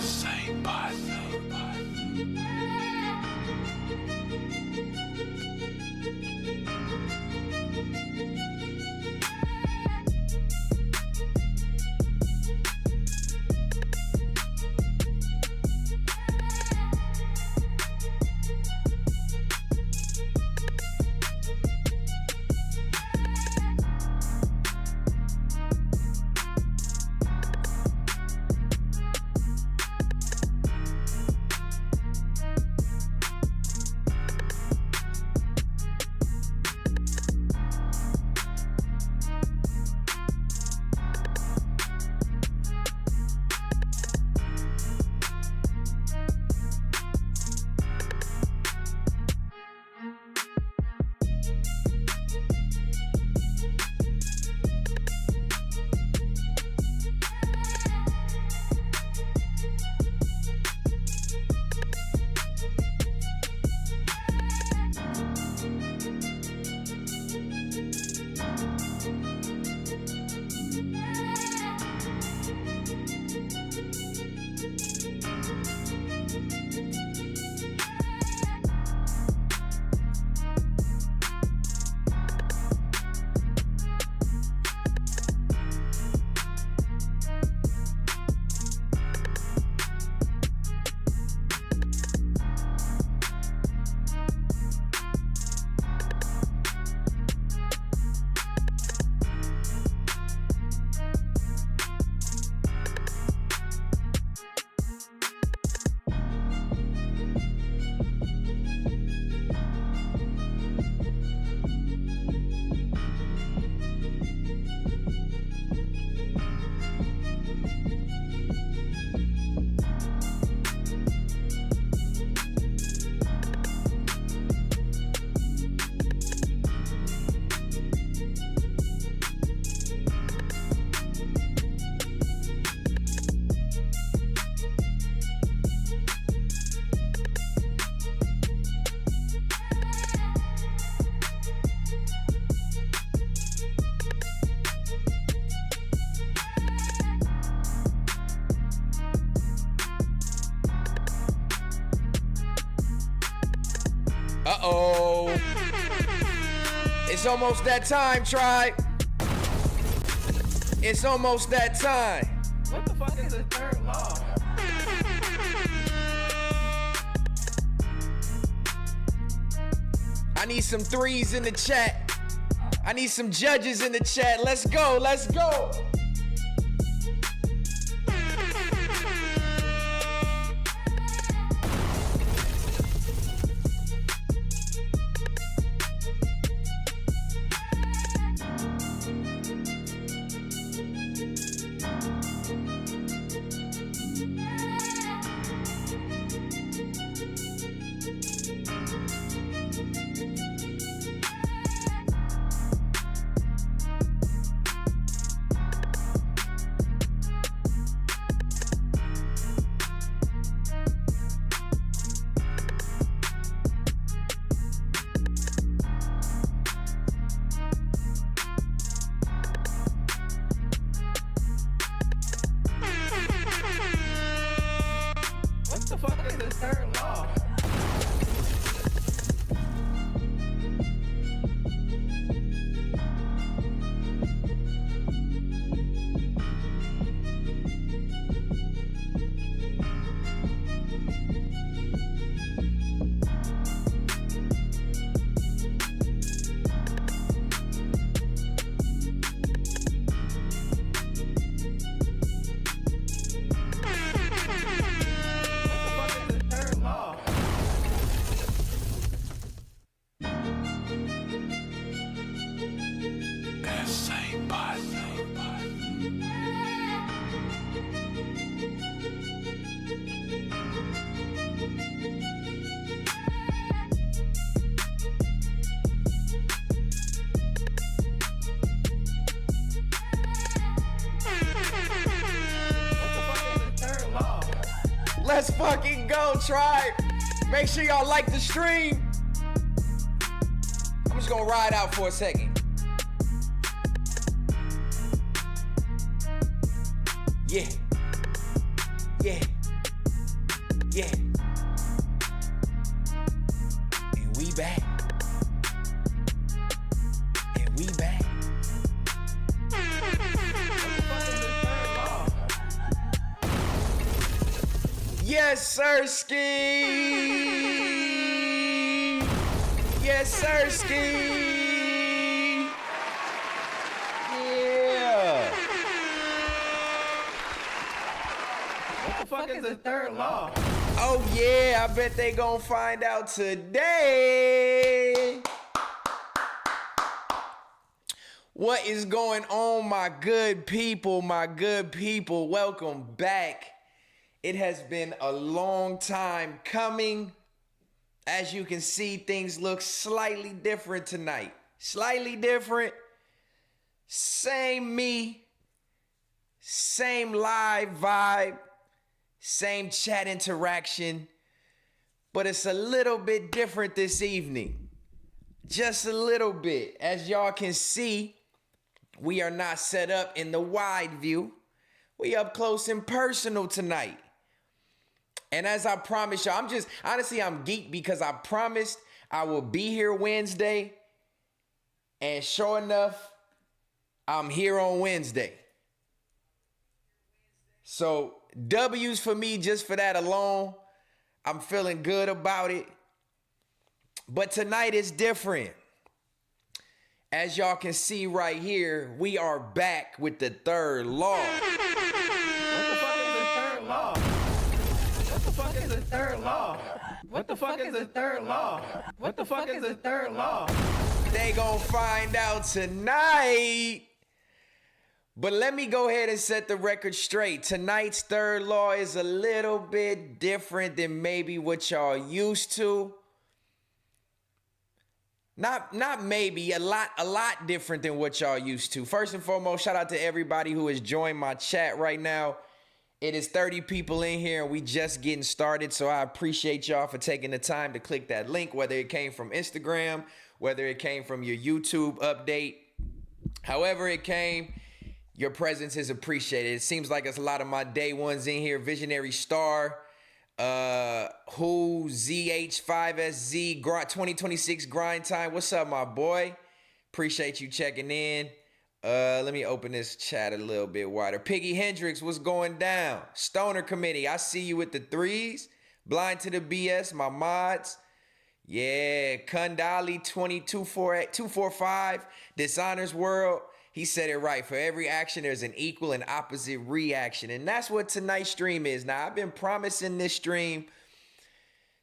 same partner. Uh-oh. It's almost that time, tribe. It's almost that time. What the fuck is the third law? I need some threes in the chat. I need some judges in the chat. Let's go, let's go. Let's fucking go, tribe. Make sure y'all like the stream. I'm just gonna ride out for a second. Yeah. Yeah. Yeah. And we back. And we back. Yes, sir, ski. Yes, sir, ski. Yeah. What the fuck is the third law? Oh yeah, I bet they gonna find out today. What is going on, my good people, my good people? Welcome back. It has been a long time coming. As you can see, things look slightly different tonight. Slightly different. Same me. Same live vibe. Same chat interaction. But it's a little bit different this evening. Just a little bit. As y'all can see, we are not set up in the wide view. We up close and personal tonight. And as I promised y'all, I'm geeked because I promised I will be here Wednesday. And sure enough, I'm here on Wednesday. So W's for me just for that alone. I'm feeling good about it. But tonight is different. As y'all can see right here, we are back with the third law. What the fuck is the third law? What the fuck is the third law? What the fuck is the third law? They gonna find out tonight. But let me go ahead and set the record straight. Tonight's third law is a little bit different than maybe what y'all used to. Not maybe, a lot different than what y'all used to. First and foremost, shout out to everybody who has joined my chat right now. It is 30 people in here and we just getting started, so I appreciate y'all for taking the time to click that link, whether it came from Instagram, whether it came from your YouTube update, however it came, your presence is appreciated. It seems like it's a lot of my day ones in here. Visionary Star, Who, ZH5SZ, 2026 Grind Time. What's up, my boy? Appreciate you checking in. Let me open this chat a little bit wider. Piggy Hendricks, what's going down? Stoner Committee, I see you with the threes. Blind to the BS, my mods. Yeah, Kundali 245, Dishonors World. He said it right. For every action, there's an equal and opposite reaction. And that's what tonight's stream is. Now, I've been promising this stream,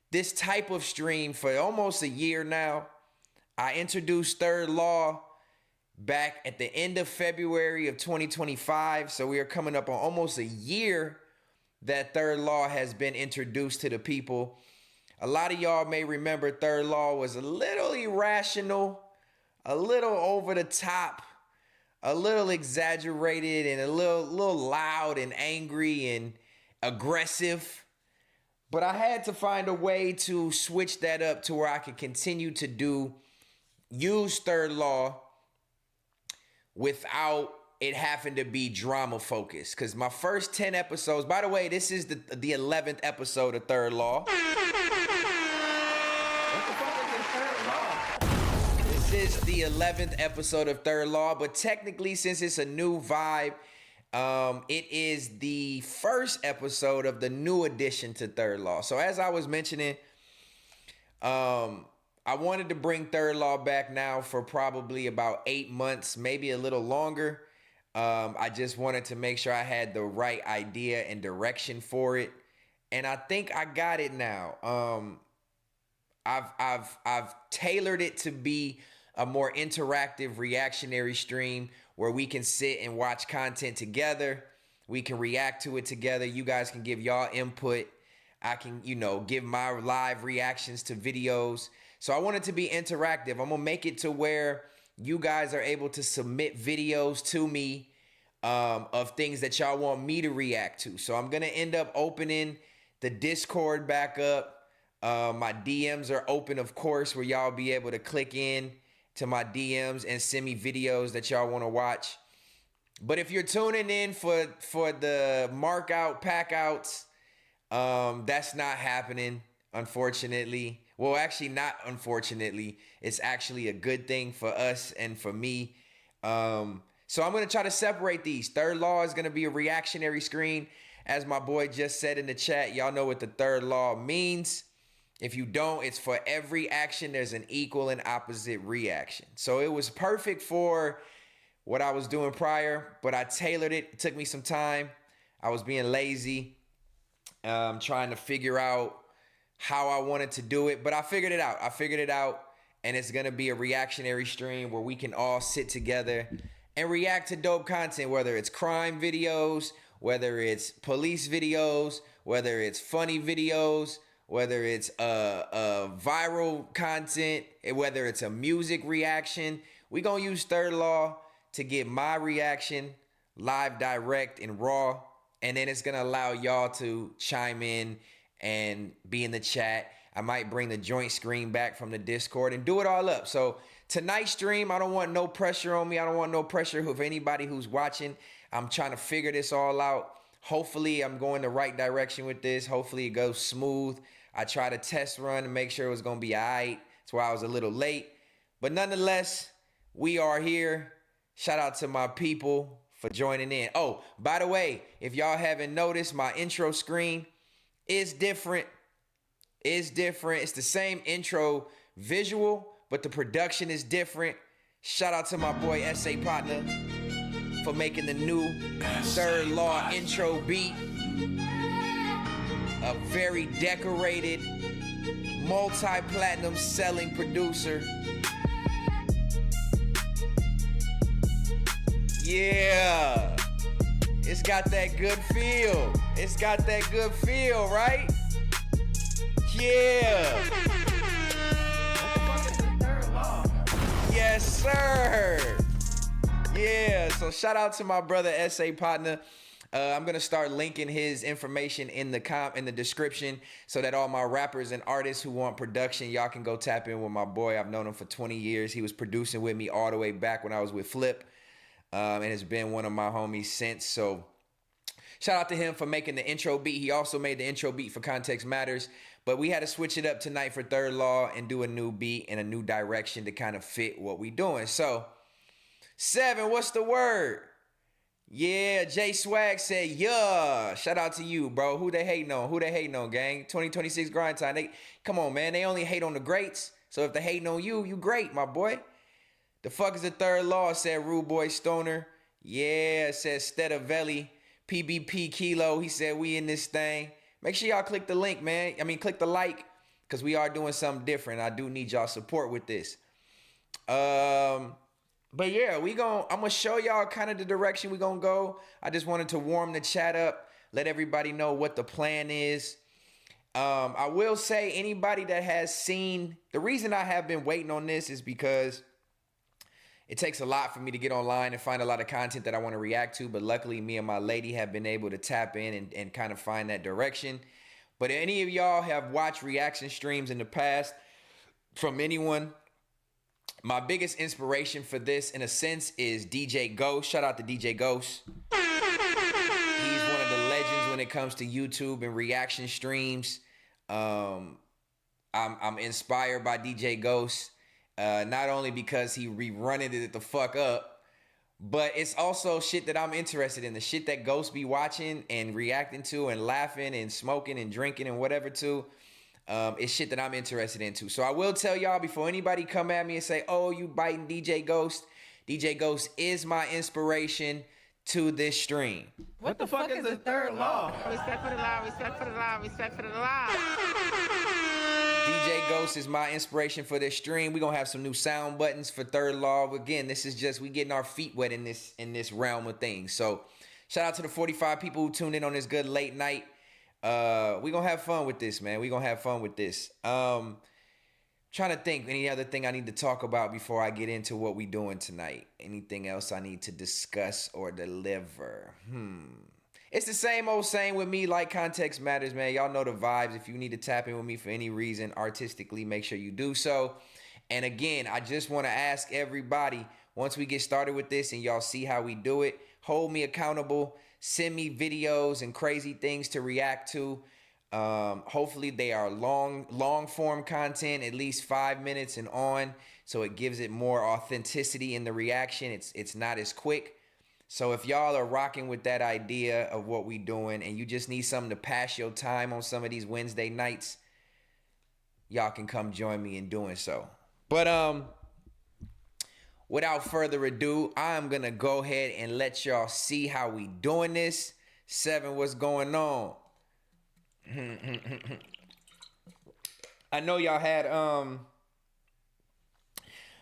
this type of stream for almost a year now. I introduced Third Law back at the end of February of 2025. So we are coming up on almost a year that Third Law has been introduced to the people. A lot of y'all may remember Third Law was a little irrational, a little over the top, a little exaggerated, and a little loud and angry and aggressive. But I had to find a way to switch that up to where I could continue to use Third Law without it having to be drama focused. Because my first 10 episodes, by the way, this is the 11th episode of Third Law. This is the 11th episode of Third Law, but technically, since it's a new vibe, it is the first episode of the new addition to Third Law. So as I was mentioning, I wanted to bring Third Law back now for probably about 8 months, maybe a little longer. I just wanted to make sure I had the right idea and direction for it. And I think I got it now. I've tailored it to be a more interactive reactionary stream where we can sit and watch content together. We can react to it together. You guys can give y'all input. I can, give my live reactions to videos. So I want it to be interactive. I'm gonna make it to where you guys are able to submit videos to me of things that y'all want me to react to. So I'm gonna end up opening the Discord back up. My DMs are open, of course, where y'all be able to click in to my DMs and send me videos that y'all want to watch. But if you're tuning in for the mark out, pack outs, That's not happening, unfortunately. Well, actually, not unfortunately. It's actually a good thing for us and for me. So I'm going to try to separate these. Third law is going to be a reactionary screen. As my boy just said in the chat, y'all know what the third law means. If you don't, it's for every action, there's an equal and opposite reaction. So it was perfect for what I was doing prior, but I tailored it. It took me some time. I was being lazy, trying to figure out how I wanted to do it, but I figured it out. And it's going to be a reactionary stream where we can all sit together and react to dope content, whether it's crime videos, whether it's police videos, whether it's funny videos, whether it's viral content, whether it's a music reaction. We gonna use third law to get my reaction live, direct, and raw, and then it's gonna allow y'all to chime in and be in the chat. I might bring the joint screen back from the Discord and do it all up. So tonight's stream, I don't want no pressure on me. I don't want no pressure of anybody who's watching. I'm trying to figure this all out. Hopefully I'm going the right direction with this. Hopefully it goes smooth. I tried a test run to make sure it was going to be all right. That's why I was a little late. But nonetheless, we are here. Shout out to my people for joining in. Oh, by the way, if y'all haven't noticed, my intro screen is different. It's different. It's the same intro visual, but the production is different. Shout out to my boy SA Partner for making the new third law intro beat. A very decorated, multi-platinum selling producer. Yeah. It's got that good feel. It's got that good feel, right? Yeah. What the fuck is the third law? Yes, sir. Yeah, so shout out to my brother SA Partner. I'm gonna start linking his information in the description so that all my rappers and artists who want production, y'all can go tap in with my boy. I've known him for 20 years. He was producing with me all the way back when I was with Flip, and has been one of my homies since. So shout out to him for making the intro beat. He also made the intro beat for Context Matters, but we had to switch it up tonight for Third Law and do a new beat and a new direction to kind of fit what we doing. So 7, what's the word? Yeah, J Swag said, yeah. Shout out to you, bro. Who they hating on? Who they hating on, gang? 2026 grind time. Come on, man. They only hate on the greats. So if they hating on you, you great, my boy. The fuck is the third law? Said Rude Boy Stoner. Yeah, said Stetavelli. PBP Kilo. He said we in this thing. Make sure y'all click the link, man. Click the like, because we are doing something different. I do need y'all support with this. But yeah, I'm gonna show y'all kind of the direction we gonna go. I just wanted to warm the chat up, let everybody know what the plan is. I will say, anybody that has seen, the reason I have been waiting on this is because it takes a lot for me to get online and find a lot of content that I want to react to. But luckily, me and my lady have been able to tap in and kind of find that direction. But if any of y'all have watched reaction streams in the past from anyone, my biggest inspiration for this, in a sense, is DJ Ghost. Shout out to DJ Ghost. He's one of the legends when it comes to YouTube and reaction streams. I'm inspired by DJ Ghost, not only because he rerunning it the fuck up, but it's also shit that I'm interested in. The shit that Ghost be watching and reacting to and laughing and smoking and drinking and whatever too. It's shit that I'm interested into. So I will tell y'all before anybody come at me and say, oh, you biting DJ Ghost. DJ Ghost is my inspiration to this stream. What the fuck is the third law? Respect for the law, respect for the law, respect for the law. DJ Ghost is my inspiration for this stream. We're going to have some new sound buttons for Third Law. Again, this is just, we getting our feet wet in this realm of things. So shout out to the 45 people who tuned in on this good late night. We gonna have fun with this, man. We gonna have fun with this. Trying to think any other thing I need to talk about before I get into what we doing tonight. Anything else I need to discuss or deliver? It's the same old saying with me, like context matters, man. Y'all know the vibes. If you need to tap in with me for any reason artistically, make sure you do so. And again, I just want to ask everybody, once we get started with this and y'all see how we do it, hold me accountable. Send me videos and crazy things to react to. Hopefully they are long form content, at least 5 minutes and on, so it gives it more authenticity in the reaction. It's not as quick. So if y'all are rocking with that idea of what we doing and you just need something to pass your time on some of these Wednesday nights, y'all can come join me in doing so. But without further ado, I'm gonna go ahead and let y'all see how we doing this. 7, what's going on? I know y'all had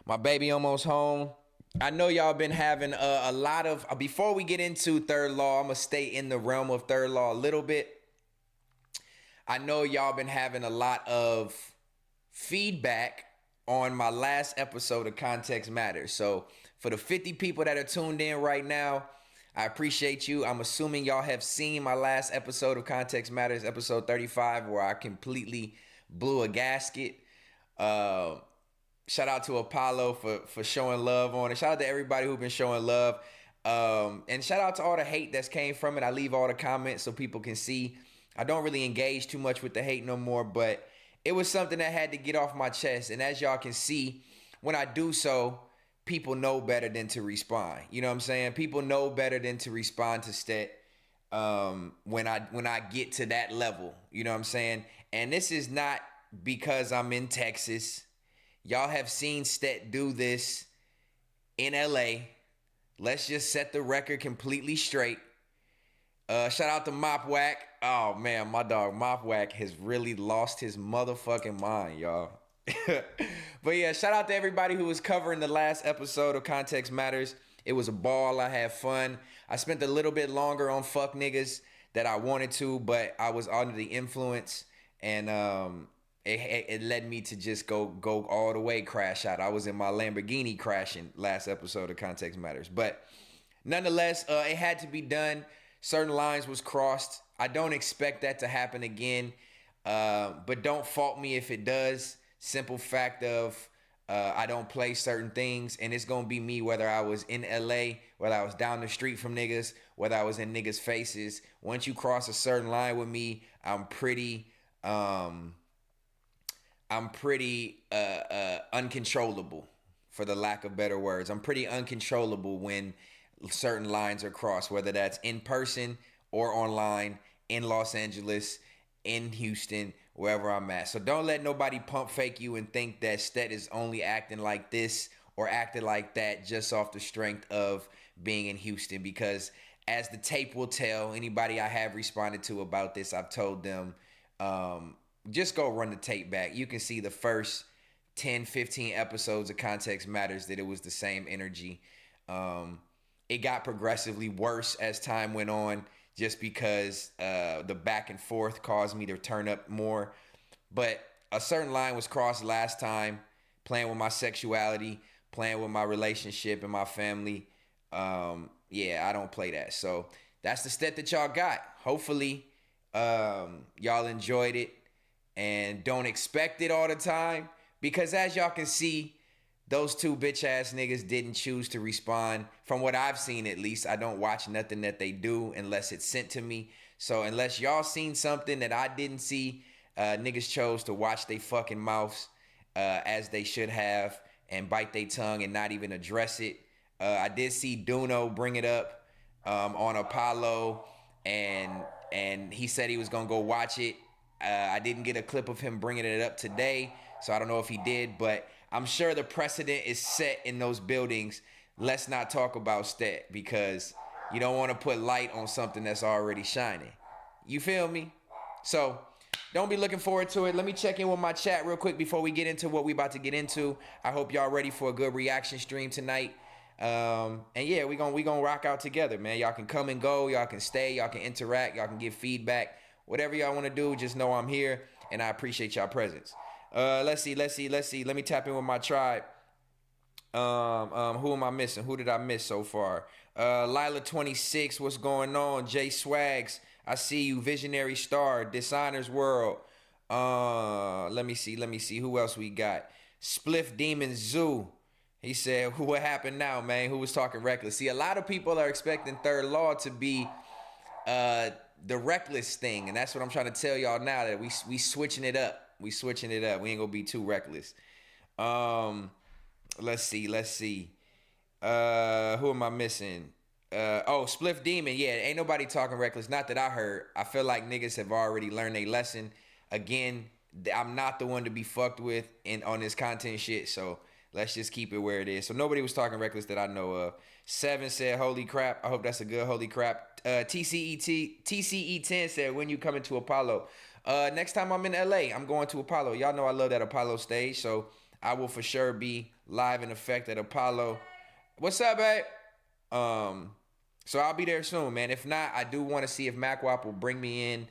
my baby almost home. I know y'all been having a lot of, before we get into third law, I'm gonna stay in the realm of third law a little bit. I know y'all been having a lot of feedback on my last episode of Context Matters. So for the 50 people that are tuned in right now, I appreciate you. I'm assuming y'all have seen my last episode of Context Matters, episode 35, where I completely blew a gasket. Shout out to Apollo for showing love on it. Shout out to everybody who's been showing love. And shout out to all the hate that's came from it. I leave all the comments so people can see. I don't really engage too much with the hate no more, but it was something that had to get off my chest. And as y'all can see, when I do so, people know better than to respond. You know what I'm saying? People know better than to respond to Stet when I get to that level. You know what I'm saying? And this is not because I'm in Texas. Y'all have seen Stet do this in LA. Let's just set the record completely straight. Shout out to Mop Whack. Oh man, my dog Mop Whack has really lost his motherfucking mind, y'all. But yeah, shout out to everybody who was covering the last episode of Context Matters. It was a ball. I had fun. I spent a little bit longer on fuck niggas that I wanted to, but I was under the influence, and it led me to just go all the way crash out. I was in my Lamborghini crashing last episode of Context Matters. But nonetheless, it had to be done. Certain lines was crossed. I don't expect that to happen again. But don't fault me if it does. Simple fact of I don't play certain things, and it's gonna be me whether I was in LA, whether I was down the street from niggas, whether I was in niggas' faces. Once you cross a certain line with me, I'm pretty uncontrollable, for the lack of better words. I'm pretty uncontrollable when certain lines are crossed, whether that's in person or online, in Los Angeles, in Houston, wherever I'm at. So don't let nobody pump fake you and think that Stet is only acting like this or acting like that just off the strength of being in Houston, because as the tape will tell, anybody I have responded to about this, I've told them, just go run the tape back. You can see the first 10, 15 episodes of Context Matters that it was the same energy. It got progressively worse as time went on, just because the back and forth caused me to turn up more. But a certain line was crossed last time, playing with my sexuality, playing with my relationship and my family. Yeah, I don't play that. So that's the Stet that y'all got. Hopefully y'all enjoyed it and don't expect it all the time, because as y'all can see, those two bitch ass niggas didn't choose to respond. From what I've seen, at least, I don't watch nothing that they do unless it's sent to me. So unless y'all seen something that I didn't see, niggas chose to watch they fucking mouths as they should have, and bite their tongue and not even address it. I did see Duno bring it up on Apollo, and he said he was gonna go watch it. I didn't get a clip of him bringing it up today, so I don't know if he did, but I'm sure the precedent is set in those buildings. Let's not talk about Stet, because you don't want to put light on something that's already shining. You feel me? So don't be looking forward to it. Let me check in with my chat real quick before we get into what we about to get into. I hope y'all ready for a good reaction stream tonight. And yeah, we gonna rock out together, man. Y'all can come and go. Y'all can stay. Y'all can interact. Y'all can give feedback. Whatever y'all want to do, just know I'm here, and I appreciate y'all presence. Let's see. Let me tap in with my tribe. Who am I missing? Who did I miss so far? Lila26, what's going on? Jay Swags, I see you. Visionary Star, Dishonors World. Let me see. Who else we got? Spliff Demon Zoo. He said, what happened now, man? Who was talking reckless? See, a lot of people are expecting Third Law to be the reckless thing, and that's what I'm trying to tell y'all now, that we switching it up. We switching it up. We ain't gonna be too reckless. Let's see. Who am I missing? Spliff Demon. Yeah, ain't nobody talking reckless. Not that I heard. I feel like niggas have already learned their lesson. Again, I'm not the one to be fucked with on this content shit, so let's just keep it where it is. So nobody was talking reckless that I know of. Seven said, holy crap. I hope that's a good holy crap. TCE10 said, when you coming to Apollo? Next time I'm in LA, I'm going to Apollo. Y'all know I love that Apollo stage, so I will for sure be live in effect at Apollo. What's up, babe? So I'll be there soon, man. If not, I do want to see if MacWap will bring me in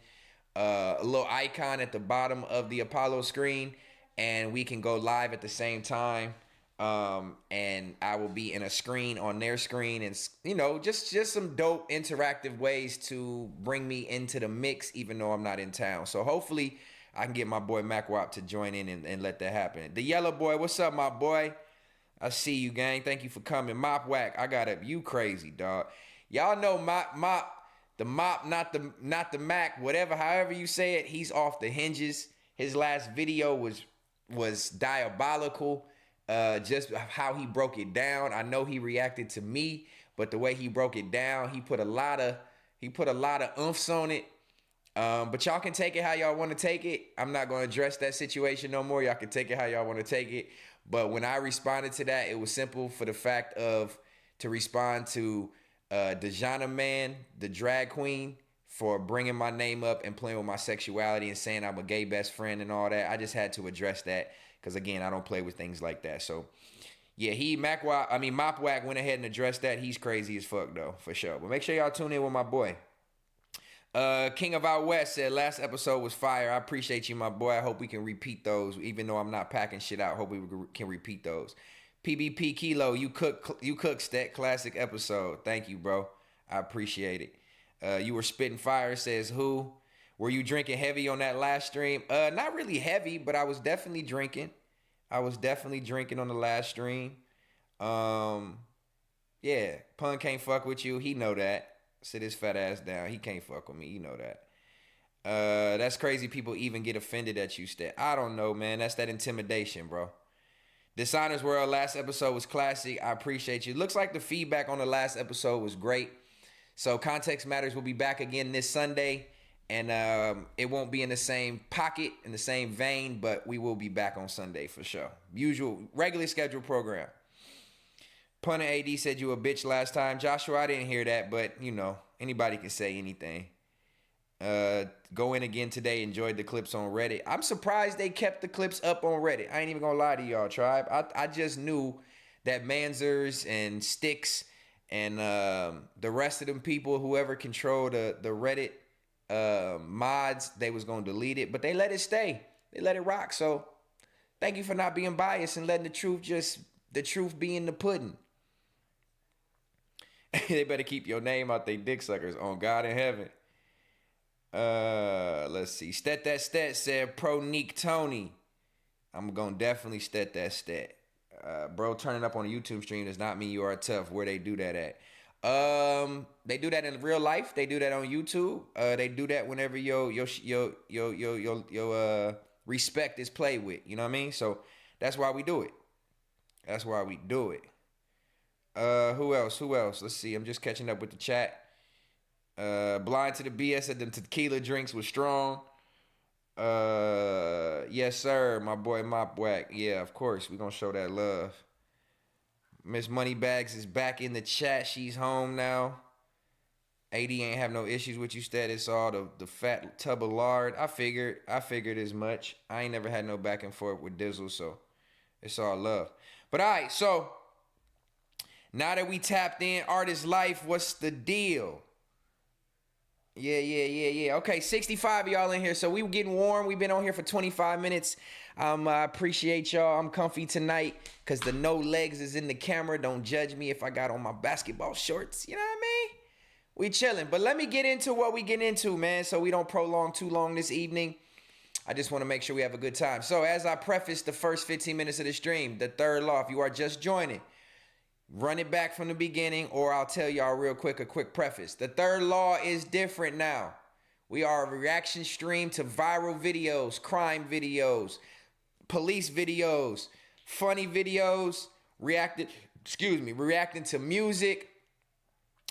a little icon at the bottom of the Apollo screen, and we can go live at the same time. And I will be in a screen on their screen, and you know, just some dope interactive ways to bring me into the mix, even though I'm not in town. So hopefully I can get my boy MacWap to join in and let that happen. The yellow boy, what's up, my boy? I see you, gang. Thank you for coming. Mop Whack, I got it. You crazy, dog. Y'all know the mop, not the Mac, whatever, however you say it. He's off the hinges. His last video was diabolical. Just how he broke it down. I know he reacted to me, but the way he broke it down, he put a lot of oomphs on it. But y'all can take it how y'all want to take it. I'm not going to address that situation no more. Y'all can take it how y'all want to take it. But when I responded to that, it was simple for the fact of to respond to Dejana Man, the drag queen, for bringing my name up and playing with my sexuality and saying I'm a gay best friend and all that. I just had to address that. Because, again, I don't play with things like that. So, yeah, Mop Whack went ahead and addressed that. He's crazy as fuck, though, for sure. But make sure y'all tune in with my boy. King of Out West said, last episode was fire. I appreciate you, my boy. I hope we can repeat those. Even though I'm not packing shit out, hope we can repeat those. PBP Kilo, you cook Stet. Classic episode. Thank you, bro. I appreciate it. You were spitting fire, says who? Were you drinking heavy on that last stream? Not really heavy, but I was definitely drinking. I was definitely drinking on the last stream. Yeah, Pun can't fuck with you. He know that. Sit his fat ass down. He can't fuck with me. You know that. That's crazy people even get offended at you, Stet. I don't know, man. That's that intimidation, bro. Dishonors World, last episode was classic. I appreciate you. Looks like the feedback on the last episode was great. So Context Matters will be back again this Sunday. And it won't be in the same pocket, in the same vein, but we will be back on Sunday for sure. Usual, regularly scheduled program. Punter AD said you a bitch last time. Joshua, I didn't hear that, but, you know, anybody can say anything. Go in again today. Enjoyed the clips on Reddit. I'm surprised they kept the clips up on Reddit. I ain't even gonna lie to y'all, tribe. I just knew that Manzers and Sticks and the rest of them people, whoever controlled the Reddit mods, they was gonna delete it, but they let it stay. They let it rock. So thank you for not being biased and letting the truth be in the pudding. They better keep your name out they dick suckers on God in heaven. Let's see. Stet that Stet said pro Neek Tony. I'm gonna definitely Stet that Stet. Bro, turning up on a YouTube stream does not mean you are tough. Where they do that at? They do that in real life. They do that on YouTube. They do that whenever your respect is played with. You know what I mean? So that's why we do it. That's why we do it. Who else? Let's see. I'm just catching up with the chat. Blind to the BS said the tequila drinks was strong. Yes, sir. My boy Mop Whack. Yeah, of course. We're gonna show that love. Miss Moneybags is back in the chat. She's home now. AD ain't have no issues with you, Stet. It's all the fat tub of lard. I figured as much. I ain't never had no back and forth with Dizzle, so it's all love. But all right, so now that we tapped in Artist Life, what's the deal? Yeah. Okay, 65 of y'all in here. So we getting warm. We've been on here for 25 minutes. I appreciate y'all. I'm comfy tonight because the no legs is in the camera. Don't judge me if I got on my basketball shorts. You know what I mean? We chilling. But let me get into what we get into, man, so we don't prolong too long this evening. I just want to make sure we have a good time. So as I preface the first 15 minutes of the stream, the third law, if you are just joining, run it back from the beginning, or I'll tell y'all real quick, a quick preface. The third law is different now. We are a reaction stream to viral videos, crime videos, police videos, funny videos, reacting to music.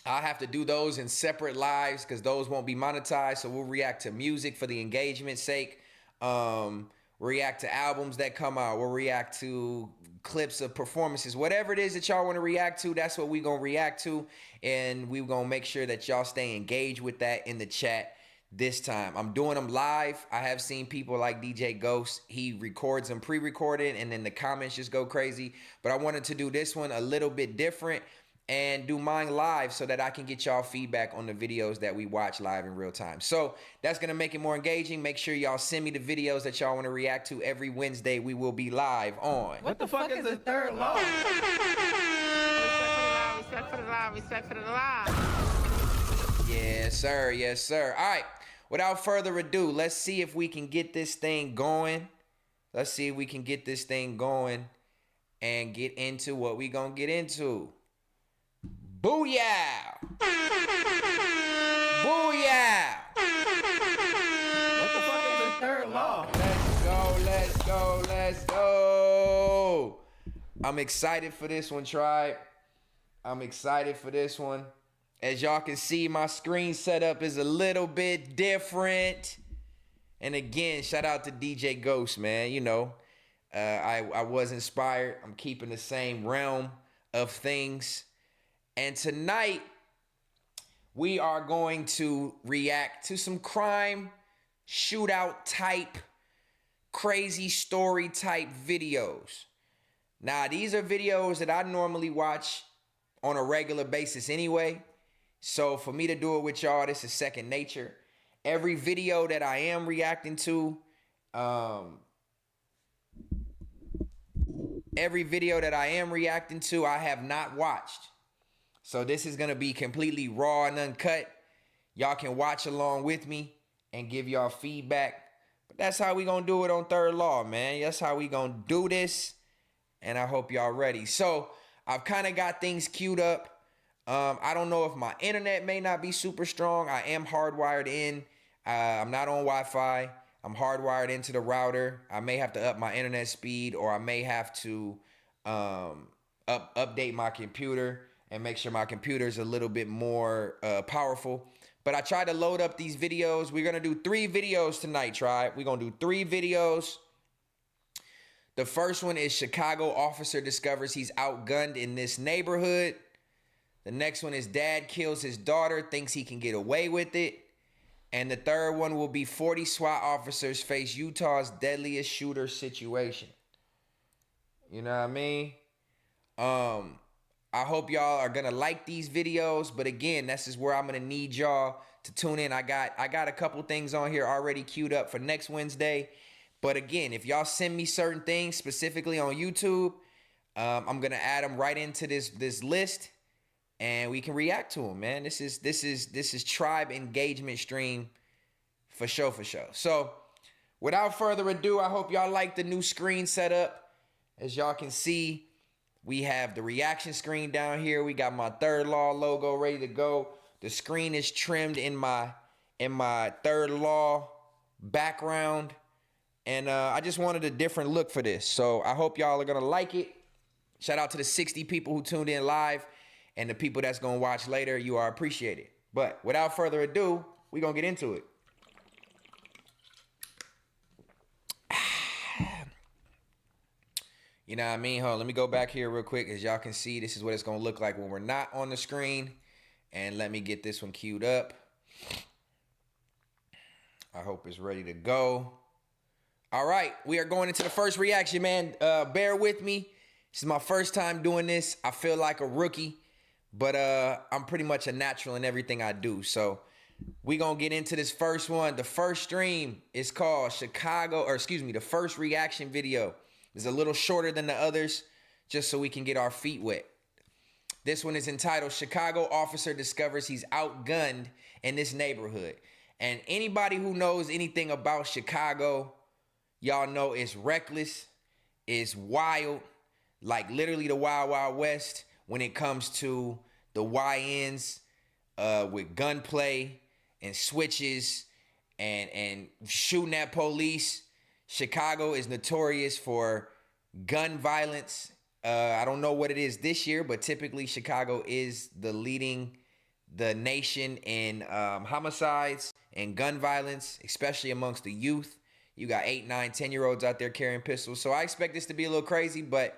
I'll have to do those in separate lives because those won't be monetized. So we'll react to music for the engagement's sake. React to albums that come out. We'll react to clips of performances. Whatever it is that y'all want to react to, that's what we're going to react to. And we're going to make sure that y'all stay engaged with that in the chat this time. I'm doing them live. I have seen people like DJ Ghost. He records them pre-recorded and then the comments just go crazy. But I wanted to do this one a little bit different and do mine live so that I can get y'all feedback on the videos that we watch live in real time. So that's going to make it more engaging. Make sure y'all send me the videos that y'all want to react to. Every Wednesday we will be live on. What the fuck is the third law? Respect for the law. Yes, sir. Yes, sir. All right. Without further ado, let's see if we can get this thing going. Let's see if we can get this thing going and get into what we gonna get into. Booyah! Booyah! What the fuck is the third law? Let's go, let's go, let's go. I'm excited for this one, tribe. I'm excited for this one. As y'all can see, my screen setup is a little bit different. And again, shout out to DJ Ghost, man. You know, I was inspired. I'm keeping the same realm of things. And tonight, we are going to react to some crime, shootout type, crazy story type videos. Now, these are videos that I normally watch on a regular basis anyway. So for me to do it with y'all, this is second nature. Every video that I am reacting to, I have not watched. So this is going to be completely raw and uncut. Y'all can watch along with me and give y'all feedback. But that's how we going to do it on Third Law, man. That's how we going to do this. And I hope y'all ready. So I've kind of got things queued up. I don't know if my internet may not be super strong. I am hardwired in. I'm not on Wi-Fi. I'm hardwired into the router. I may have to up my internet speed, or I may have to update my computer and make sure my computer is a little bit more powerful. But I tried to load up these videos. We're going to do 3 videos tonight, tribe. We're going to do 3 videos. The first one is Chicago officer discovers he's outgunned in this neighborhood. The next one is dad kills his daughter, thinks he can get away with it. And the third one will be 40 SWAT officers face Utah's deadliest shooter situation. You know what I mean? I hope y'all are gonna like these videos, but again, this is where I'm gonna need y'all to tune in. I got a couple things on here already queued up for next Wednesday. But again, if y'all send me certain things specifically on YouTube, I'm gonna add them right into this list. And we can react to them, man. This is tribe engagement stream for sure, for sure. So without further ado, I hope y'all like the new screen setup. As y'all can see, we have the reaction screen down here. We got my Third Law logo ready to go. The screen is trimmed in my Third Law background. And I just wanted a different look for this. So I hope y'all are gonna like it. Shout out to the 60 people who tuned in live. And the people that's going to watch later, you are appreciated. But without further ado, we're going to get into it. You know what I mean? Hold on, let me go back here real quick. As y'all can see, this is what it's going to look like when we're not on the screen. And let me get this one queued up. I hope it's ready to go. All right, we are going into the first reaction, man. Bear with me. This is my first time doing this. I feel like a rookie. But I'm pretty much a natural in everything I do. So we going to get into this first one. The first stream is called the first reaction video. It's a little shorter than the others, just so we can get our feet wet. This one is entitled, Chicago Officer Discovers He's Outgunned in This Neighborhood. And anybody who knows anything about Chicago, y'all know it's reckless, it's wild, like literally the Wild Wild West. When it comes to the YNs with gunplay and switches and shooting at police. Chicago is notorious for gun violence. I don't know what it is this year, but typically Chicago is leading the nation in homicides and gun violence, especially amongst the youth. You got 8, 9, 10-year-olds out there carrying pistols. So I expect this to be a little crazy, but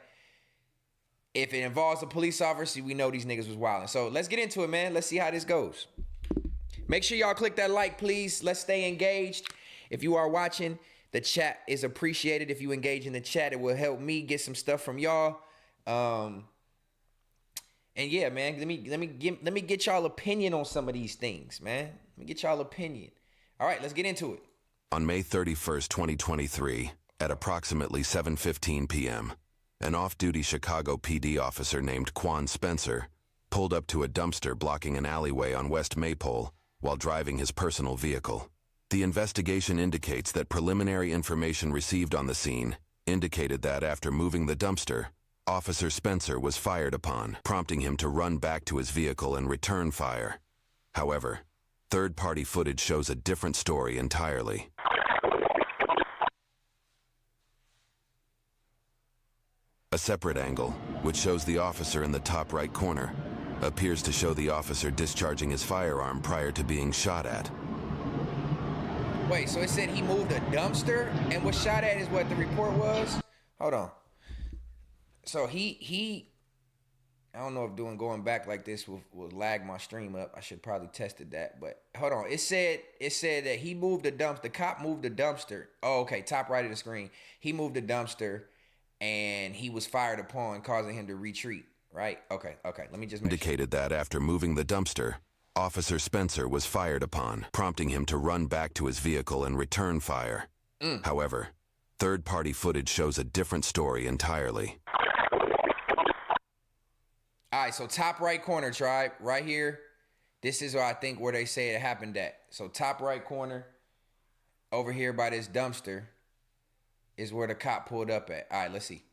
if it involves a police officer, we know these niggas was wilding. So let's get into it, man. Let's see how this goes. Make sure y'all click that like, please. Let's stay engaged. If you are watching, the chat is appreciated. If you engage in the chat, it will help me get some stuff from y'all. And yeah, man, let me get y'all opinion on some of these things, man. Let me get y'all opinion. All right, let's get into it. On May 31st, 2023, at approximately 7:15 p.m., an off-duty Chicago PD officer named Quan Spencer pulled up to a dumpster blocking an alleyway on West Maypole while driving his personal vehicle. The investigation indicates that preliminary information received on the scene indicated that after moving the dumpster, Officer Spencer was fired upon, prompting him to run back to his vehicle and return fire. However, third-party footage shows a different story entirely. A separate angle, which shows the officer in the top right corner, appears to show the officer discharging his firearm prior to being shot at. Wait, so it said he moved a dumpster and was shot at is what the report was? Hold on. So he I don't know if going back like this will lag my stream up. I should probably tested that, but hold on. It said that he moved the dumpster. The cop moved the dumpster. Oh, okay, top right of the screen. He moved the dumpster and he was fired upon, causing him to retreat, right? Okay. Let me just make indicated that after moving the dumpster, Officer Spencer was fired upon, prompting him to run back to his vehicle and return fire. However, third-party footage shows a different story entirely. All right, so top right corner, tribe, right here. This is I think where they say it happened at. So top right corner, over here by this dumpster, is where the cop pulled up at. All right, let's see.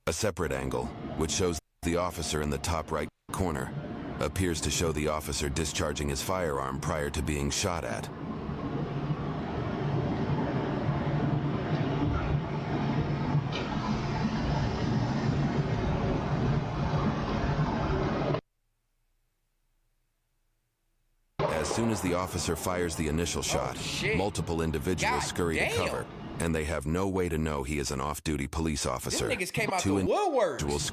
A separate angle, which shows the officer in the top right corner, appears to show the officer discharging his firearm prior to being shot at. As soon as the officer fires the initial shot, multiple individuals scurry to cover, and they have no way to know he is an off-duty police officer. Them niggas came out the woodworks.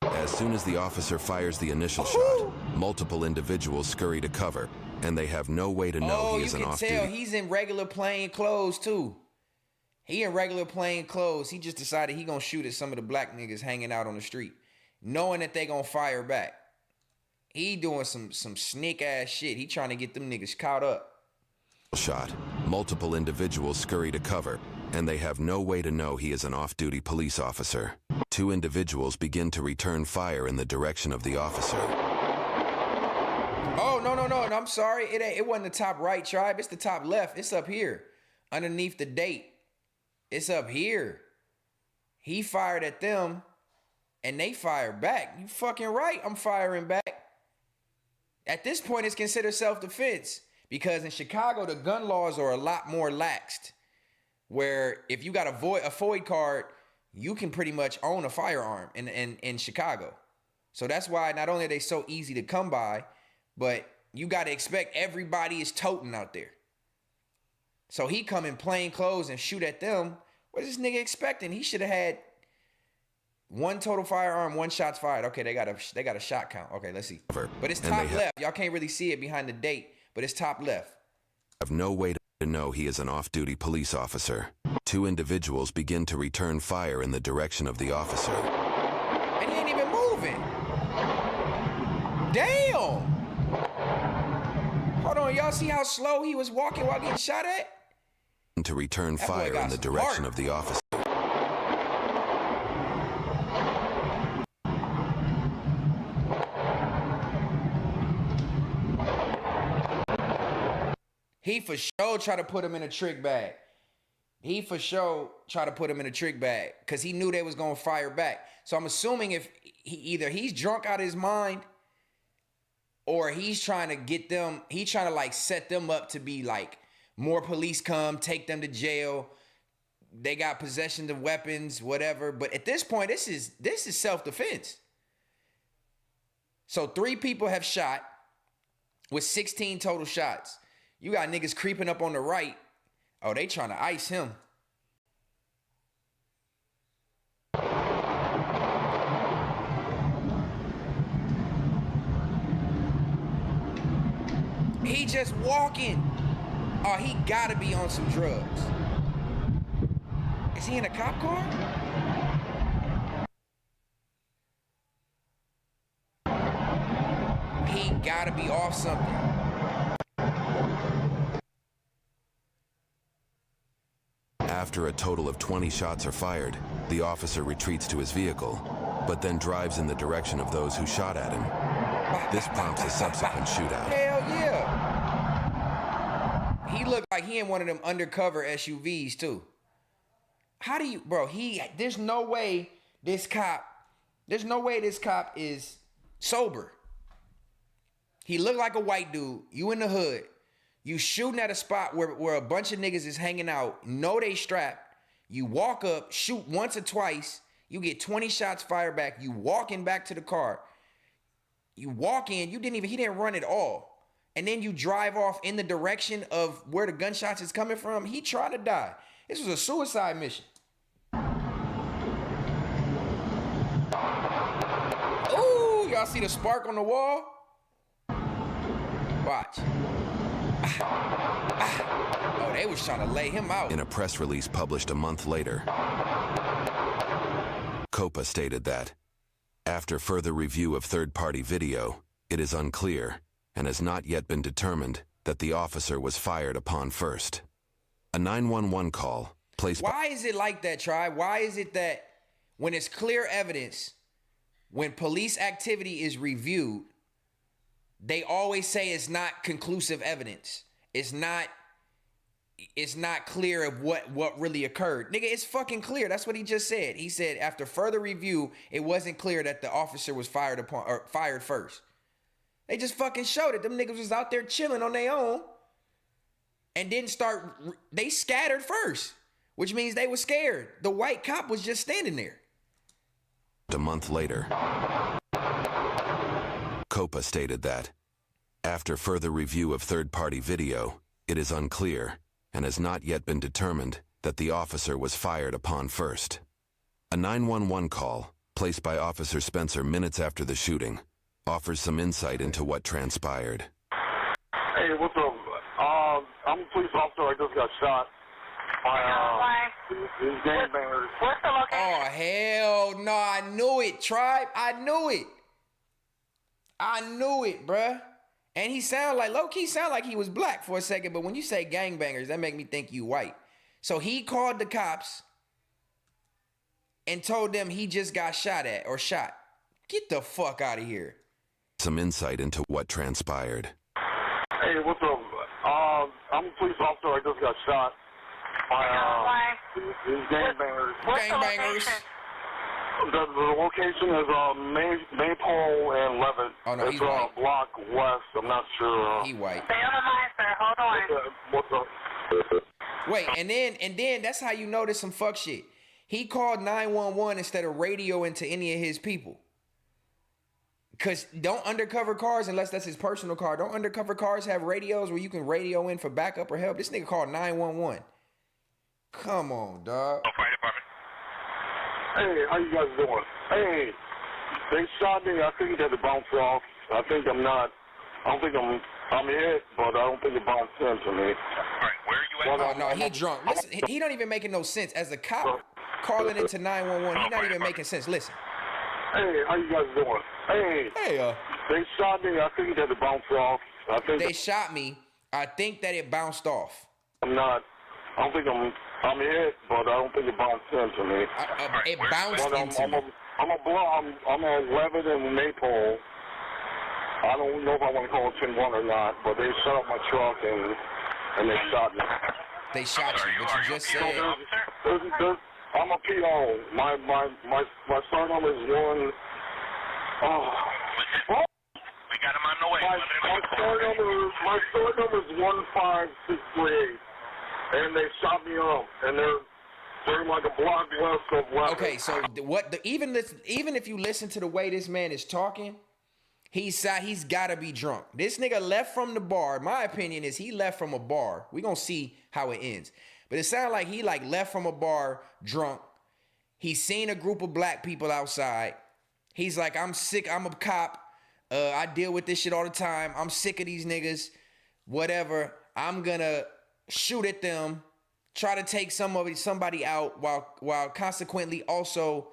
As soon as the officer fires the initial shot, multiple individuals scurry to cover, and they have no way to know he is an off-duty. You can tell he's in regular plain clothes too. He in regular plain clothes. He just decided he gonna shoot at some of the black niggas hanging out on the street, knowing that they gonna fire back. He doing some sneak ass shit. He trying to get them niggas caught up. Shot. Multiple individuals scurry to cover, and they have no way to know he is an off-duty police officer. Two individuals begin to return fire in the direction of the officer. Oh, no, I'm sorry. It wasn't the top right, tribe. It's the top left. It's up here, underneath the date. It's up here. He fired at them, and they fired back. You fucking right, I'm firing back. At this point, it's considered self-defense because in Chicago, the gun laws are a lot more laxed, where if you got a FOID card, you can pretty much own a firearm in Chicago. So that's why not only are they so easy to come by, but you got to expect everybody is toting out there. So he come in plain clothes and shoot at them. What is this nigga expecting? He should have had one total firearm, one shots fired. Okay, they got a shot count. Okay, let's see. But it's top left. Y'all can't really see it behind the date, but it's top left. Have no way to know he is an off-duty police officer. Two individuals begin to return fire in the direction of the officer. And he ain't even moving. Damn. Hold on, y'all see how slow he was walking while getting shot at? To return fire in the direction of the officer. He for sure tried to put him in a trick bag. He for sure tried to put him in a trick bag because he knew they was going to fire back. So I'm assuming if he's drunk out of his mind or he's trying to get them, he's trying to like set them up to be like, more police come, take them to jail. They got possession of weapons, whatever. But at this point, this is self-defense. So 3 people have shot with 16 total shots. You got niggas creeping up on the right. Oh, they trying to ice him. He just walking. Oh, he gotta be on some drugs. Is he in a cop car? He gotta be off something. After a total of 20 shots are fired, the officer retreats to his vehicle, but then drives in the direction of those who shot at him. This prompts a subsequent shootout. Hell yeah. He looked like he in one of them undercover SUVs too. How do you, bro, there's no way this cop is sober. He looked like a white dude. You in the hood. You shooting at a spot where a bunch of niggas is hanging out. Know they strapped. You walk up, shoot once or twice. You get 20 shots fired back. You walking back to the car. You walk in. He didn't run at all. And then you drive off in the direction of where the gunshots is coming from. He tried to die. This was a suicide mission. Ooh, y'all see the spark on the wall? Watch. Oh, they was trying to lay him out. In a press release published a month later, COPA stated that, after further review of third-party video, it is unclear and has not yet been determined that the officer was fired upon first. A 911 call placed... Why is it like that, Tribe? Why is it that when it's clear evidence, when police activity is reviewed, they always say it's not conclusive evidence? It's not clear of what really occurred. Nigga, it's fucking clear. That's what he just said. He said after further review, it wasn't clear that the officer was fired first. They just fucking showed it. Them niggas was out there chilling on their own and didn't start. They scattered first, which means they were scared. The white cop was just standing there. A month later, COPA stated that, after further review of third-party video, it is unclear and has not yet been determined that the officer was fired upon first. A 911 call, placed by Officer Spencer minutes after the shooting, offers some insight into what transpired. Hey, what's up? I'm a police officer. I just got shot by these gangbangers. What's the location? Oh, hell no. I knew it, Tribe. I knew it, bruh. And he low-key sound like he was black for a second, but when you say gangbangers, that make me think you white. So he called the cops and told them he just got shot at or shot. Get the fuck out of here. Some insight into what transpired. Hey, what's up? I'm a police officer. I just got shot by these gangbangers. What's the Gangbangers. location? The location is Maypole and Levitt. Oh, no, it's he's white. block west. I'm not sure. He white. Stay on the line, sir. Hold on. What's up? Wait, and then that's how you know there's some fuck shit. He called 911 instead of radioing to any of his people. Cause don't undercover cars, unless that's his personal car, don't undercover cars have radios where you can radio in for backup or help? This nigga called 911. Come on, dog. Fire department. Hey, how you guys doing? Hey, they shot me. I think that it bounced off. I don't think I'm hit, but I don't think it bounced into me. All right, where are you at? Oh, no, he drunk. Listen, he don't even making no sense. As a cop calling into 911, he not even making sense. Listen. Hey, how you guys doing? Hey, they shot me. I think that it bounced off. They shot me. I think that it bounced off. I don't think I'm hit, but I don't think it bounced into me. It bounced into me. I'm on Levitt and Maypole. I don't know if I want to call it 10-1 or not, but they shut up my truck and they shot me. They shot you, but you just said. I'm a PO. My surname is one. We got him on the way. My store number is 15638, and they shot me up, and they're like a block west of West. Okay, so even if you listen to the way this man is talking, he's got to be drunk. This nigga left from the bar. My opinion is he left from a bar. We gonna see how it ends, but it sounded like he left from a bar drunk. He's seen a group of black people outside. He's like, I'm sick. I'm a cop. I deal with this shit all the time. I'm sick of these niggas. Whatever. I'm gonna shoot at them. Try to take somebody out while consequently also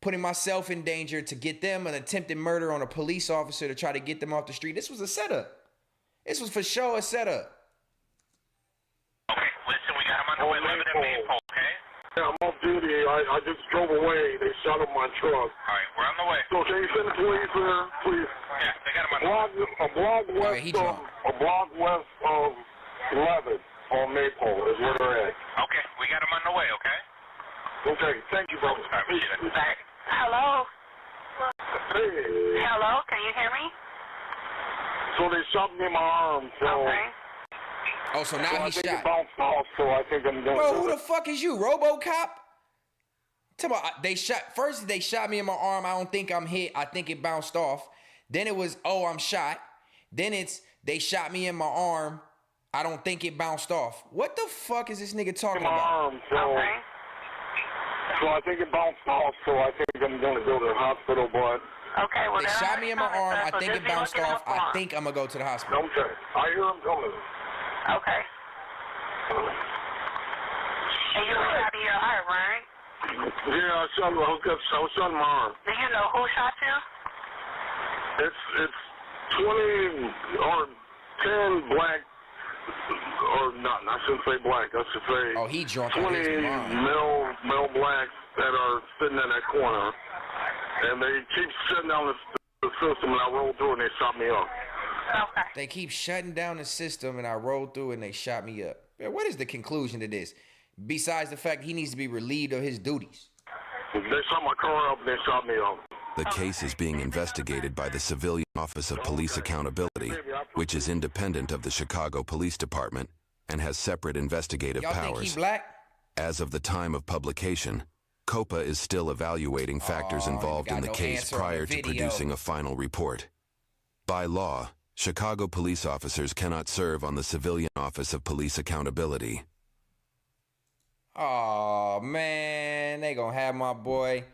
putting myself in danger to get them an attempted murder on a police officer to try to get them off the street. This was a setup. This was for sure a setup. Okay, listen, we got him on the way. Leave it at Maple, okay? Yeah, I'm off duty. I just drove away. They shot up my truck. All right, we're on the way. So can you send the police there, please? Yeah, they got him on the way. A block west of 11 on Maple is where they're at. Okay, we got him on the way, okay? Okay, thank you, brother. All right, appreciate it. Hello? Hey. Hello? Can you hear me? So they shot me in my arm. So, Okay. Oh, so now I he's think shot. it bounced off, so I think I'm going Bro, who the fuck is you, RoboCop? Tell me, first they shot me in my arm. I don't think I'm hit. I think it bounced off. Then it was, oh, I'm shot. Then it's, they shot me in my arm. I don't think it bounced off. What the fuck is this nigga talking about? arm, so, Okay. so I think it bounced off, so I think I'm going to go to the hospital, but... Okay, well, They shot me in my arm. I think it bounced off. I think I'm gonna go to the hospital. Okay, I hear them coming. Okay. And you were out of your arm, right? Yeah, I was shot in my arm. Do you know who shot you? It's 20 or 10 black, or not, I shouldn't say black, I should say Oh, he drunk out 20 his mind. male blacks that are sitting in that corner, and they keep shutting down the system, and I rolled through and they shot me up. Okay. They keep shutting down the system, and I rolled through, and they shot me up. Man, what is the conclusion to this? Besides the fact he needs to be relieved of his duties. They shot my car up and they shot me up. The case is being investigated by the Civilian Office of Police Accountability, which is independent of the Chicago Police Department and has separate investigative Y'all think powers. he black? As of the time of publication, COPA is still evaluating factors involved got in the no case answer on the prior to video. producing a final report. By law, Chicago police officers cannot serve on the Civilian Office of Police Accountability. Oh man, they gonna have my boy.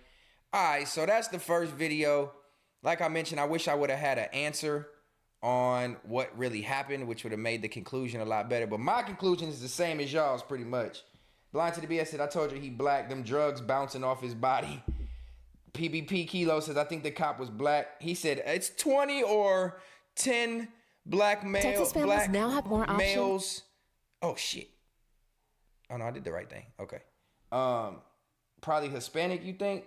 All right, so that's the first video. Like I mentioned, I wish I would have had an answer on what really happened, which would have made the conclusion a lot better. But my conclusion is the same as y'all's pretty much. Blind to the BS said, I told you he black, them drugs bouncing off his body. PBP Kilo says, I think the cop was black. He said, it's 20 or 10 black Texas families now have more options. males. Oh, shit. Oh, no, I did the right thing. Okay. Probably Hispanic, you think?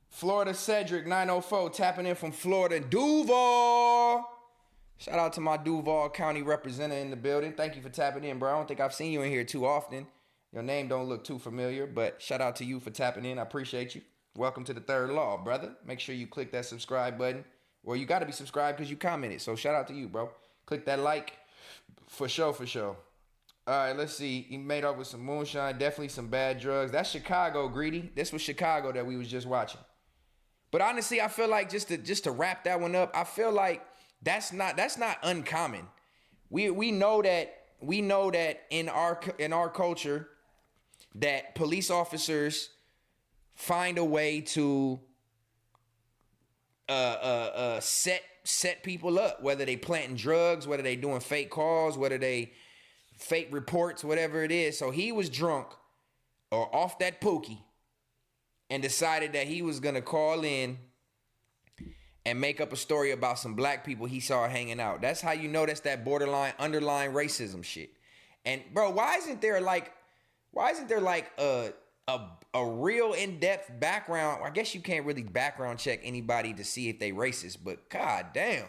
Florida Cedric 904 tapping in from Florida. Duval. Shout out to my Duval County representative in the building. Thank you for tapping in, bro. I don't think I've seen you in here too often. Your name don't look too familiar, but shout out to you for tapping in. I appreciate you. Welcome to the Third Law, brother. Make sure you click that subscribe button. Well, you got to be subscribed because you commented. So shout out to you, bro. Click that like for sure, for sure. All right, let's see. He made up with some moonshine, definitely some bad drugs. That's Chicago, Greedy. This was Chicago that we was just watching. But honestly, I feel like just to wrap that one up, I feel like that's not uncommon. We know that in our culture that police officers find a way to set people up, whether they planting drugs, whether they doing fake calls, whether they fake reports, whatever it is. So he was drunk or off that pookie and decided that he was gonna call in and make up a story about some black people he saw hanging out. That's how you know that's that borderline, underlying racism shit. And bro, why isn't there like a real in-depth background? I guess you can't really background check anybody to see if they racist, but god damn,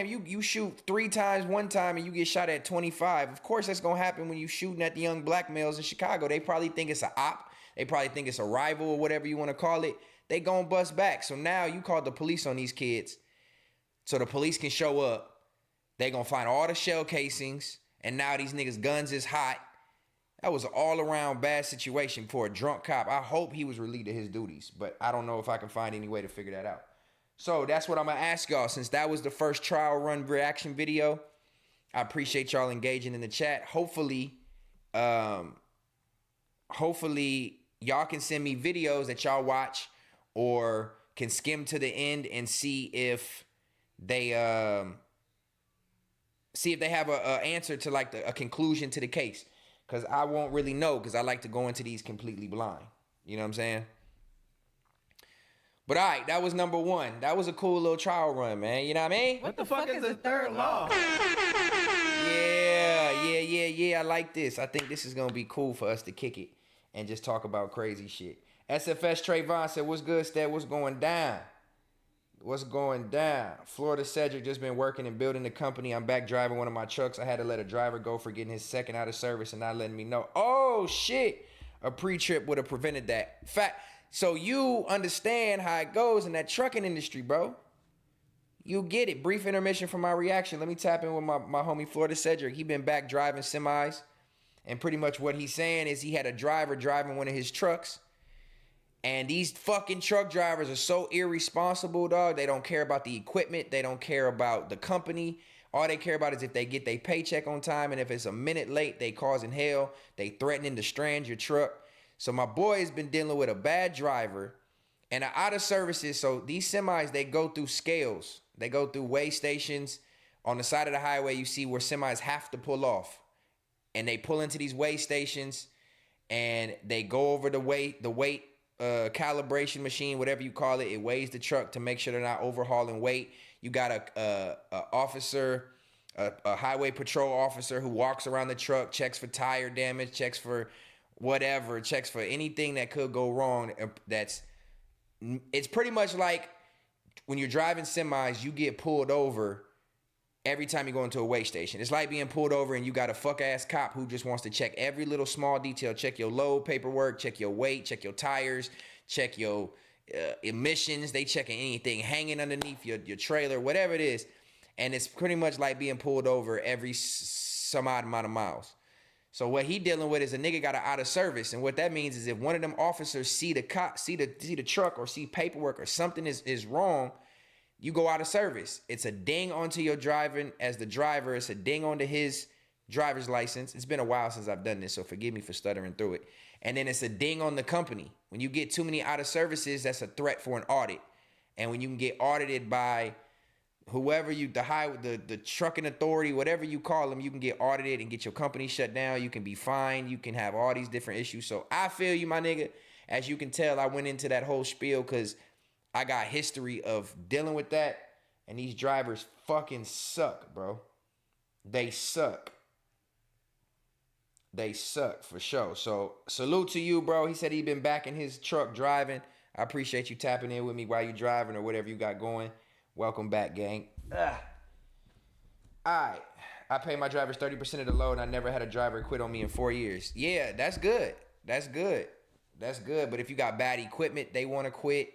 you shoot 3 times one time and you get shot at 25. Of course that's gonna happen when you shooting at the young black males in Chicago. They probably think it's an op. They probably think it's a rival or whatever you want to call it. they gonna bust back. So now you called the police on these kids so the police can show up. They gonna find all the shell casings, and now these niggas' guns is hot. That was an all-around bad situation for a drunk cop. I hope he was relieved of his duties, but I don't know if I can find any way to figure that out. So that's what I'm gonna ask y'all. Since that was the first trial run reaction video, I appreciate y'all engaging in the chat. Hopefully y'all can send me videos that y'all watch or can skim to the end and see if they have a answer to like a conclusion to the case. Because I won't really know, because I like to go into these completely blind. You know what I'm saying? But all right, that was number one. That was a cool little trial run, man. You know what I mean? What the fuck is the third law? Yeah. I like this. I think this is going to be cool for us to kick it and just talk about crazy shit. SFS Trayvon said, what's good, Stet? What's going down? What's going down? Florida Cedric just been working and building the company. I'm back driving one of my trucks. I had to let a driver go for getting his second out of service and not letting me know. Oh, shit. A pre-trip would have prevented that. Fact. So you understand how it goes in that trucking industry, bro. You get it. Brief intermission from my reaction. Let me tap in with my homie Florida Cedric. He been back driving semis. And pretty much what he's saying is he had a driver driving one of his trucks. And these fucking truck drivers are so irresponsible, dog. They don't care about the equipment. They don't care about the company. All they care about is if they get their paycheck on time. And if it's a minute late, they causing hell. They threatening to strand your truck. So my boy has been dealing with a bad driver and out of services. So these semis, they go through scales. They go through weigh stations. On the side of the highway, you see where semis have to pull off. And they pull into these weigh stations and they go over the weight calibration machine, whatever you call it. It weighs the truck to make sure they're not overhauling weight. You got a officer, a highway patrol officer who walks around the truck, checks for tire damage, checks for whatever, checks for anything that could go wrong. It's pretty much like when you're driving semis, you get pulled over every time you go into a weigh station. It's like being pulled over and you got a fuck-ass cop who just wants to check every little small detail, check your load paperwork, check your weight, check your tires, check your emissions. They checking anything hanging underneath your trailer, whatever it is. And it's pretty much like being pulled over every some odd amount of miles. So what he dealing with is a nigga got an out of service. And what that means is if one of them officers see the truck or see paperwork or something is wrong, you go out of service. It's a ding onto your driving as the driver. It's a ding onto his driver's license. It's been a while since I've done this, so forgive me for stuttering through it. And then it's a ding on the company. When you get too many out of services, that's a threat for an audit. And when you can get audited by whoever the trucking authority, whatever you call them, you can get audited and get your company shut down. You can be fined. You can have all these different issues. So I feel you, my nigga. As you can tell, I went into that whole spiel because I got history of dealing with that. And these drivers fucking suck, bro. They suck. They suck for sure. So salute to you, bro. He said he been back in his truck driving. I appreciate you tapping in with me while you driving or whatever you got going. Welcome back, gang. All right. I pay my drivers 30% of the load, and I never had a driver quit on me in 4 years. Yeah, that's good. That's good. That's good. But if you got bad equipment, they want to quit.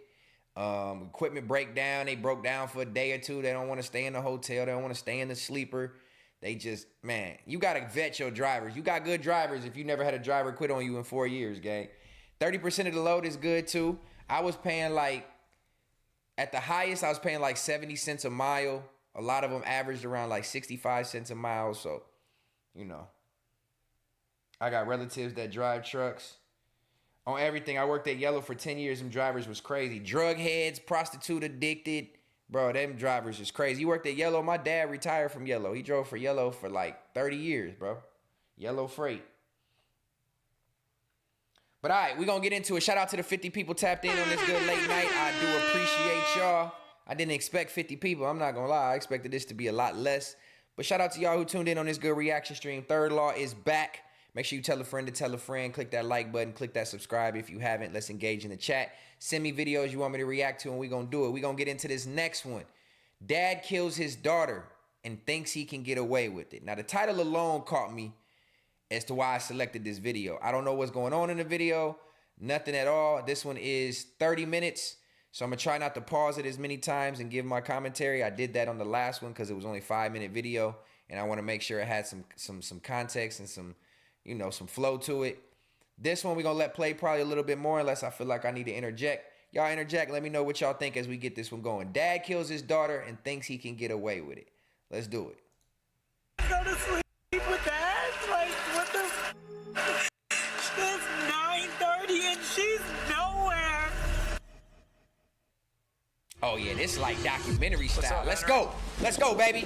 Equipment break down. They broke down for a day or two. They don't want to stay in the hotel. They don't want to stay in the sleeper. They just, man, you got to vet your drivers. You got good drivers if you never had a driver quit on you in 4 years, gang. 30% of the load is good, too. I was paying at the highest, I was paying 70 cents a mile. A lot of them averaged around 65 cents a mile. So, I got relatives that drive trucks. On everything, I worked at Yellow for 10 years. Them drivers was crazy. Drug heads, prostitute addicted. Bro, them drivers is crazy. You worked at Yellow. My dad retired from Yellow. He drove for Yellow for 30 years, bro. Yellow Freight. But all right, we're going to get into it. Shout out to the 50 people tapped in on this good late night. I do appreciate y'all. I didn't expect 50 people. I'm not going to lie. I expected this to be a lot less. But shout out to y'all who tuned in on this good reaction stream. Third Law is back. Make sure you tell a friend to tell a friend. Click that like button. Click that subscribe if you haven't. Let's engage in the chat. Send me videos you want me to react to, and we're going to do it. We're going to get into this next one. Dad kills his daughter and thinks he can get away with it. Now, the title alone caught me as to why I selected this video. I don't know what's going on in the video. nothing at all. This one is 30 minutes. So I'm gonna try not to pause it as many times and give my commentary. I did that on the last one because it was only a 5-minute video, and I want to make sure it had some context and some flow to it. This one we're gonna let play probably a little bit more unless I feel like I need to interject. Y'all interject. Let me know what y'all think as we get this one going. Dad kills his daughter and thinks he can get away with it. Let's do it. Go to sleep with that? Like, what the? It's 9:30 and she's nowhere. Oh yeah, this is like documentary style. Let's go. Let's go, baby.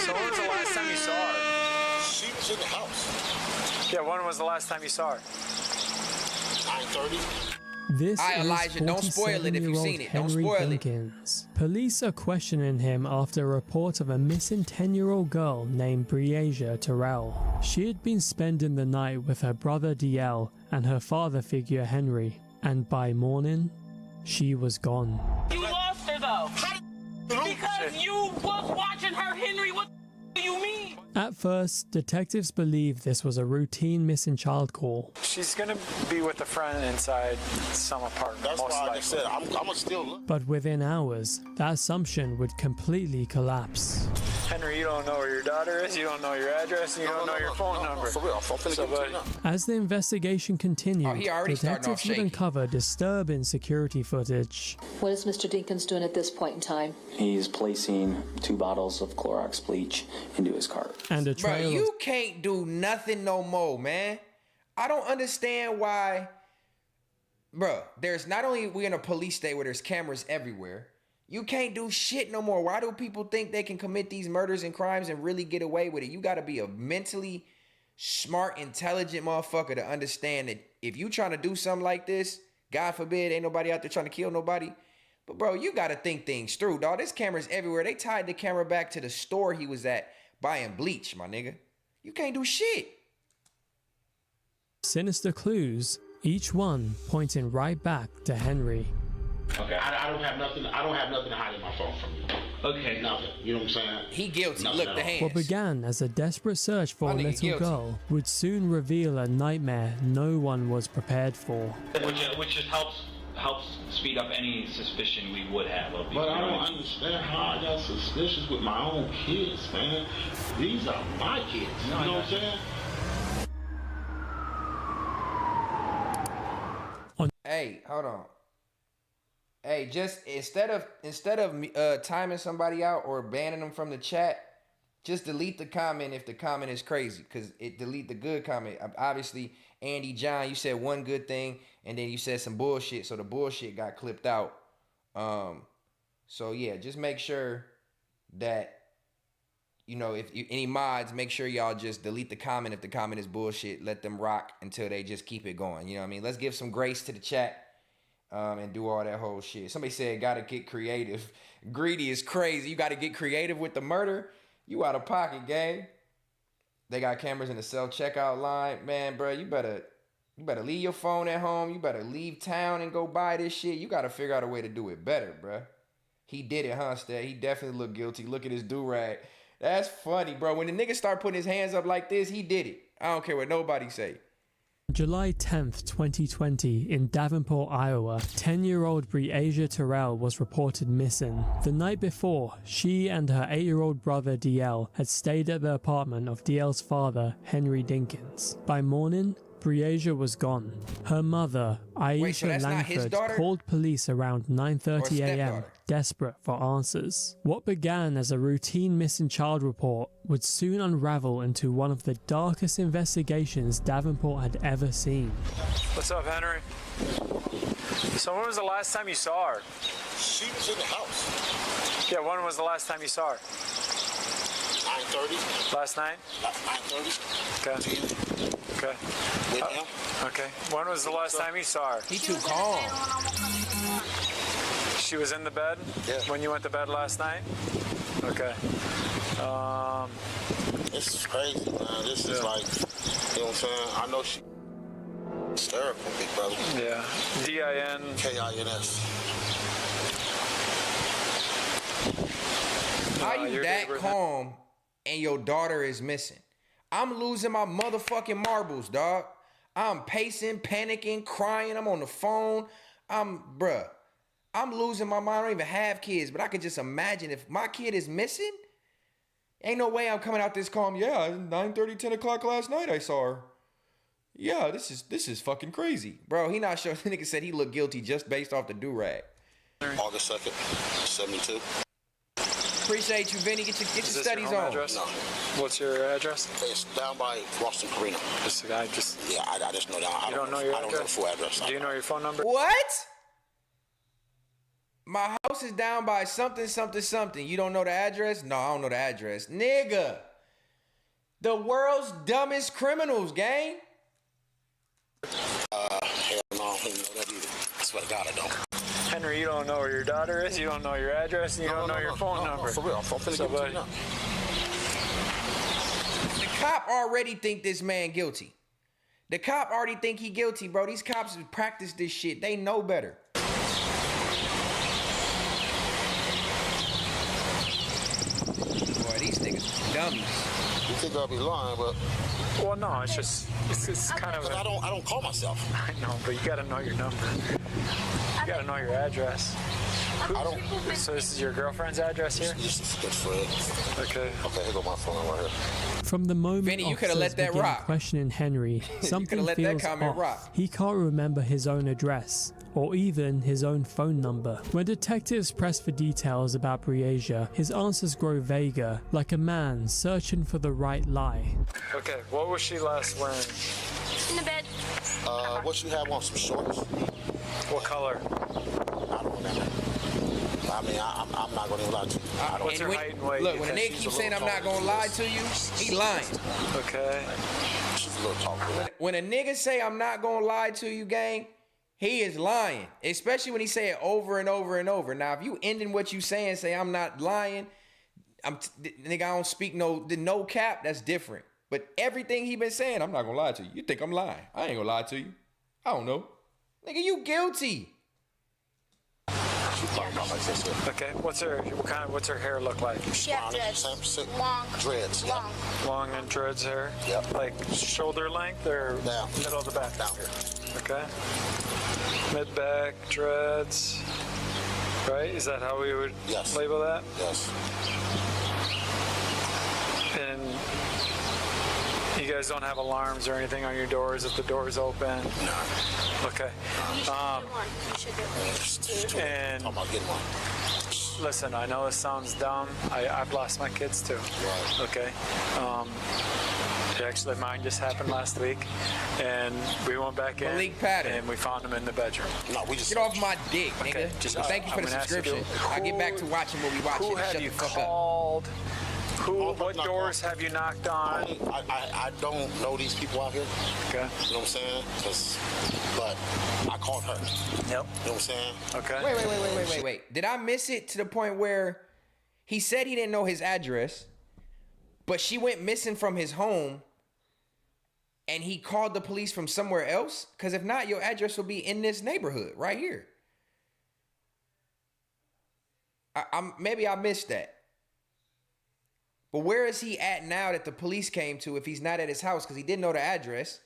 So when was the last time you saw her? She was in the house. Yeah, when was the last time you saw her? 9:30. This Elijah, don't spoil it if you've seen it. Don't Henry spoil Dinkins. Police are questioning him after a report of a missing 10-year-old girl named Breasia Terrell. She had been spending the night with her brother DL and her father figure Henry, and by morning, she was gone. You lost her though, because you was watching her, Henry. What do you mean? At first, detectives believed this was a routine missing child call. She's gonna be with a friend inside some apartment. That's most why likely. I said I'm gonna still look. But within hours, that assumption would completely collapse. Henry, you don't know where your daughter is, you don't know your address, and you don't know your phone number. For real, I'm finna So, give it to you buddy. now. As the investigation continued, he already starting off detectives would shaky. uncover disturbing security footage. What is Mr. Dinkins doing at this point in time? He's placing 2 bottles of Clorox bleach into his cart. And a Bro, trail of you can't do nothing no more, man. I don't understand why. Bro, there's not only we in a police state where there's cameras everywhere. You can't do shit no more. Why do people think they can commit these murders and crimes and really get away with it? You got to be a mentally smart, intelligent motherfucker to understand that if you trying to do something like this, God forbid, ain't nobody out there trying to kill nobody. But bro, you got to think things through, dog. There's cameras everywhere. They tied the camera back to the store he was at buying bleach, my nigga. You can't do shit. sinister clues, each one pointing right back to Henry. Okay. I don't have nothing. I don't have nothing to hide in my phone from you. Okay. Nothing. You know what I'm saying? He guilty. Nothing Look, the hands. What began as a desperate search for a My nigga little guilty. girl would soon reveal a nightmare no one was prepared for. Which just helps speed up any suspicion we would have of these. But I don't understand how I got suspicious with my own kids, man. These are my kids. You know what I'm saying? Hey, hold on. Hey, just instead of timing somebody out or banning them from the chat, just delete the comment if the comment is crazy, because it delete the good comment. Obviously, Andy John, you said one good thing and then you said some bullshit, so the bullshit got clipped out. So yeah, just make sure that, you know, if you, any mods, make sure y'all just delete the comment if the comment is bullshit. Let them rock until they just keep it going. You know what I mean? Let's give some grace to the chat. And do all that whole shit. Somebody said gotta get creative. Greedy is crazy. You gotta get creative with the murder. You out of pocket, gang. They got cameras in the self-checkout line. Man, bro, you better leave your phone at home. You better leave town and go buy this shit. You gotta figure out a way to do it better, bro. He did it, huh, Stet? He definitely looked guilty. Look at his do-rag. That's funny, bro. When the nigga start putting his hands up like this, he did it. I don't care what nobody say. July 10th, 2020, in Davenport, Iowa, 10-year-old Breasia Terrell was reported missing. The night before, she and her 8-year-old brother DL had stayed at the apartment of DL's father, Henry Dinkins. By morning, Breasia was gone. Her mother, Aisha Langford, called police around 9:30 a.m., desperate for answers. What began as a routine missing child report would soon unravel into one of the darkest investigations Davenport had ever seen. What's up, Henry? So when was the last time you saw her? She was in the house. Yeah, when was the last time you saw her? 9:30. Last night? 9:30. Okay. Okay. With him. Okay. When was the last time you saw her? He too calm. She was in the bed? Yeah. When you went to bed last night? Okay. This is crazy, man. This is like, you know what I'm saying? I know she hysterical, big brother. Yeah. D-I-N. K-I-N-S. How you that calm and your daughter is missing? I'm losing my motherfucking marbles, dog. I'm pacing, panicking, crying. I'm on the phone. I'm losing my mind. I don't even have kids, but I could just imagine if my kid is missing. Ain't no way I'm coming out this calm. Yeah, 9:30, 10 o'clock last night I saw her. Yeah, this is fucking crazy. Bro, he not sure. The nigga said he looked guilty just based off the do-rag. August 2nd, 72. Appreciate you, Vinny. Get your studies your home on. Address? No. What's your address? It's down by Boston Carino. Just the guy. Yeah, I just know that. I don't know your address? I don't know the full address. Do you know your phone number? What? My house is down by something, something, something. You don't know the address? No, I don't know the address. Nigga. The world's dumbest criminals, gang. Hell no, I don't know that either. I swear to God, I don't. Henry, you don't know where your daughter is, you don't know your address, and you don't know your phone number. For real, I'm finna give it to you now. The cop already think this man guilty. The cop already think he guilty, bro. These cops have practiced this shit. They know better. Boy, these niggas are dummies. You think I'll be lying, but... Well, no, it's just, it's kind of... I don't call myself. I know, but you gotta know your number. You gotta know your address. I don't... So this is your girlfriend's address here? This is good for it. Okay. Okay, here go my phone right here. From the moment Vinny, you coulda officers let that begin rock. questioning Henry, something let that feels comment off. rock. He can't remember his own address, or even his own phone number. When detectives press for details about Briasia, his answers grow vaguer, like a man searching for the right lie. Okay, what was she last wearing? In the bed. What you have on, some shorts? What color? I don't remember. I mean, I'm not going to lie to you. What's her height and weight? Look, when a nigga keeps saying I'm not gonna lie to you, he lying. Okay. She's a little taller. When a nigga say I'm not gonna lie to you, gang, he is lying. Especially when he say it over and over and over. Now, if you ending what you saying, say I'm not lying, nigga, I don't speak no cap, that's different. But everything he been saying, I'm not gonna lie to you. You think I'm lying? I ain't gonna lie to you. I don't know, nigga, you guilty. Okay, what's her hair look like? She had dreads. Long. Dreads, yeah. Long and dreads hair? Yep. Like shoulder length or down. Middle of the back? Down. Okay. Mid-back, dreads. Right? Is that how we would label that? Yes. And you guys don't have alarms or anything on your doors if the door's open? No. Okay. You should get one. And I'm gonna get one. listen, I know this sounds dumb. I've lost my kids too. Right. Okay. Actually, mine just happened last week, and we went back in and we found them in the bedroom. No, we just get off my dick, nigga. Okay, just thank you for the subscription. I get back to watching what we watching. Who have Shut you the fuck called? up. What doors have you knocked on? I don't know these people out here. Okay. You know what I'm saying? But I called her. Yep. You know what I'm saying? Okay. Wait. Did I miss it to the point where he said he didn't know his address, but she went missing from his home and he called the police from somewhere else? Because if not, your address will be in this neighborhood right here. Maybe I missed that. But where is he at now that the police came to if he's not at his house? Because he didn't know the address.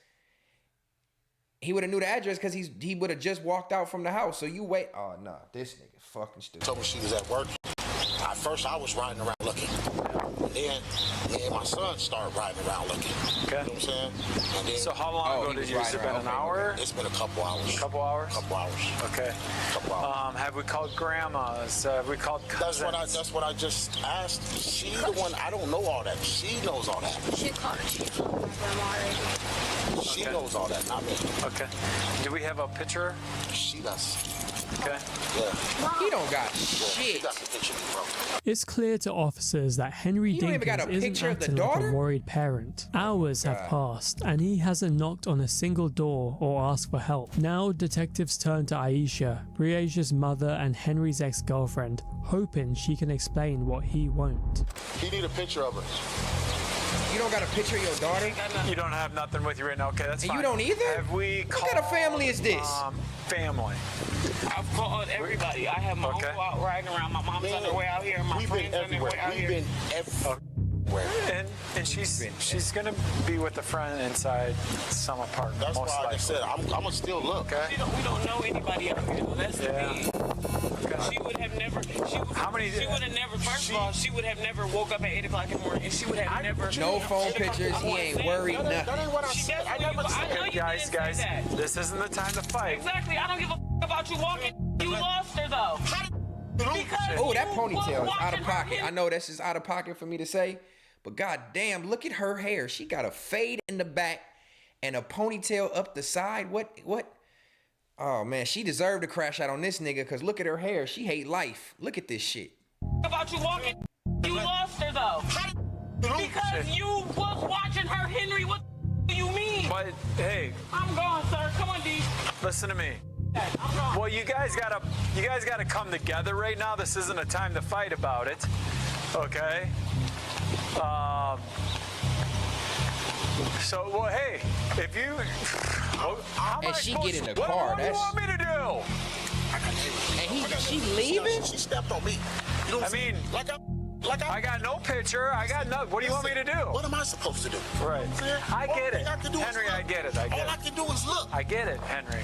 He would have knew the address because he would have just walked out from the house. So you wait. Oh, nah. This nigga fucking stupid. Told me she was at work. At first, I was riding around looking. Then me and my son started riding around looking. Okay. You know what I'm saying? And then, So how long ago did you? Has it been an hour? It's been a couple hours. Couple hours? Couple hours. Okay. Couple hours. Have we called grandmas? Have we called cousins? That's what I just asked. She the one. I don't know all that. She knows all that. She called my grandma already. She knows all that, not me. Okay. Do we have a picture? She does. Okay. Yeah. He don't got shit. She got the picture, bro. It's clear to officers that Henry You don't even got Dinkins a isn't picture of the acting like daughter? a worried parent. Hours have passed, and he hasn't knocked on a single door or asked for help. Now detectives turn to Aisha, Briasia's mother and Henry's ex-girlfriend, hoping she can explain what he won't. He need a picture of her. You don't got a picture of your daughter? You don't have nothing with you right now. Okay, that's and fine. You don't either? Have we what called, kind of family is this? Family. I've called everybody. I have my uncle out riding around. My mom's on her way out here. My friend's on their way out here. We've been everywhere. And And she's gonna be with a friend inside some apartment. That's most why likely. I said I'm gonna still look. Okay. We don't know anybody out here. That's the thing. Okay. She would have never. She would have never. First of all, she would have never woke up at 8 o'clock in the morning, and she would have never. No phone pictures. He ain't worried nothing. That ain't what I said. I never said. Guys, this isn't the time to fight. Exactly. I don't give a about you walking. You lost her though. Oh, that ponytail is out of pocket. I know that's just out of pocket for me to say, but goddamn, look at her hair. She got a fade in the back and a ponytail up the side. What? Oh man, she deserved to crash out on this nigga because look at her hair. She hate life. Look at this shit. About you walking. You lost her though. Because you was watching her, Henry. What do you mean? But hey, I'm gone, sir. Come on, D. listen to me. Well, you guys gotta come together right now. This isn't a time to fight about it, okay? So, well, hey, if you, how am And I she supposed get in the to- car, What do you that's- want me to do? And she leaving? She stepped on me. You know I mean, I got no picture. I got no. What do you want me to do? What am I supposed to do? Right. I get it, I can do is Henry. look. I get it. I get All I it. can do is look. I get it, Henry.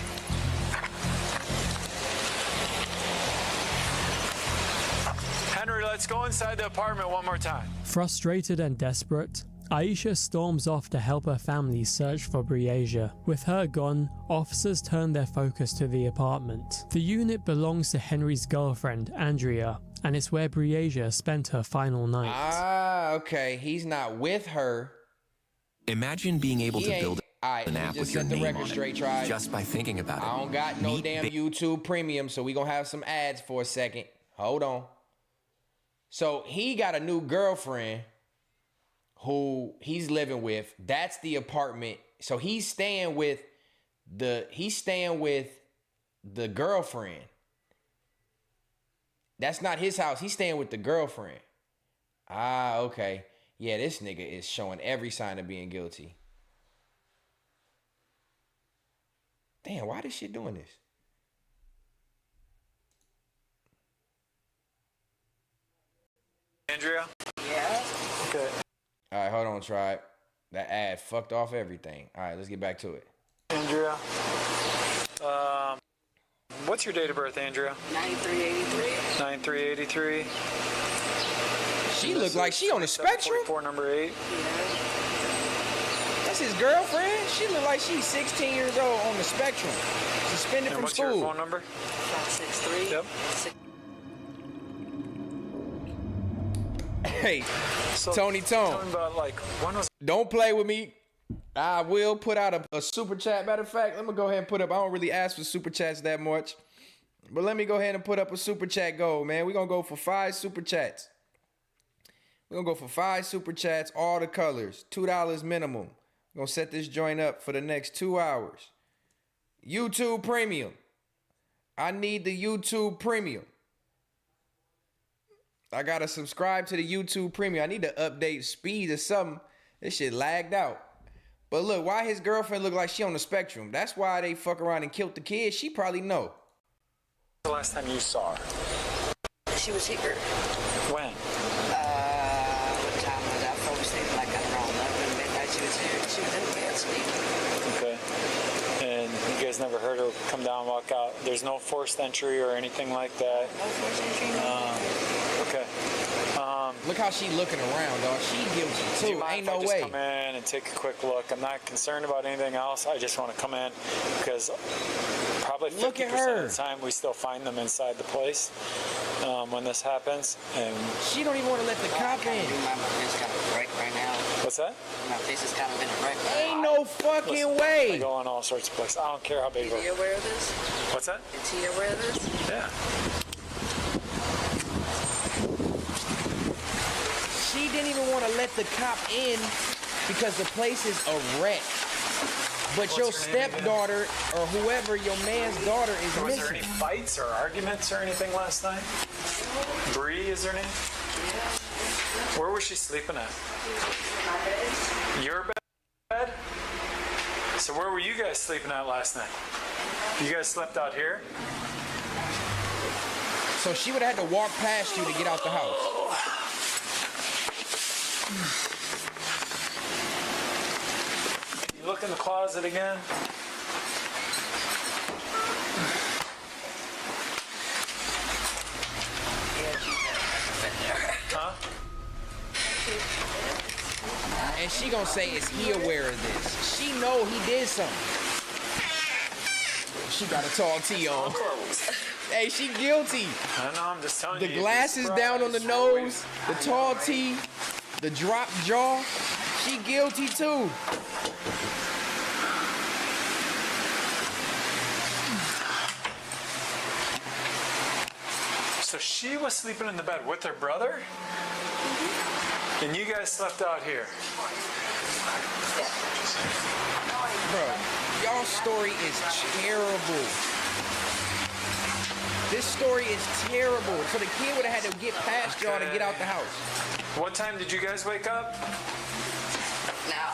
Henry, let's go inside the apartment one more time. Frustrated and desperate, Aisha storms off to help her family search for Briasia. With her gone, officers turn their focus to the apartment. The unit belongs to Henry's girlfriend, Andrea, and it's where Briasia spent her final night. Ah, okay. He's not with her. Imagine being able to build an app with your name on straight, it tribe. just by thinking about it. I don't got no Meet damn YouTube Premium, so we gonna have some ads for a second. Hold on. So he got a new girlfriend who he's living with. That's the apartment. So he's staying with the girlfriend. That's not his house. He's staying with the girlfriend. Ah, okay. Yeah, this nigga is showing every sign of being guilty. Damn, why this shit doing this? Andrea? Yeah. Okay. All right, hold on, tribe. That ad fucked off everything. All right, let's get back to it. Andrea? What's your date of birth, Andrea? 9383. 9383. She look like she on the spectrum. 44, number 8. That's his girlfriend. She look like she's 16 years old on the spectrum. Suspended And from what's school. your phone number? 563. Yep. Hey, So, Tony tell Tone. me about, like, when was... Don't play with me. I will put out a super chat. Matter of fact, let me go ahead and put up. I don't really ask for super chats that much. But let me go ahead and put up a super chat goal, man. We're going to go for 5 super chats. We're going to go for 5 super chats, all the colors. $2 minimum. We're going to set this joint up for the next 2 hours. YouTube Premium. I need the YouTube Premium. I got to subscribe to the YouTube Premium. I need to update speed or something. This shit lagged out. But look, why his girlfriend look like she on the spectrum? That's why they fuck around and killed the kid. She probably know. The last time you saw her? She was here. When? What time was I? Probably sleeping like around 11 midnight. She was here. She was in the bed sleeping. Okay. And you guys never heard her come down, walk out? There's no forced entry or anything like that? No forced entry, no. Okay. Look how she looking around, dog. She guilty Do you too. mind Ain't if I no just way. come in and take a quick look? I'm not concerned about anything else. I just want to come in because probably 50% Look at her. of the time we still find them inside the place when this happens. And She don't even want to let the cop in. My face kind of right right now. what's that? My face is kind of in a wreck. Ain't no fucking Listen, way. I go in all sorts of places. I don't care how big. Is he aware of this? What's that? Is he aware of this? Yeah. She didn't even want to let the cop in because the place is a wreck. But your What's her name again? stepdaughter or whoever your man's daughter is Was there missing. any fights or arguments or anything last night? Bree is her name? Where was she sleeping at? My bed. Your bed? So where were you guys sleeping at last night? You guys slept out here? So she would have had to walk past you to get out the house. locked in the closet again? Huh? And she gonna say, is he aware of this? She know he did something. She got a tall tee on. Hey, she guilty. I know, I'm just telling you. you. The glasses down on the nose, the tall tee, the drop jaw. She guilty too. So she was sleeping in the bed with her brother? Mm-hmm. And you guys slept out here? Bro, y'all's story is terrible. This story is terrible. So the kid would have had to get past y'all to get out the house. What time did you guys wake up? Now,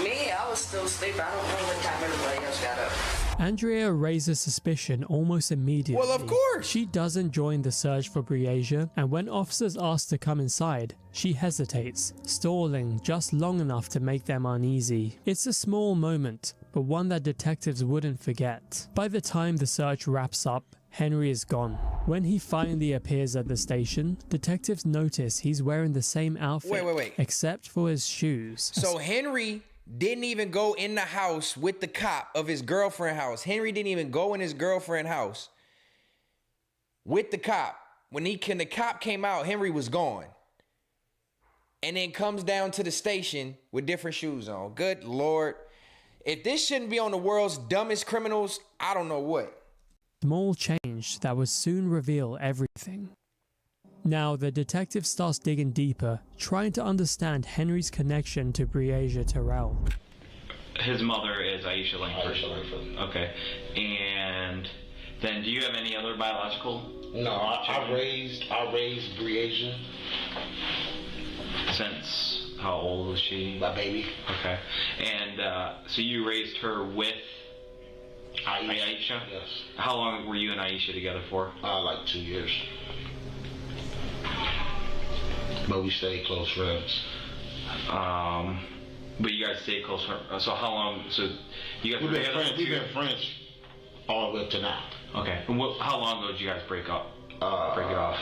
I was still asleep. I don't know what time everybody else got up. Andrea raises suspicion almost immediately. Well, of course. She doesn't join the search for Breasia, and when officers ask to come inside, she hesitates, stalling just long enough to make them uneasy. It's a small moment, but one that detectives wouldn't forget. By the time the search wraps up, Henry is gone. When he finally appears at the station, detectives notice he's wearing the same outfit, Wait. except for his shoes. So Henry didn't even go in the house with the cop of his girlfriend's house. Henry didn't even go in his girlfriend's house with the cop. When the cop came out, Henry was gone. And then comes down to the station with different shoes on. Good Lord. If this shouldn't be on the world's dumbest criminals, I don't know what. Small change that would soon reveal everything. Now, the detective starts digging deeper, trying to understand Henry's connection to Breasia Terrell. His mother is Aisha Langford. Okay. And then do you have any other biological? No, I raised Breasia. Since how old was she? My baby. Okay. And so you raised her with Aisha? Yes. How long were you and Aisha together for? Like 2 years. But we stayed close friends. But you guys stayed close friends. So how long? So you guys We've been friends all the way up to now. Okay. And how long ago did you guys break it off?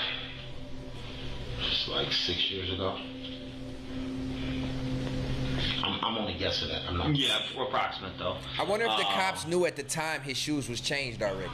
It's like 6 years ago. I'm only guessing that. I'm not. Yeah, approximate though. I wonder if the cops knew at the time his shoes was changed already.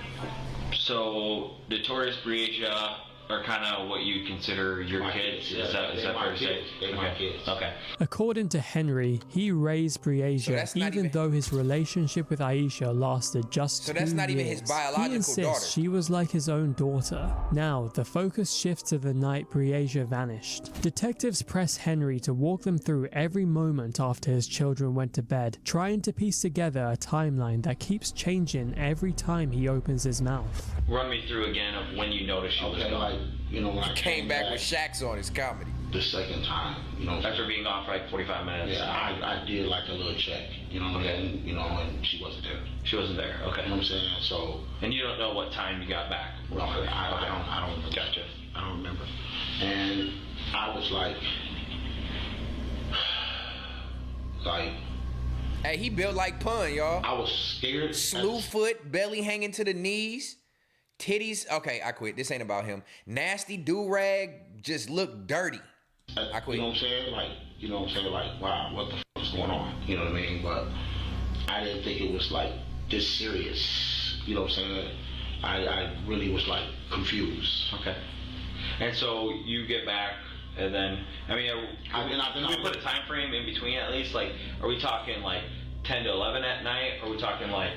So Notorious Breasia are kind of what you consider your kids. Is that fair to say? They're my kids. Okay. According to Henry, he raised Breasia even though his relationship with Aisha lasted just 2 years. So that's not even his biological he insists daughter. She was like his own daughter. Now, the focus shifts to the night Breasia vanished. Detectives press Henry to walk them through every moment after his children went to bed, trying to piece together a timeline that keeps changing every time he opens his mouth. Run me through again of when you noticed she was gone. When I came back with Shaq's on his comedy. The second time, After being gone for like 45 minutes. Yeah, I did like a little check, and she wasn't there. She wasn't there. Okay. You know what I'm saying? So. And you don't know what time you got back. No, I don't. Gotcha. I don't remember. And I was like. Hey, he built like Pun, y'all. I was scared. Slew foot, belly hanging to the knees. Titties, okay, I quit. This ain't about him. Nasty do-rag, just look dirty. I quit. You know what I'm saying? Like, wow, what the f is going on? You know what I mean? But I didn't think it was like this serious. You know what I'm saying? I really was like confused. Okay. And so you get back, and then can we put a time frame in between at least? Like, are we talking like 10 to 11 at night? Or are we talking like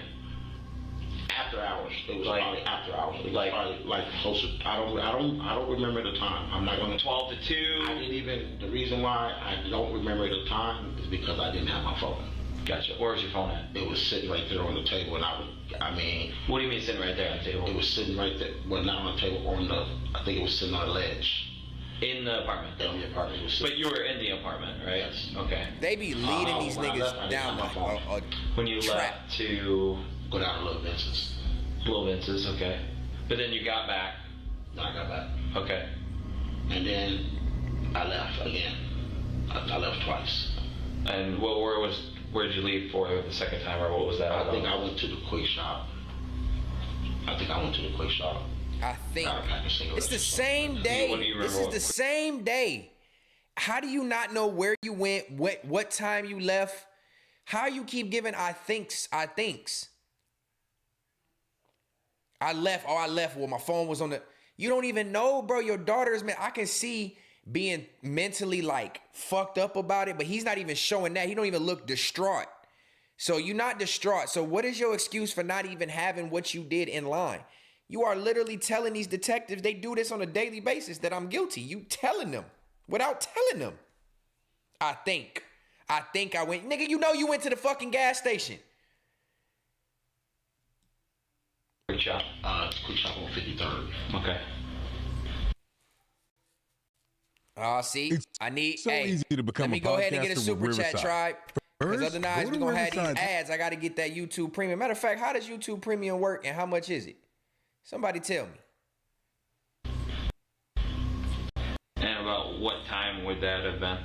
after hours? It was like, probably after hours. It was probably like closer. I don't remember the time. I'm not gonna. 12 to 2. I didn't even. The reason why I don't remember the time is because I didn't have my phone. Gotcha. Where was your phone at? It was sitting right there on the table, and What do you mean sitting right there on the table? It was sitting right there. Well, not on the table. I think it was sitting on a ledge. In the apartment? In the apartment. But you were in the apartment, right? Yes. Okay. They be leading these niggas down when you left to go down to Little Vince's. Little Vince's, okay. But then you got back. No, I got back. Okay. And then I left again. I left twice. And where did you leave for the second time, or what was that? I think I went to the quick shop. I think it's the same day. This is the same day. How do you not know where you went, what time you left? How you keep giving I thinks? I left. Oh, I left. Well, my phone was on the. You don't even know, bro. Your daughter's, man. I can see being mentally like fucked up about it, but he's not even showing that. He don't even look distraught. So you're not distraught. So what is your excuse for not even having what you did in line? You are literally telling these detectives, they do this on a daily basis, that I'm guilty. You telling them without telling them. I think I went, nigga, you know you went to the fucking gas station. Quick shop on 53rd. Okay. See, I need, so easy to become let me a go ahead and get a super chat, Riverside. tribe. Because otherwise we're going to have these Riverside. ads. I got to get that YouTube Premium. Matter of fact, how does YouTube Premium work and how much is it? Somebody tell me. And about what time would that have been?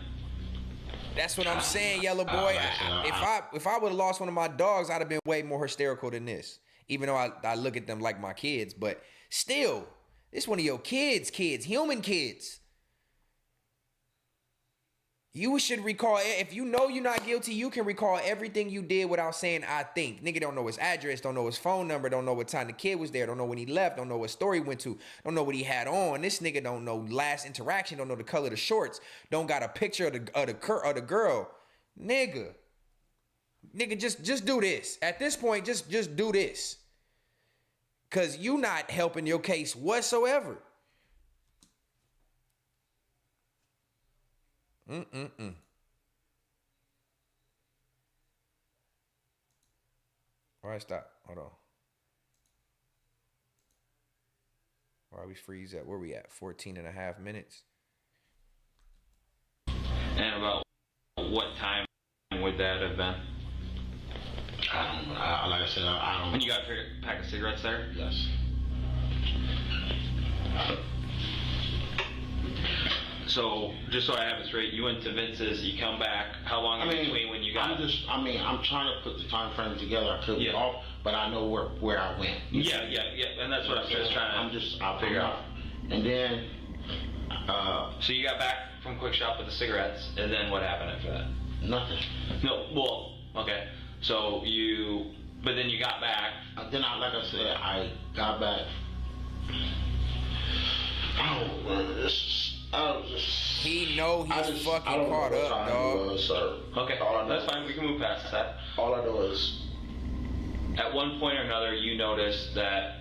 That's what I'm saying, yellow boy. If I would have lost one of my dogs, I'd have been way more hysterical than this. Even though I look at them like my kids. But still, this one of your kids, human kids. You should recall, if you know you're not guilty, you can recall everything you did without saying, I think. Nigga don't know his address, don't know his phone number, don't know what time the kid was there, don't know when he left, don't know what store he went to, don't know what he had on. This nigga don't know last interaction, don't know the color of the shorts, don't got a picture of the girl. Nigga, just do this. At this point, just do this. Because you not helping your case whatsoever. All right, stop. Hold on. Why we freeze at? Where we at? 14.5 minutes. And about what time would that have been? I don't know. Like I said, I don't know. And you got a pack of cigarettes there? Yes. So, just so I have it straight, you went to Vince's, you come back. How long in between when you got? I'm trying to put the time frame together. I could be off, but I know where I went. Yeah, and that's what I'm just trying to figure out. And then, so you got back from Quick Shop with the cigarettes, and then what happened after that? Nothing. No, well, okay. So but then you got back. Then like I said, I got back. He know he's fucking caught up, dog. Okay, that's fine. We can move past that. All I know is, at one point or another, you noticed that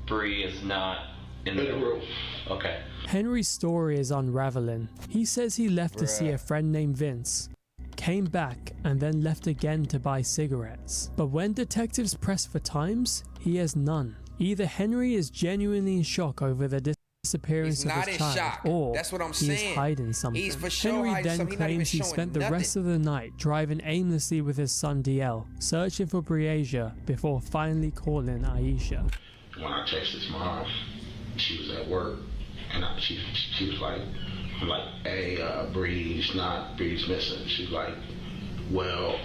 Bree is not in the room. Okay. Henry's story is unraveling. He says he left to see a friend named Vince, came back, and then left again to buy cigarettes. But when detectives press for times, he has none. Either Henry is genuinely in shock over the disappearance of his child, or that's what I'm he is saying. hiding something. He's for sure Henry hiding then something. He's not even claims he showing spent the nothing. rest of the night driving aimlessly with his son DL, searching for Breasia before finally calling Aisha. When I texted his mom, she was at work, and she was like, hey, Bree's missing. She's like, well,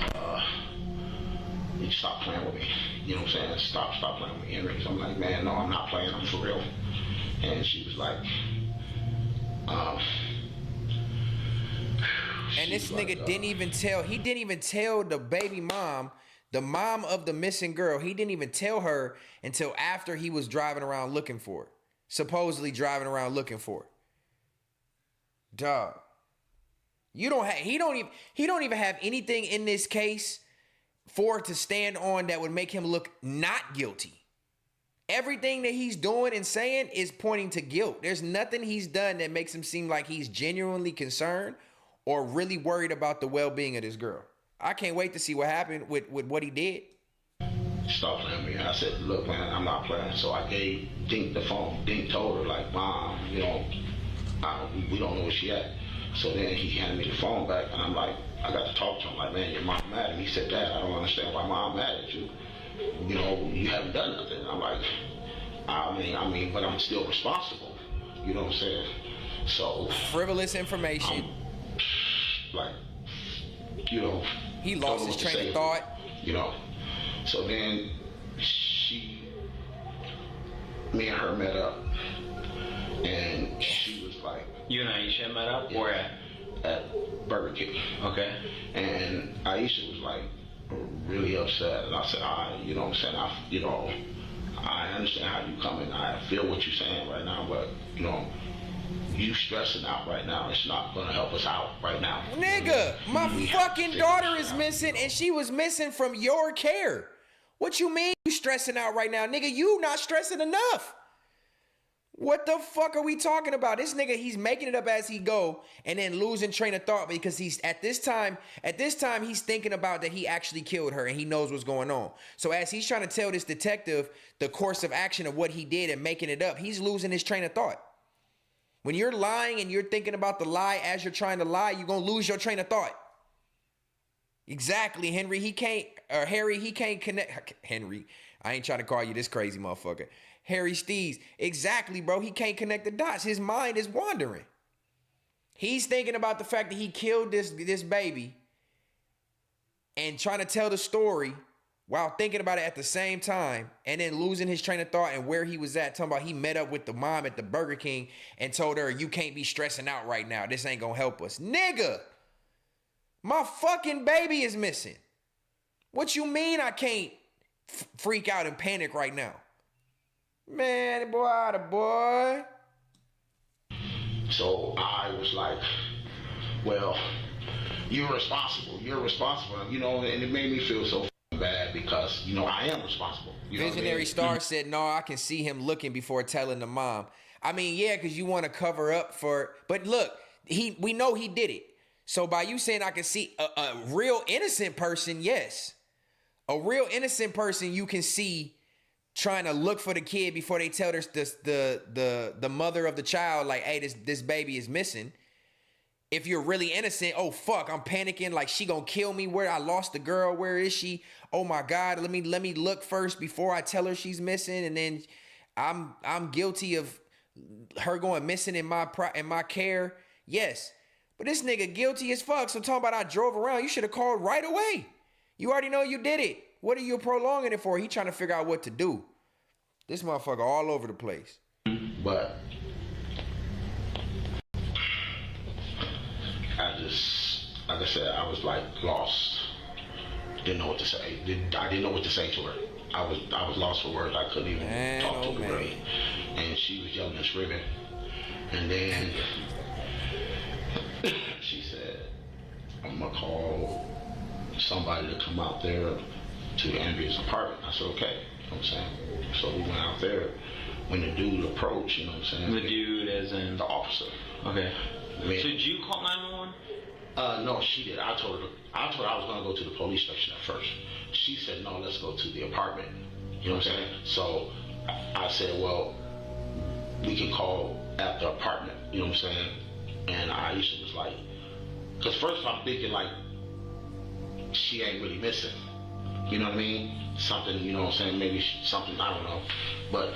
you stop playing with me. You know what I'm saying? Stop playing with me, Henry. So I'm like, man, no, I'm not playing. I'm for real. And she was like, and this nigga didn't even tell the baby mom, the mom of the missing girl, he didn't even tell her until after he was driving around looking for her. Supposedly driving around looking for her. Dog. He don't even have anything in this case for it to stand on that would make him look not guilty. Everything that he's doing and saying is pointing to guilt. There's nothing he's done that makes him seem like he's genuinely concerned or really worried about the well-being of this girl. I can't wait to see what happened with what he did. Stop playing with me. I said, look, man, I'm not playing. So I gave Dink the phone. Dink told her, like, Mom, we don't know where she at. So then he handed me the phone back, and I'm like, I got to talk to him. Like, man, your mom mad at me. He said, Dad, I don't understand why Mom mad at you. You know, you haven't done nothing. I'm like, I mean, but I'm still responsible. You know what I'm saying? So frivolous information. Like, you know, he lost his train of thought. You know, so then me and her met up, and she was like, you and Aisha met up, or at Burger King. Okay. And Aisha was like really upset, and I said, you know what I'm saying, I understand how you coming. I feel what you're saying right now, but you know, you stressing out right now. It's not gonna help us out right now. Nigga, my fucking daughter is missing, and she was missing from your care. What you mean you stressing out right now? Nigga, you not stressing enough. What the fuck are we talking about? This nigga, he's making it up as he go and then losing train of thought because he's at this time he's thinking about that he actually killed her and he knows what's going on. So as he's trying to tell this detective the course of action of what he did and making it up, he's losing his train of thought. When you're lying and you're thinking about the lie as you're trying to lie, you're going to lose your train of thought. Exactly, Harry, he can't connect. Henry, I ain't trying to call you this crazy motherfucker. Harry Steves. Exactly, bro. He can't connect the dots. His mind is wandering. He's thinking about the fact that he killed this baby and trying to tell the story while thinking about it at the same time and then losing his train of thought and where he was at. Talking about he met up with the mom at the Burger King and told her, you can't be stressing out right now. This ain't gonna help us. Nigga, my fucking baby is missing. What you mean I can't freak out and panic right now? Man, boy. So I was like, well, you're responsible, you know, and it made me feel so bad because, you know, I am responsible. Visionary Star said, no, I can see him looking before telling the mom. I mean, yeah, because you want to cover up for, but look, we know he did it. So by you saying I can see a real innocent person, yes. A real innocent person you can see trying to look for the kid before they tell the mother of the child, like, hey, this baby is missing. If you're really innocent, oh fuck, I'm panicking, like she gonna kill me. Where I lost the girl, where is she? Oh my God, let me look first before I tell her she's missing, and then I'm guilty of her going missing in my care. Yes, but this nigga guilty as fuck. So talking about I drove around, you should have called right away. You already know you did it. What are you prolonging it for? He trying to figure out what to do. This motherfucker all over the place. But I just, like I said, I was like lost. Didn't know what to say. I didn't know what to say to her. I was lost for words. I couldn't even talk to her really. And she was yelling and screaming. And then she said, I'm gonna call somebody to come out there to Andrea's apartment. I said, okay. You know what I'm saying? So we went out there. When the dude approached, you know what I'm saying? The dude as in? The officer. Okay. So did you call 911? No, she did. I told her I was going to go to the police station at first. She said, no, let's go to the apartment. You know what I'm saying? So I said, well, we can call at the apartment. You know what I'm saying? And Aisha was like, because first I'm thinking like, she ain't really missing. You know what I mean? Something, you know what I'm saying? Maybe something, I don't know. But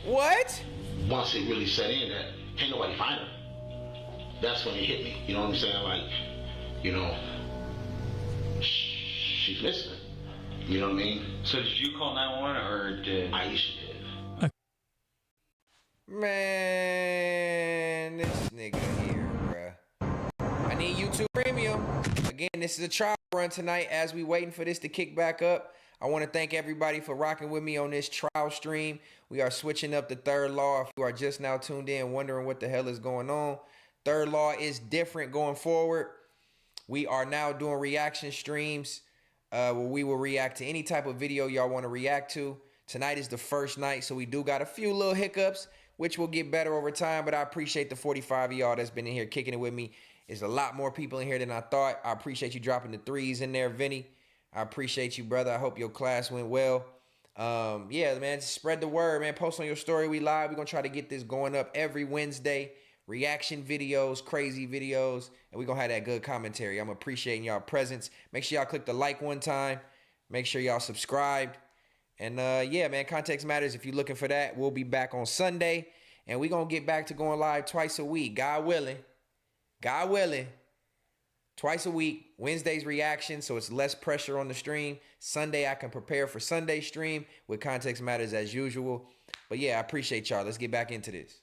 what? Once it really set in that can't nobody find her, that's when it hit me. You know what I'm saying? Like, you know, she's missing. You know what I mean? So did you call 911 or did Aisha did? Man, this nigga here, bruh. I need YouTube Premium. Again, this is a trial run tonight as we waiting for this to kick back up. I want to thank everybody for rocking with me on this trial stream. We are switching up the third law. If you are just now tuned in wondering what the hell is going on, third law is different going forward. We are now doing reaction streams where we will react to any type of video y'all want to react to. Tonight is the first night, so we do got a few little hiccups, which will get better over time, but I appreciate the 45 of y'all that's been in here kicking it with me. There's a lot more people in here than I thought. I appreciate you dropping the threes in there, Vinny. I appreciate you, brother. I hope your class went well. Yeah, man, spread the word, man. Post on your story. We live. We're going to try to get this going up every Wednesday. Reaction videos, crazy videos, and we're going to have that good commentary. I'm appreciating y'all presence. Make sure y'all click the like one time. Make sure y'all subscribed. And yeah, man, context matters. If you're looking for that, we'll be back on Sunday. And we're going to get back to going live twice a week. God willing. God willing. Twice a week. Wednesday's reaction, so it's less pressure on the stream. Sunday, I can prepare for Sunday stream with Context Matters as usual. But yeah, I appreciate y'all. Let's get back into this.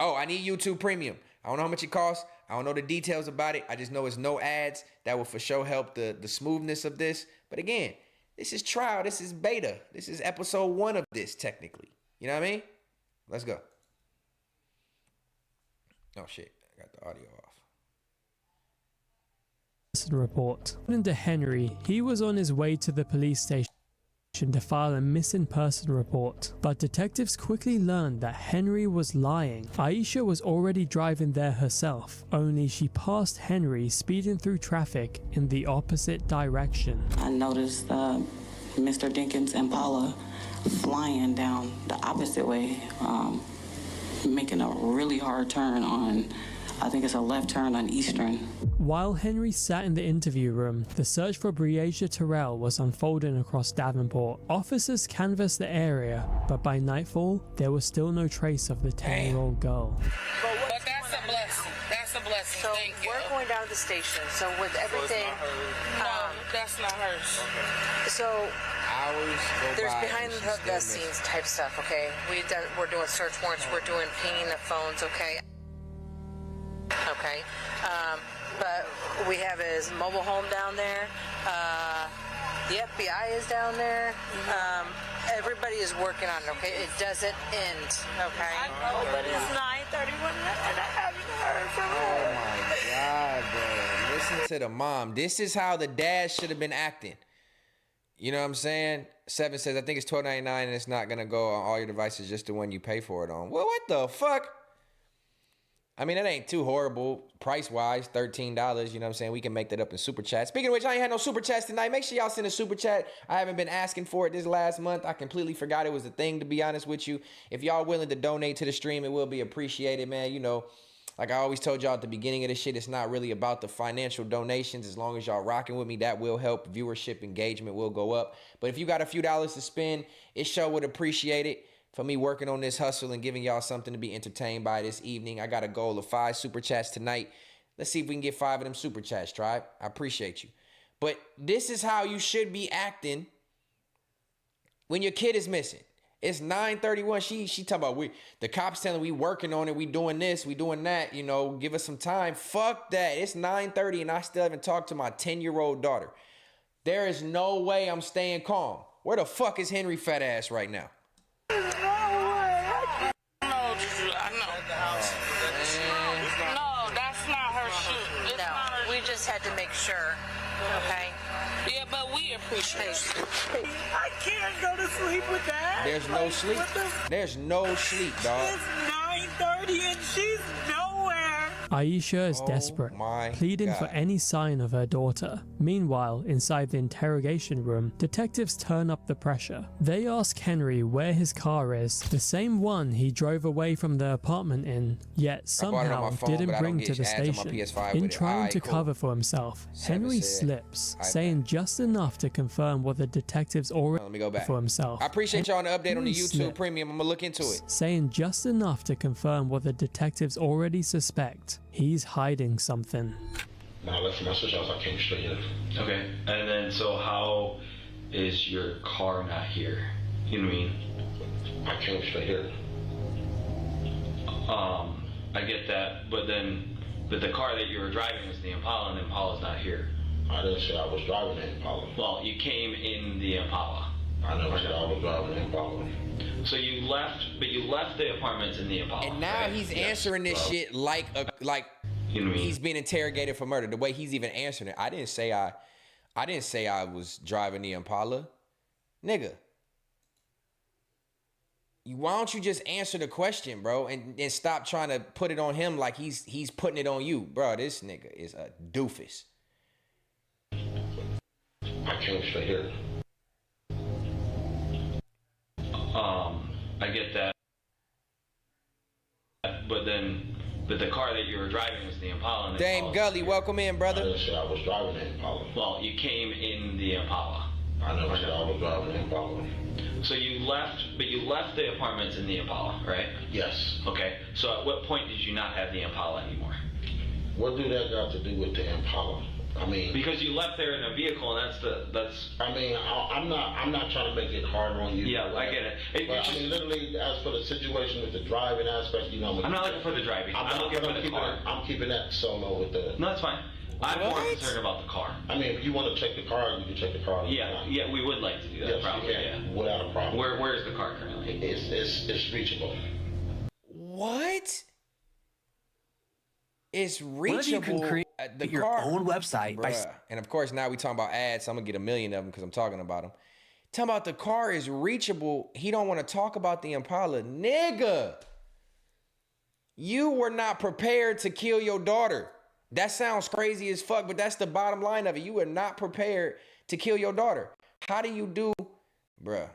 Oh, I need YouTube Premium. I don't know how much it costs. I don't know the details about it. I just know it's no ads. That will for sure help the smoothness of this. But again, this is trial. This is beta. This is episode 1 of this, technically. You know what I mean? Let's go. Oh, shit. I got the audio off. Report. According to Henry, he was on his way to the police station to file a missing person report, but detectives quickly learned that Henry was lying. Aisha was already driving there herself, only she passed Henry speeding through traffic in the opposite direction. I noticed Mr. Dinkins' Impala flying down the opposite way, making a really hard turn on, I think it's a left turn on Eastern. While Henry sat in the interview room, the search for Breasia Terrell was unfolding across Davenport. Officers canvassed the area, but by nightfall, there was still no trace of the 10-year-old girl. But that's a blessing. That's a blessing. So Thank you. we're going down to the station. So with everything, No, that's not hers. so Hours go there's by behind and she's the still scenes missing. type stuff. Okay, we're doing search warrants. We're doing pinging the phones. Okay. Okay. But we have his mobile home down there. The FBI is down there. Everybody is working on it, okay? It doesn't end, okay? I know, but it's 9:31 and I haven't heard from Oh her. my God, bro. Listen to the mom. This is how the dad should have been acting. You know what I'm saying? 7 says, I think it's $12.99 and it's not going to go on all your devices, just the one you pay for it on. Well, what the fuck? I mean, that ain't too horrible price-wise, $13, you know what I'm saying? We can make that up in Super Chat. Speaking of which, I ain't had no Super Chats tonight. Make sure y'all send a Super Chat. I haven't been asking for it this last month. I completely forgot it was a thing, to be honest with you. If y'all willing to donate to the stream, it will be appreciated, man. You know, like I always told y'all at the beginning of this shit, it's not really about the financial donations. As long as y'all rocking with me, that will help. Viewership, engagement will go up. But if you got a few dollars to spend, it sure would appreciate it. For me working on this hustle and giving y'all something to be entertained by this evening. I got a goal of 5 Super Chats tonight. Let's see if we can get 5 of them Super Chats, tribe. I appreciate you. But this is how you should be acting when your kid is missing. It's 9:31. She talking about the cops telling we working on it. We doing this, we doing that. You know, give us some time. Fuck that. It's 9:30 and I still haven't talked to my 10-year-old daughter. There is no way I'm staying calm. Where the fuck is Henry fat ass right now? No, that's not her shoe. It's No, not her we just had to make sure, okay? Yeah, but we appreciate it. I can't go to sleep with that. There's no Like, sleep. what the- There's no sleep, dog. It's 9:30 and she's nowhere. Aisha is desperate, pleading for any sign of her daughter. Meanwhile, inside the interrogation room, detectives turn up the pressure. They ask Henry where his car is, the same one he drove away from the apartment in, yet somehow didn't bring to the station. In trying to cover for himself, Henry slips, saying just enough to confirm what the detectives already know for himself. I appreciate y'all on the update on the Henry YouTube slipped, Premium. I'm gonna look into it. saying just enough to confirm what the detectives already suspect. He's hiding something. When I left for my switch house, I came straight here. Okay, and then so how is your car not here? You know what I mean? I came straight here. I get that, but the car that you were driving was the Impala, and the Impala's not here. I didn't say I was driving the Impala. Well, you came in the Impala. I never said I was driving the Impala. So you left the apartments in the Impala. And now he's answering this shit like you know what I mean? he's being interrogated for murder. The way he's even answering it, I didn't say I was driving the Impala, nigga. Why don't you just answer the question, bro, and stop trying to put it on him like he's putting it on you, bro? This nigga is a doofus. I came straight here. I get that, but the car that you were driving was the Impala. And the Dame Gully, welcome in, brother. I didn't say I was driving the Impala. Well, you came in the Impala. I never said I was driving the Impala. So you left the apartments in the Impala, right? Yes. Okay. So at what point did you not have the Impala anymore? What do that got to do with the Impala? I mean, because you left there in a vehicle, and that's. I mean, I'm not trying to make it harder on you. Yeah, I get it. But I mean, literally, as for the situation with the driving aspect, you know, I'm not looking for the driving. I'm looking for the car. I'm keeping that solo with the. No, that's fine. I'm more concerned about the car. I mean, if you want to check the car, you can check the car. Yeah, we would like to do that. Yes, probably. you can, without a problem. Where is the car currently? It's reachable. What? It's reachable. What if you can create your own website? And of course, now we talking about ads, so I'm gonna get a million of them because I'm talking about them. Talking about the car is reachable. He don't want to talk about the Impala, nigga. You were not prepared to kill your daughter. That sounds crazy as fuck, but that's the bottom line of it. You were not prepared to kill your daughter. How do you do, bruh?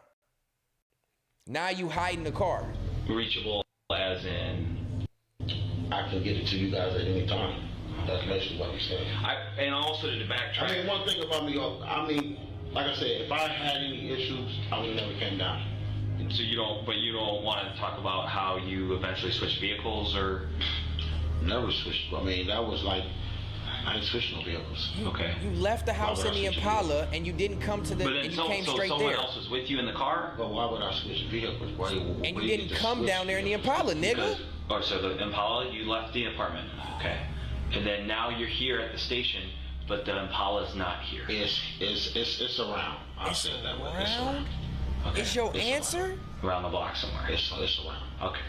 Now you hiding the car. Reachable as in. I can get it to you guys at any time. That's basically what I'm saying. And also to backtrack. I mean, one thing about me, I mean, like I said, if I had any issues, I would have never came down. So you don't want to talk about how you eventually switched vehicles or? Never switched. I mean, that was like, I ain't switched no vehicles. Okay. You left the house in the Impala and you didn't come to the, and you came straight there. Someone else was with you in the car? Well, why would I switch vehicles? And you didn't come down there in the Impala, nigga. So the Impala, you left the apartment. Okay. And then now you're here at the station, but the Impala's not here. It's around. I'll say it that way. It's around. Okay. Is your answer? Around the block somewhere. It's around. Okay.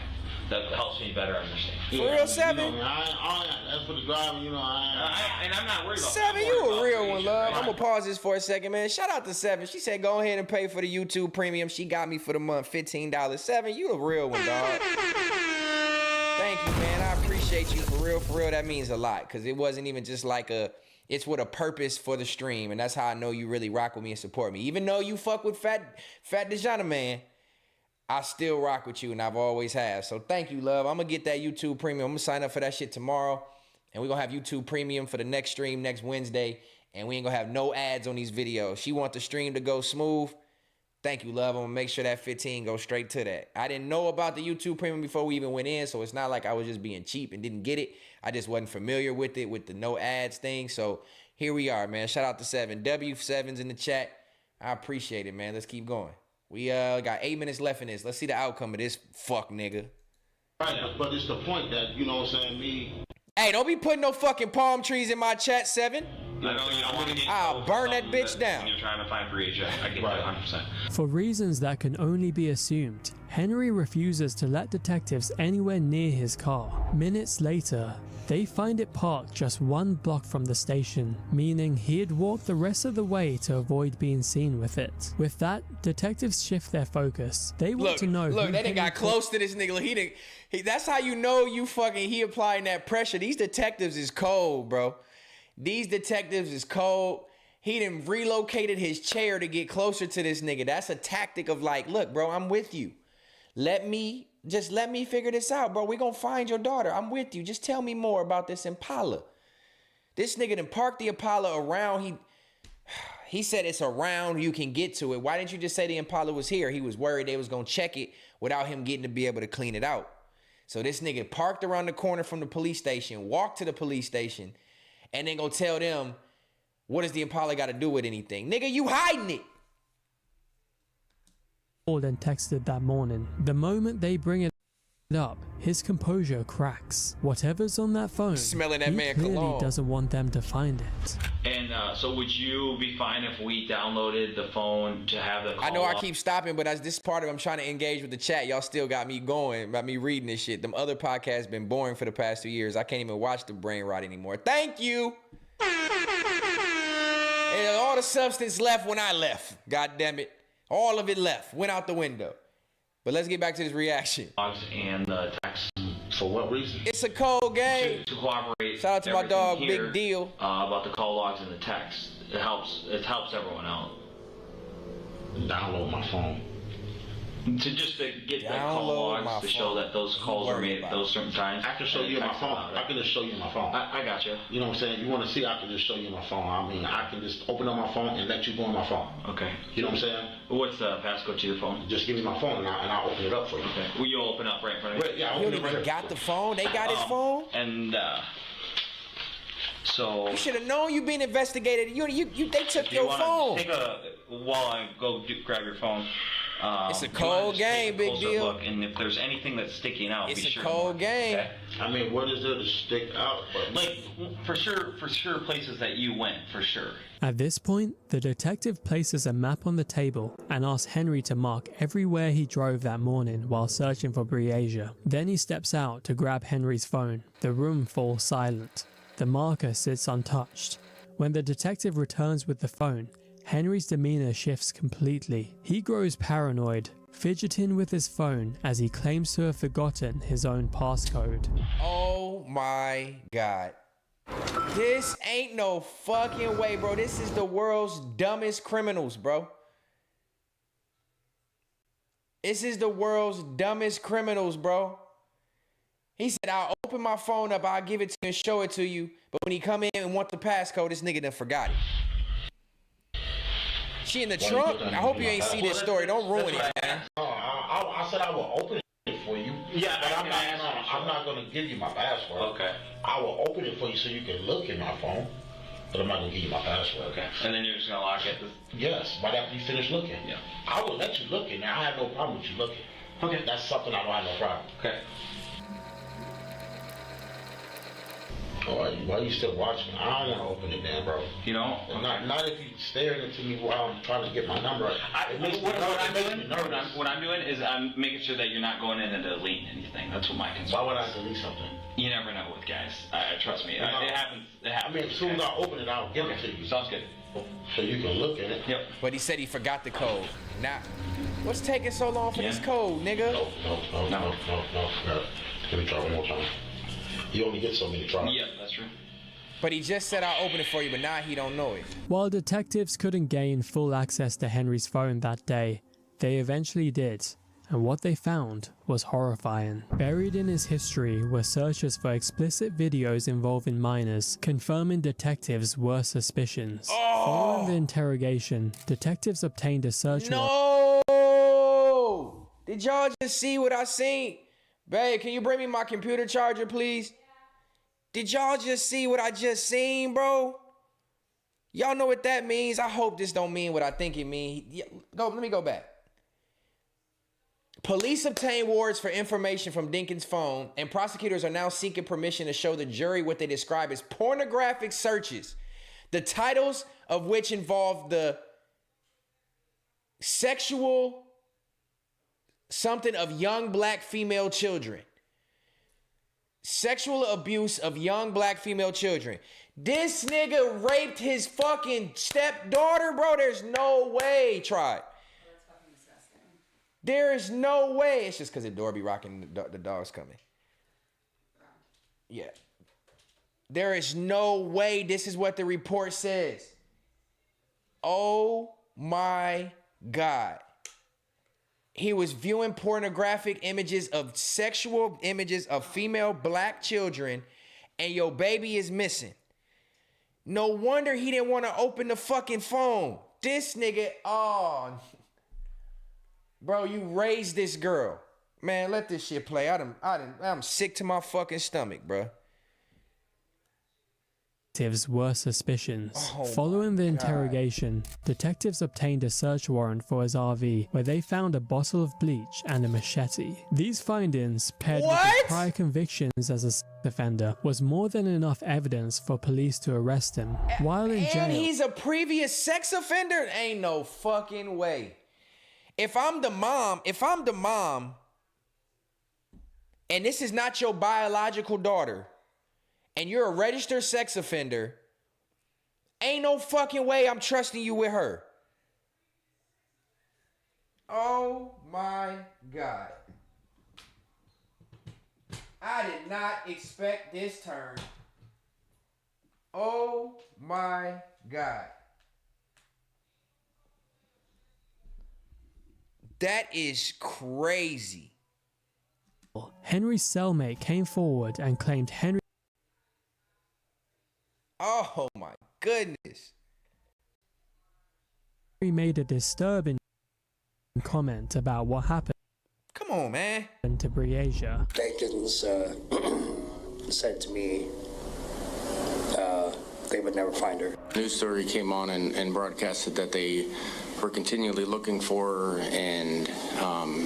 That helps me better understand. For real, Seven? You know, as for the driving, you know, and I'm not worried about Seven, you a real one, love. I'm gonna pause this for a second, man. Shout out to Seven. She said, go ahead and pay for the YouTube premium. She got me for the month, $15. Seven, you a real one, dog. Thank you, man. I appreciate you for real. For real, that means a lot. Because it wasn't even just like it's with a purpose for the stream. And that's how I know you really rock with me and support me. Even though you fuck with Fat DeJohn, man, I still rock with you and I've always have. So thank you, love. I'm going to get that YouTube premium. I'm going to sign up for that shit tomorrow. And we're going to have YouTube premium for the next stream next Wednesday. And we ain't going to have no ads on these videos. She want the stream to go smooth. Thank you, love. I'm going to make sure that 15 goes straight to that. I didn't know about the YouTube premium before we even went in, so it's not like I was just being cheap and didn't get it. I just wasn't familiar with it, with the no ads thing. So here we are, man. Shout out to Seven. W7's in the chat. I appreciate it, man. Let's keep going. We got 8 minutes left in this. Let's see the outcome of this fuck nigga. Right, but it's the point that, you know what I'm saying, Hey, don't be putting no fucking palm trees in my chat, Seven. I know you don't want to get I'll burn that bitch down. When you're trying to find free agent. I get that 100%. For reasons that can only be assumed, Henry refuses to let detectives anywhere near his car. Minutes later, they find it parked just 1 block from the station, meaning he had walked the rest of the way to avoid being seen with it. With that, detectives shift their focus. They want to know. Look, they done got close to this nigga. That's how you know he applying that pressure. These detectives is cold, bro. These detectives is cold. He done relocated his chair to get closer to this nigga. That's a tactic of like, look, bro, I'm with you. Let me figure this out, bro. We gonna find your daughter. I'm with you. Just tell me more about this Impala. This nigga done parked the Impala around. He said it's around, you can get to it. Why didn't you just say the Impala was here? He was worried they was gonna check it without him getting to be able to clean it out. So this nigga parked around the corner from the police station, walked to the police station, and then go tell them, what does the Impala got to do with anything? Nigga, you hiding it. And texted that morning. The moment they bring it up, his composure cracks. Whatever's on that phone, smelling that man clearly cologne. Doesn't want them to find it. And so would you be fine if we downloaded the phone to have the call? I know I keep stopping, but as this part of I'm trying to engage with the chat. Y'all still got me going about me reading this shit. Them other podcasts been boring for the past 2 years. I can't even watch the brain rot anymore. Thank you. And all the substance left when I left. God damn it. All of it left. Went out the window. But let's get back to this reaction. And the text. For what reason? It's a cold game. To cooperate. Shout out to my dog, here, Big Deal. About the call logs and the text. It helps everyone out. Download my phone. To get the call logs to show that those calls were made at those certain times. I can show you my phone. I can just show you my phone. I got you. You know what I'm saying? You want to see? I can just show you my phone. I mean, I can just open up my phone and let you go on my phone. Okay. You know what I'm saying? What's the passcode to the phone? Just give me my phone and I'll open it up for you. Okay. Will you open up right in front of you? Yeah, You don't even got the phone? They got his phone? And So you should have known you being investigated. They took your phone. While I go grab your phone. It's a cold game, big deal. Look, and if there's anything that's sticking out, it's be sure a cold game. Okay? I mean, what is there to stick out? Like for sure, places that you went for sure. At this point, the detective places a map on the table and asks Henry to mark everywhere he drove that morning while searching for Breasia. Then he steps out to grab Henry's phone. The room falls silent. The marker sits untouched. When the detective returns with the phone, Henry's demeanor shifts completely. He grows paranoid, fidgeting with his phone as he claims to have forgotten his own passcode. Oh my God. This ain't no fucking way, bro. This is the world's dumbest criminals, bro. This is the world's dumbest criminals, bro. He said, I'll open my phone up, I'll give it to you and show it to you. But when he come in and want the passcode, this nigga done forgot it. She in the trunk? I hope you ain't see this story. Don't ruin it, man. I said I will open it for you. Yeah, but I'm not going to give you my password. Okay. I will open it for you so you can look in my phone, but I'm not going to give you my password. Okay. And then you're just going to lock it? Yes, right after you finish looking. Yeah. I will let you look in there. I have no problem with you looking. Okay. That's something I don't have no problem. Okay. Why are you still watching? I don't want to open it then, bro. You know? Not if you staring into me while I'm trying to get my number. What I'm doing is I'm making sure that you're not going in and deleting anything. That's what my concern. Why would I delete something? You never know with guys. Trust me. It happens. I mean, as soon as I open it, I'll give it to you. Sounds good. So you can look at it. Yep. But he said he forgot the code. Now, what's taking so long for this code, nigga? No. Let me try one more time. You only get so many tries. Yeah, that's true. But he just said I'll open it for you, but now he don't know it. While detectives couldn't gain full access to Henry's phone that day, they eventually did, and what they found was horrifying. Buried in his history were searches for explicit videos involving minors, confirming detectives' worst suspicions. Following the interrogation, detectives obtained a search warrant. No! Did y'all just see what I seen? Babe, can you bring me my computer charger, please? Did y'all just see what I just seen, bro? Y'all know what that means? I hope this don't mean what I think it means. Let me go back. Police obtained warrants for information from Dinkins' phone, and prosecutors are now seeking permission to show the jury what they describe as pornographic searches, the titles of which involve the sexual something of young black female children. Sexual abuse of young black female children. This nigga raped his fucking stepdaughter, bro. There's no way, try it. There is no way. It's just because the door be rocking, the dog's coming. Yeah. There is no way. This is what the report says. Oh my God. He was viewing pornographic images of sexual images of female black children, and your baby is missing. No wonder he didn't want to open the fucking phone. This nigga, bro, you raised this girl. Man, let this shit play. I'm sick to my fucking stomach, bro. Were suspicions. Following the interrogation, detectives obtained a search warrant for his RV where they found a bottle of bleach and a machete. These findings, paired with his prior convictions as a sex offender, was more than enough evidence for police to arrest him. While in jail, and he's a previous sex offender? Ain't no fucking way. If I'm the mom, and this is not your biological daughter, and you're a registered sex offender, ain't no fucking way I'm trusting you with her. Oh my God. I did not expect this turn. Oh my God. That is crazy. Henry's cellmate came forward and claimed Henry my goodness. He made a disturbing comment about what happened. Come on, man. To Breasia. Dinkins said to me, they would never find her. News story came on and broadcasted that they were continually looking for her, and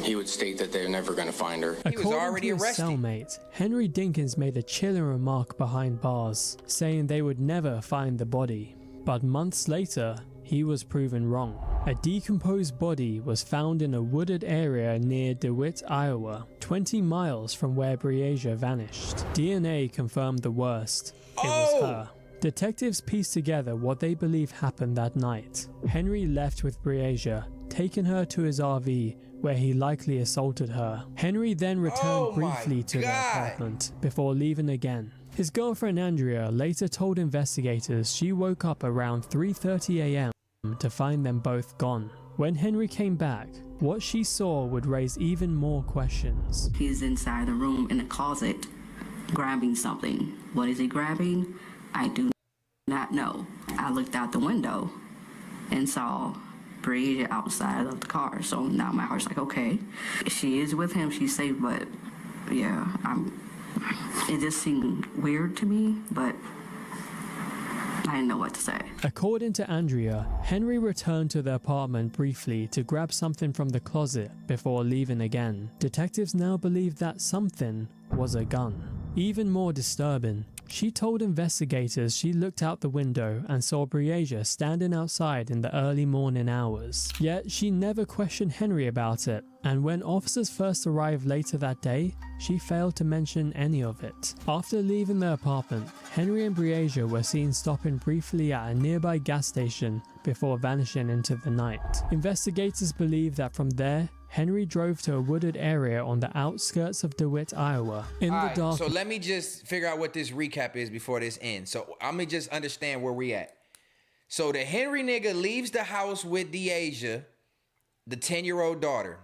he would state that they're never going to find her. He was already arrested. Cellmate, Henry Dinkins made a chilling remark behind bars, saying they would never find the body. But months later, he was proven wrong. A decomposed body was found in a wooded area near DeWitt, Iowa, 20 miles from where Breasia vanished. DNA confirmed the worst. It was her. Detectives pieced together what they believe happened that night. Henry left with Breasia, taking her to his RV, where he likely assaulted her. Henry then returned briefly to their apartment before leaving again. His girlfriend Andrea later told investigators she woke up around 3:30 a.m. to find them both gone. When Henry came back, what she saw would raise even more questions. He's inside the room in the closet grabbing something. What is he grabbing? I do not know. I looked out the window and saw Breasia outside of the car. So now my heart's like, okay, she is with him, she's safe, but yeah, it just seemed weird to me, but I didn't know what to say. According to Andrea, Henry returned to the apartment briefly to grab something from the closet before leaving again. Detectives now believe that something was a gun. Even more disturbing, she told investigators she looked out the window and saw Breasia standing outside in the early morning hours. Yet she never questioned Henry about it, and when officers first arrived later that day, she failed to mention any of it. After leaving the apartment, Henry and Breasia were seen stopping briefly at a nearby gas station before vanishing into the night. Investigators believe that from there, Henry drove to a wooded area on the outskirts of DeWitt, Iowa. In the dark. So let me just figure out what this recap is before this ends. So I'm gonna just understand where we at. So the Henry nigga leaves the house with Deasia, the 10-year-old daughter.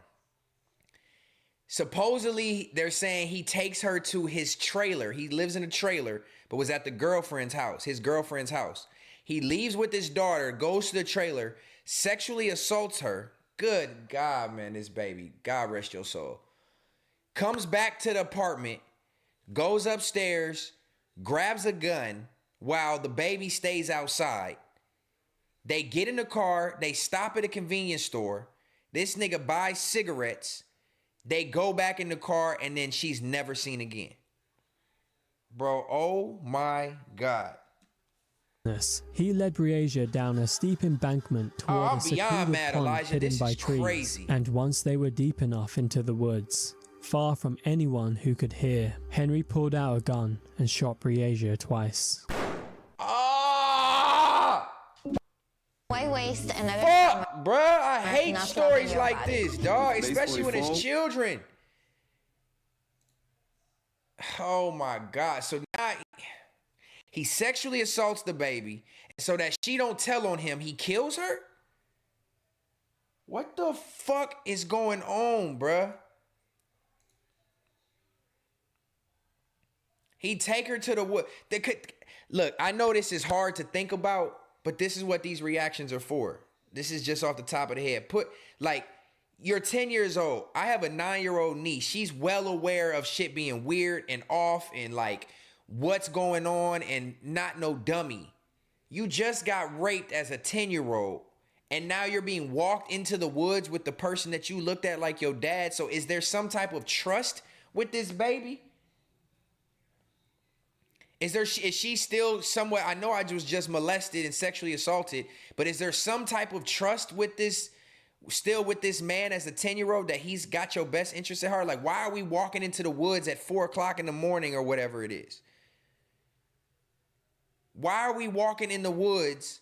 Supposedly, they're saying he takes her to his trailer. He lives in a trailer, but was at the girlfriend's house, his girlfriend's house. He leaves with his daughter, goes to the trailer, sexually assaults her. Good God, man, this baby. God rest your soul. Comes back to the apartment, goes upstairs, grabs a gun while the baby stays outside. They get in the car. They stop at a convenience store. This nigga buys cigarettes. They go back in the car, and then she's never seen again. Bro, oh my God. He led Breasia down a steep embankment toward a secluded pond hidden by trees, and once they were deep enough into the woods, far from anyone who could hear, Henry pulled out a gun and shot Breasia twice. Why waste another? Fuck, bruh, I hate stories like this, dog, especially when it's children. Oh my God. So now he sexually assaults the baby, so that she don't tell on him, he kills her? What the fuck is going on, bruh? He take her to the wood. Look, I know this is hard to think about, but this is what these reactions are for. This is just off the top of the head. You're 10 years old. I have a 9-year-old niece. She's well aware of shit being weird and off and like what's going on, and not no dummy. You just got raped as a 10-year-old, and now you're being walked into the woods with the person that you looked at like your dad. So is there some type of trust with this baby? Is she still somewhere? I know I was just molested and sexually assaulted, but is there some type of trust with this, still with this man as a 10-year-old, that he's got your best interest at heart? Like, why are we walking into the woods at 4 o'clock in the morning or whatever it is? Why are we walking in the woods?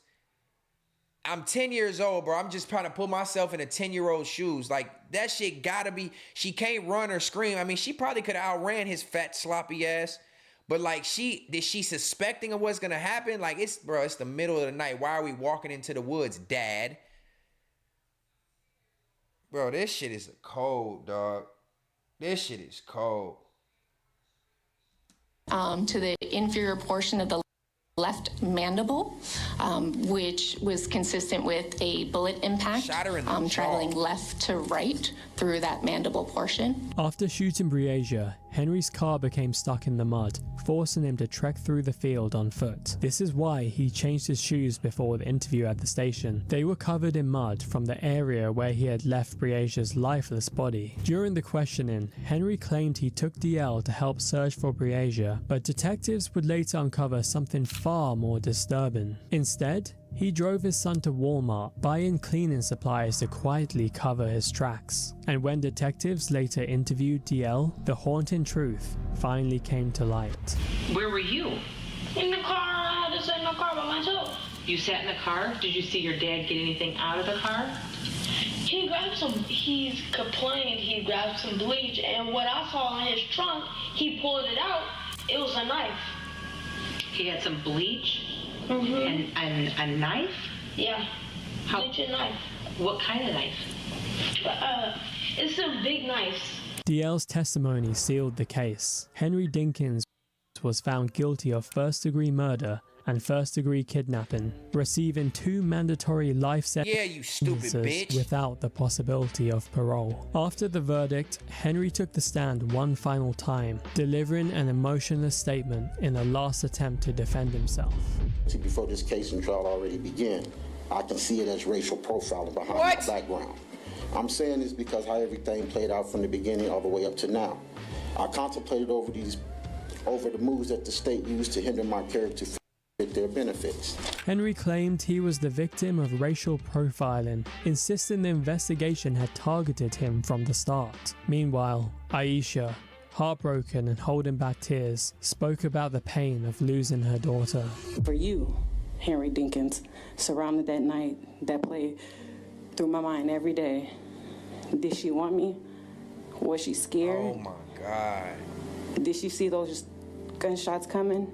I'm 10 years old, bro. I'm just trying to put myself in a 10-year-old's shoes. Like, that shit gotta be, she can't run or scream. I mean, she probably could have outran his fat, sloppy ass. But like, is she suspecting of what's gonna happen? Like, it's the middle of the night. Why are we walking into the woods, Dad? Bro, this shit is cold, dog. This shit is cold. To the inferior portion of the left mandible, which was consistent with a bullet impact traveling left to right through that mandible portion. After shooting Breasia, Henry's car became stuck in the mud, forcing him to trek through the field on foot. This is why he changed his shoes before the interview at the station. They were covered in mud from the area where he had left Breasia's lifeless body. During the questioning, Henry claimed he took DL to help search for Breasia, but detectives would later uncover something far more disturbing. Instead, he drove his son to Walmart, buying cleaning supplies to quietly cover his tracks. And when detectives later interviewed DL, the haunting truth finally came to light. Where were you? In the car. I had to sit in the car by myself. You sat in the car? Did you see your dad get anything out of the car? He complained he grabbed some bleach, and what I saw in his trunk, he pulled it out. It was a knife. He had some bleach? Mm-hmm. And a knife? Yeah. Bleach and knife. What kind of knife? It's some big knives. DL's testimony sealed the case. Henry Dinkins was found guilty of first-degree murder and first-degree kidnapping, receiving 2 mandatory life sentences without the possibility of parole. After the verdict, Henry took the stand one final time, delivering an emotionless statement in a last attempt to defend himself. Before this case and trial already began, I can see it as racial profiling behind my background. I'm saying this because how everything played out from the beginning all the way up to now. I contemplated over the moves that the state used to hinder my character fit their benefits. Henry claimed he was the victim of racial profiling, insisting the investigation had targeted him from the start. Meanwhile, Aisha, heartbroken and holding back tears, spoke about the pain of losing her daughter. For you, Henry Dinkins, surrounded that night, that played through my mind every day. Did she want me? Was she scared? Oh my God. Did she see those gunshots coming?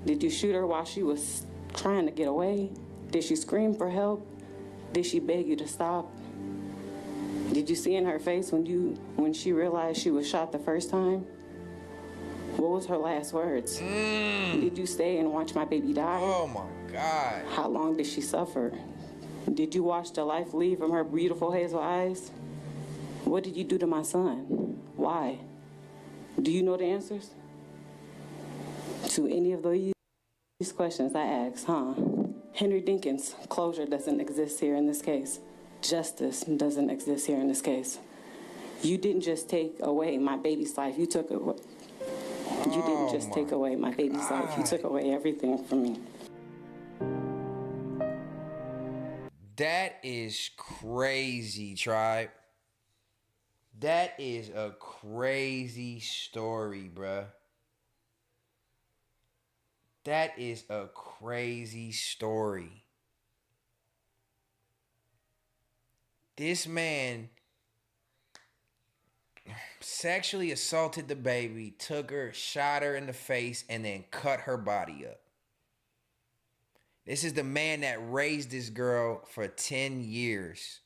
Did you shoot her while she was trying to get away? Did she scream for help? Did she beg you to stop? Did you see in her face when she realized she was shot the first time? What was her last words? Did you stay and watch my baby die? Oh my God. How long did she suffer? Did you watch the life leave from her beautiful hazel eyes? What did you do to my son? Why? Do you know the answers to any of these questions I asked, huh? Henry Dinkins, closure doesn't exist here in this case. Justice doesn't exist here in this case. You didn't just take away my baby's life. You took away. You didn't just take away my baby's life. You took away everything from me. That is crazy, tribe. That is a crazy story, bruh. That is a crazy story. This man sexually assaulted the baby, took her, shot her in the face, and then cut her body up. This is the man that raised this girl for 10 years.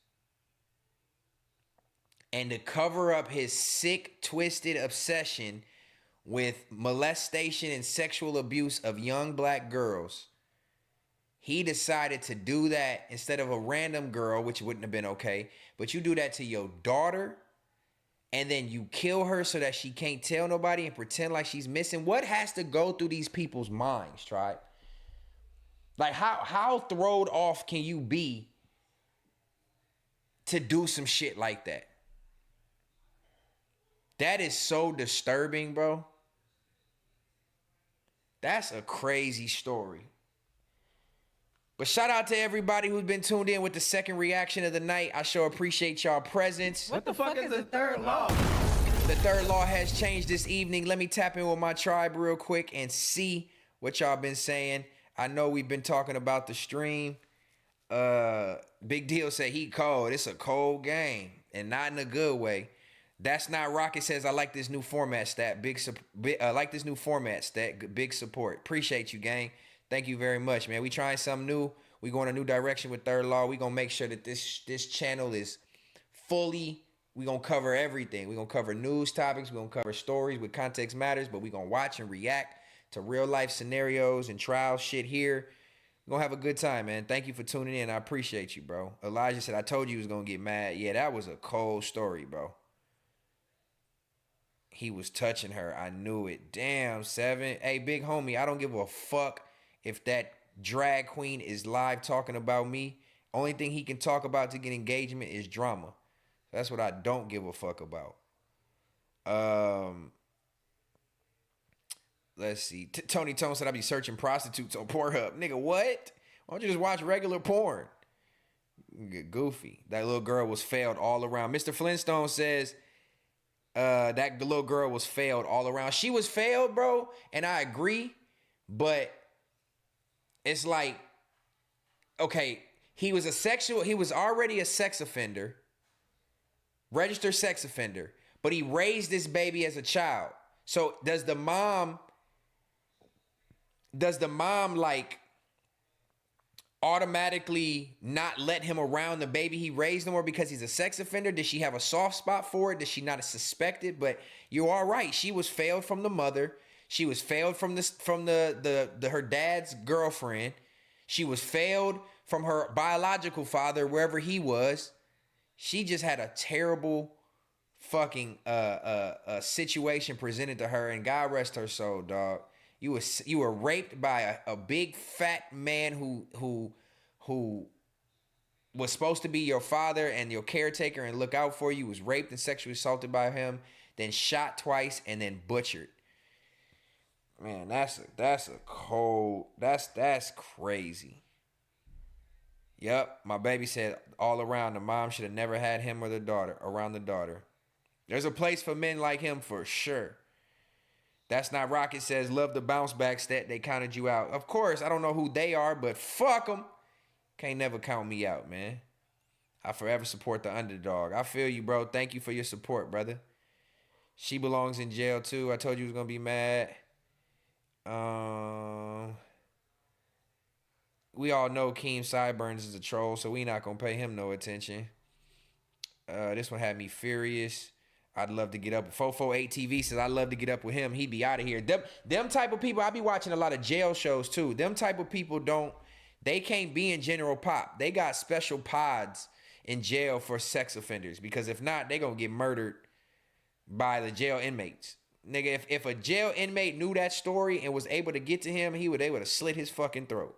And to cover up his sick, twisted obsession with molestation and sexual abuse of young black girls, he decided to do that instead of a random girl, which wouldn't have been okay. But you do that to your daughter, and then you kill her so that she can't tell nobody and pretend like she's missing. What has to go through these people's minds, tribe? Like, how thrown off can you be to do some shit like that? That is so disturbing, bro. That's a crazy story. But shout out to everybody who's been tuned in with the second reaction of the night. I sure appreciate y'all presence. What the fuck is the third law? The third law has changed this evening. Let me tap in with my tribe real quick and see what y'all been saying. I know we've been talking about the stream. Big Deal said he cold. It's a cold game and not in a good way. That's Not Rocket says, I like this new format, Stat. Like this new format, Stat. Big support. Appreciate you, gang. Thank you very much, man. We trying something new. We going a new direction with Third Law. We gonna make sure that this channel is fully, we gonna cover everything. We gonna cover news topics. We gonna cover stories with context matters, but we gonna watch and react to real life scenarios and trial shit here. We gonna have a good time, man. Thank you for tuning in. I appreciate you, bro. Elijah said, I told you he was gonna get mad. Yeah, that was a cold story, bro. He was touching her. I knew it. Damn, 7. Hey, big homie, I don't give a fuck if that drag queen is live talking about me. Only thing he can talk about to get engagement is drama. That's what I don't give a fuck about. Let's see. Tony Tone said I be searching prostitutes on Pornhub. Nigga, what? Why don't you just watch regular porn? You get goofy. That little girl was failed all around. Mr. Flintstone says that little girl was failed all around. She was failed, bro, and I agree, but it's like, okay, he was already a sex offender, registered sex offender, but he raised this baby as a child. So does the mom like automatically not let him around the baby he raised no more because he's a sex offender? Does she have a soft spot for it? Does she not suspect it? But you're all right. She was failed from the mother. She was failed from her dad's girlfriend. She was failed from her biological father, wherever he was. She just had a terrible fucking situation presented to her, and God rest her soul, dog. You were raped by a big fat man who was supposed to be your father and your caretaker and look out for you. Was raped and sexually assaulted by him, then shot twice, and then butchered. Man, that's crazy. Yep, my baby said all around the mom should have never had him or the daughter around the daughter. There's a place for men like him for sure. That's Not Rocket says, love the bounce back stat. They counted you out. Of course, I don't know who they are, but fuck them. Can't never count me out, man. I forever support the underdog. I feel you, bro. Thank you for your support, brother. She belongs in jail, too. I told you he was going to be mad. We all know Keem Sideburns is a troll, so we not going to pay him no attention. This one had me furious. I'd love to get up. 448 TV says, I'd love to get up with him. He'd be out of here. Them type of people, I be watching a lot of jail shows too. Them type of people they can't be in general pop. They got special pods in jail for sex offenders, because if not, they gonna get murdered by the jail inmates. Nigga, if a jail inmate knew that story and was able to get to him, they would have slit his fucking throat.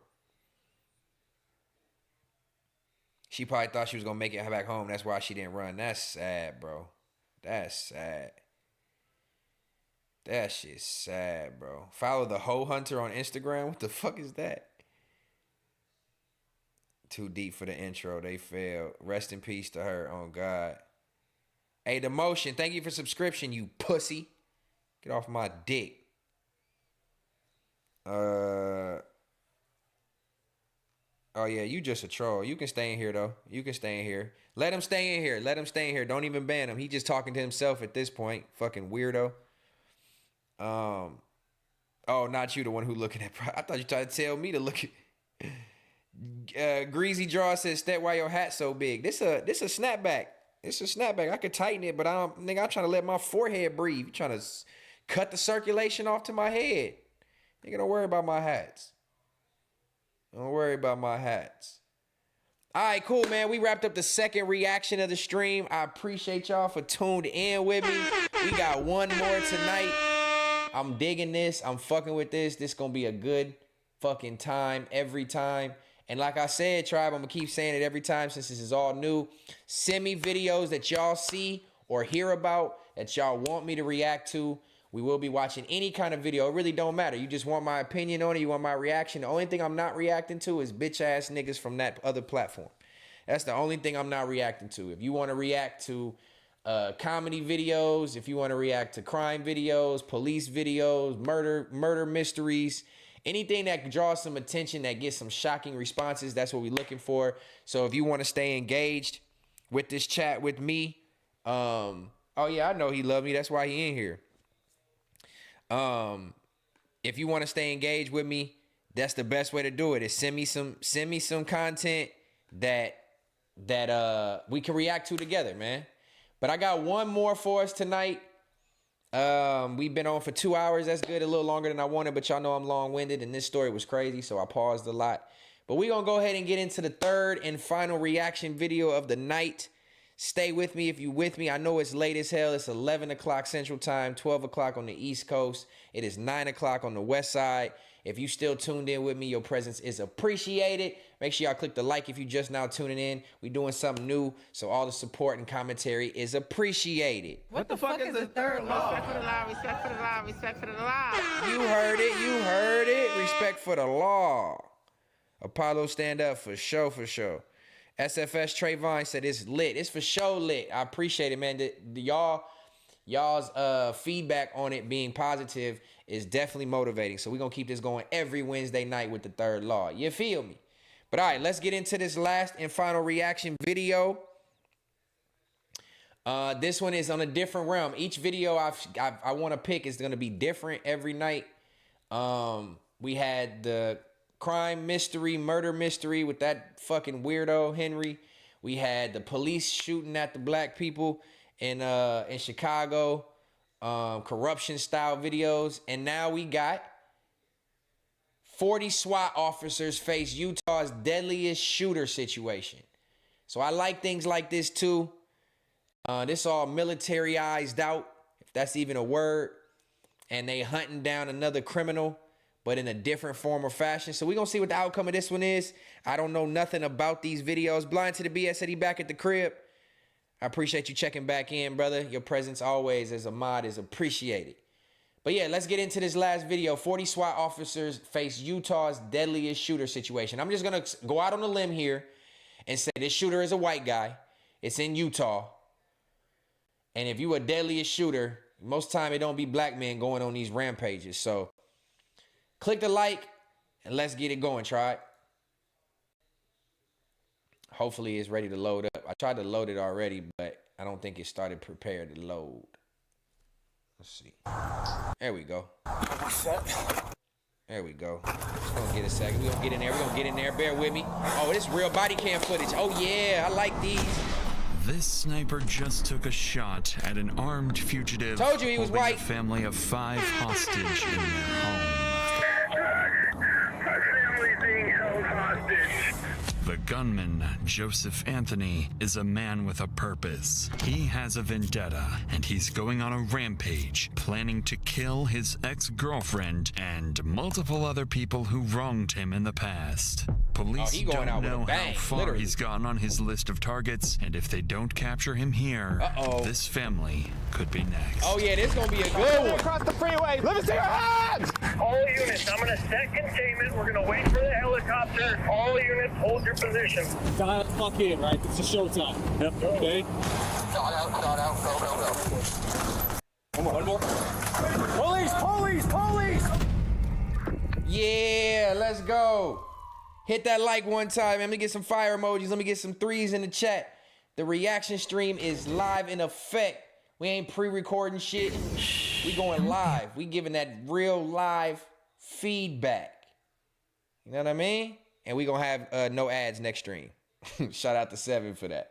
She probably thought she was gonna make it back home. That's why she didn't run. That's sad, bro. That's sad. That shit's sad, bro. Follow the Hoe Hunter on Instagram. What the fuck is that? Too deep for the intro. They failed. Rest in peace to her. Oh, God. Hey, The Motion, thank you for subscription, you pussy. Get off my dick. Oh, yeah, you just a troll. You can stay in here, though. You can stay in here. Let him stay in here. Let him stay in here. Don't even ban him. He just talking to himself at this point. Fucking weirdo. Oh, not you, the one who looking at... I thought you tried to tell me to look at... Greasy Draw says, Stet, why your hat so big? This a snapback. It's a snapback. I could tighten it, but I'm trying to let my forehead breathe. You trying to cut the circulation off to my head. Nigga, don't worry about my hats. Don't worry about my hats. All right, cool, man. We wrapped up the second reaction of the stream. I appreciate y'all for tuned in with me. We got one more tonight. I'm digging this. I'm fucking with this. This gonna be a good fucking time every time. And like I said, tribe, I'm gonna keep saying it every time since this is all new. Send me videos that y'all see or hear about that y'all want me to react to. We will be watching any kind of video. It really don't matter. You just want my opinion on it. You want my reaction. The only thing I'm not reacting to is bitch ass niggas from that other platform. That's the only thing I'm not reacting to. If you want to react to comedy videos, if you want to react to crime videos, police videos, murder mysteries, anything that draws some attention, that gets some shocking responses, that's what we're looking for. So if you want to stay engaged with this chat with me, oh yeah, I know he loved me. That's why he in here. If you want to stay engaged with me, that's the best way to do it. Is send me some content that we can react to together, man. But I got one more for us tonight. We've been on for 2 hours. That's good, a little longer than I wanted, but y'all know I'm long-winded, and this story was crazy, so I paused a lot. But we're gonna go ahead and get into the third and final reaction video of the night. Stay with me if you with me. I know it's late as hell. It's 11 o'clock Central Time, 12 o'clock on the East Coast. It is 9 o'clock on the West Side. If you still tuned in with me, your presence is appreciated. Make sure y'all click the like if you just now tuning in. We doing something new, so all the support and commentary is appreciated. What the fuck is the third law? Respect for the law, respect for the law, respect for the law. You heard it, you heard it. Respect for the law. Apollo stand up for sure, for sure. SFS Trayvon said it's lit. It's for sure lit. I appreciate it, man. Y'all's feedback on it being positive is definitely motivating. So we're going to keep this going every Wednesday night with the third law. You feel me? But all right, let's get into this last and final reaction video. This one is on a different realm. Each video I want to pick is going to be different every night. We had the crime mystery, murder mystery with that fucking weirdo Henry. We had the police shooting at the black people in Chicago, corruption style videos, and now we got 40 SWAT officers face Utah's deadliest shooter situation. So I like things like this too. This all militarized out, if that's even a word, and they hunting down another criminal, but in a different form or fashion. So we're going to see what the outcome of this one is. I don't know nothing about these videos. Blind to the BS said he back at the crib. I appreciate you checking back in, brother. Your presence always as a mod is appreciated. But yeah, let's get into this last video. 40 SWAT officers face Utah's deadliest shooter situation. I'm just going to go out on a limb here and say this shooter is a white guy. It's in Utah. And if you a deadliest shooter, most time it don't be black men going on these rampages. So click the like and let's get it going, try. Hopefully it's ready to load up. I tried to load it already, but I don't think it started prepared to load. Let's see. There we go. There we go. It's gonna get a second. We're gonna get in there. We're gonna get in there. Bear with me. Oh, this real body cam footage. Oh yeah, I like these. This sniper just took a shot at an armed fugitive. Told you he was white. A family of 5 hostage in their home. My family's being held hostage. The gunman, Joseph Anthony, is a man with a purpose. He has a vendetta, and he's going on a rampage, planning to kill his ex-girlfriend and multiple other people who wronged him in the past. Police don't know how far he's gotten on his list of targets, and if they don't capture him here, this family could be next. Oh yeah, this is gonna be a good one. Across the freeway. Let me see your hands. All units, I'm gonna set containment. We're gonna wait for the helicopter. All units, hold your position. Dial the fuck in, right? It's a showtime. Yep. Okay. Start out. Go. Come on. One more. Police! Yeah, let's go. Hit that like one time. Let me get some fire emojis. Let me get some threes in the chat. The reaction stream is live in effect. We ain't pre-recording shit. We going live. We giving that real live feedback. You know what I mean? And we gonna have no ads next stream. Shout out to 7 for that.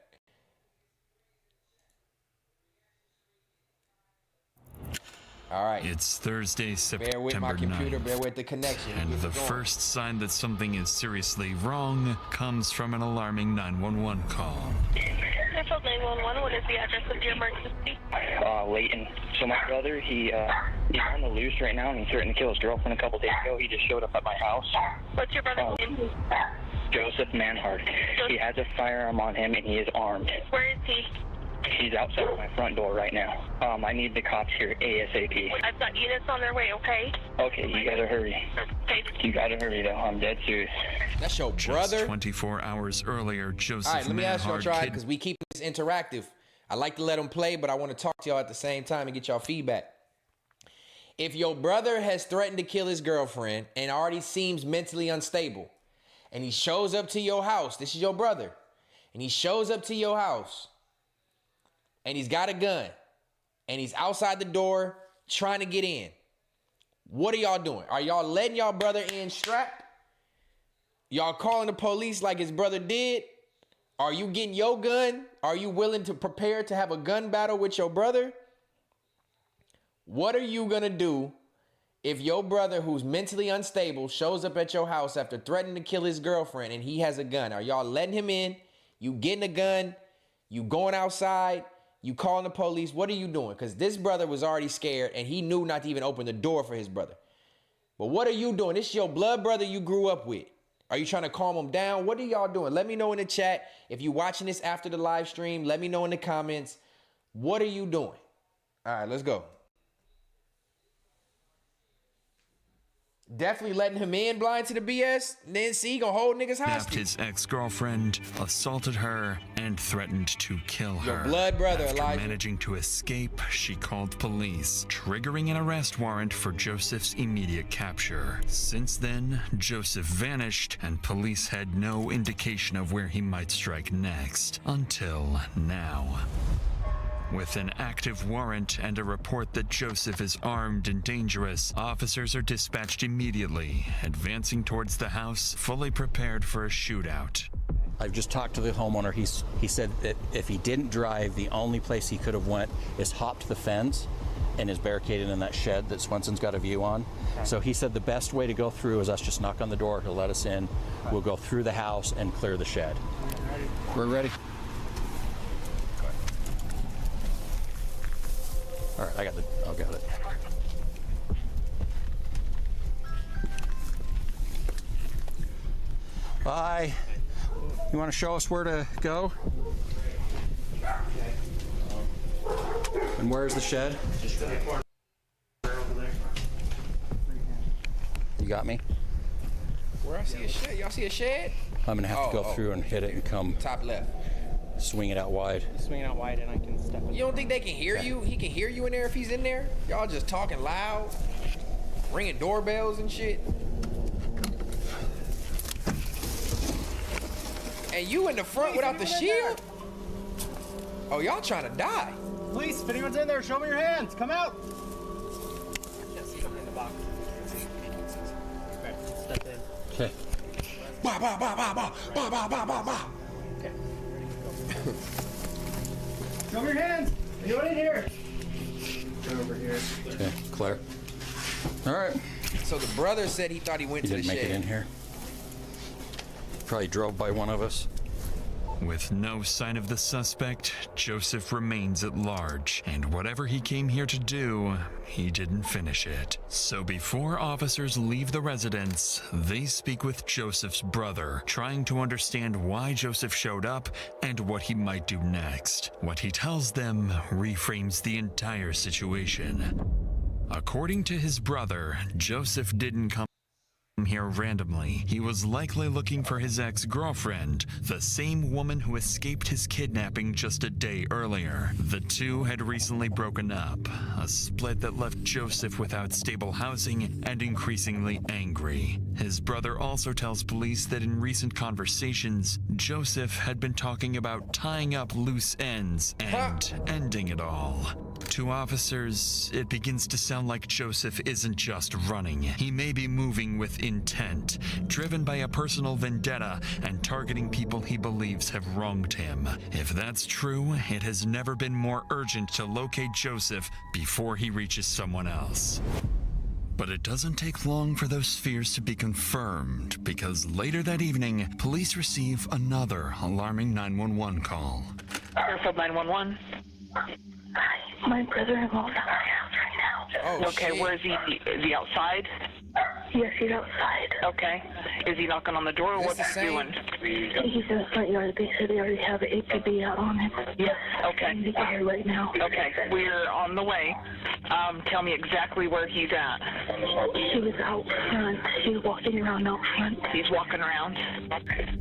All right. It's Thursday, September 9th. Bear with my computer, bear with the connection. And the first sign that something is seriously wrong comes from an alarming 911 call. 911, what is the address of your emergency? Leighton. So my brother, he's on the loose right now, and he threatened to kill his girlfriend a couple days ago. He just showed up at my house. What's your brother's name? Joseph Manhart. He has a firearm on him, and he is armed. Where is he? He's outside my front door right now. I need the cops here ASAP. I've got units on their way, okay? Okay, you gotta hurry. Okay. You gotta hurry, though. I'm dead serious. That's your brother? Just 24 hours earlier, Joseph Manhart... All right, let me ask y'all, try because we keep this interactive. I like to let them play, but I want to talk to y'all at the same time and get y'all feedback. If your brother has threatened to kill his girlfriend and already seems mentally unstable, and he shows up to your house, this is your brother, and he shows up to your house, and he's got a gun, and he's outside the door trying to get in, what are y'all doing? Are y'all letting y'all brother in strapped? Y'all calling the police like his brother did? Are you getting your gun? Are you willing to prepare to have a gun battle with your brother? What are you gonna do if your brother, who's mentally unstable, shows up at your house after threatening to kill his girlfriend and he has a gun? Are y'all letting him in? You getting a gun? You going outside, you calling the police. What are you doing? Because this brother was already scared and he knew not to even open the door for his brother. But what are you doing? This is your blood brother you grew up with. Are you trying to calm him down? What are y'all doing? Let me know in the chat. If you're watching this after the live stream, let me know in the comments. What are you doing? All right, let's go. Definitely letting him in blind to the BS. Then see, he gonna hold niggas hostage. His ex-girlfriend, assaulted her, and threatened to kill her. Your blood brother, After Elijah. managing to escape, she called police, triggering an arrest warrant for Joseph's immediate capture. Since then, Joseph vanished, and police had no indication of where he might strike next. Until now. With an active warrant and a report that Joseph is armed and dangerous, officers are dispatched immediately, advancing towards the house, fully prepared for a shootout. I've just talked to the homeowner. He said that if he didn't drive, the only place he could have went is hopped the fence and is barricaded in that shed that Swenson's got a view on. Okay. So he said the best way to go through is us just knock on the door. He'll let us in. Okay. We'll go through the house and clear the shed. We're ready. All right, I got it. Bye. You want to show us where to go? And where's the shed? You got me? Where I see a shed? Y'all see a shed? I'm gonna have to go through and hit it and come. Top left. Swing it out wide. Swing it out wide and I can step in. You don't think they can hear you? He can hear you in there if he's in there? Y'all just talking loud, ringing doorbells and shit. And you in the front without the shield? Oh, y'all trying to die. Police, if anyone's in there, show me your hands. Come out. Can't see something in the box. Okay, step in. Okay. Ba ba ba ba ba ba ba ba ba ba. Okay. Show me your hands. Anyone in here? Go over here. Okay, clear. All right. So the brother said he thought he went to the didn't make shed. it in here. Probably drove by one of us. With no sign of the suspect, Joseph remains at large, and whatever he came here to do, he didn't finish it. So before officers leave the residence, they speak with Joseph's brother, trying to understand why Joseph showed up and what he might do next. What he tells them reframes the entire situation. According to his brother, Joseph didn't come here randomly. He was likely looking for his ex-girlfriend, the same woman who escaped his kidnapping just a day earlier. The two had recently broken up, a split that left Joseph without stable housing and increasingly angry. His brother also tells police that in recent conversations, Joseph had been talking about tying up loose ends and ending it all. To officers, it begins to sound like Joseph isn't just running. He may be moving with intent, driven by a personal vendetta and targeting people he believes have wronged him. If that's true, it has never been more urgent to locate Joseph before he reaches someone else. But it doesn't take long for those fears to be confirmed, because later that evening, police receive another alarming 911 call. Airfield 911. My brother-in-law's at my house right now. Oh, okay, shit. where is he? Is he outside? Yes, he's outside. Okay. Is he knocking on the door or what's he doing? He's in the front yard. They said they already have an APB out on him. Yes. Okay. He's here right now. Okay, we're on the way. Tell me exactly where he's at. She was out front. She was walking around out front. He's walking around.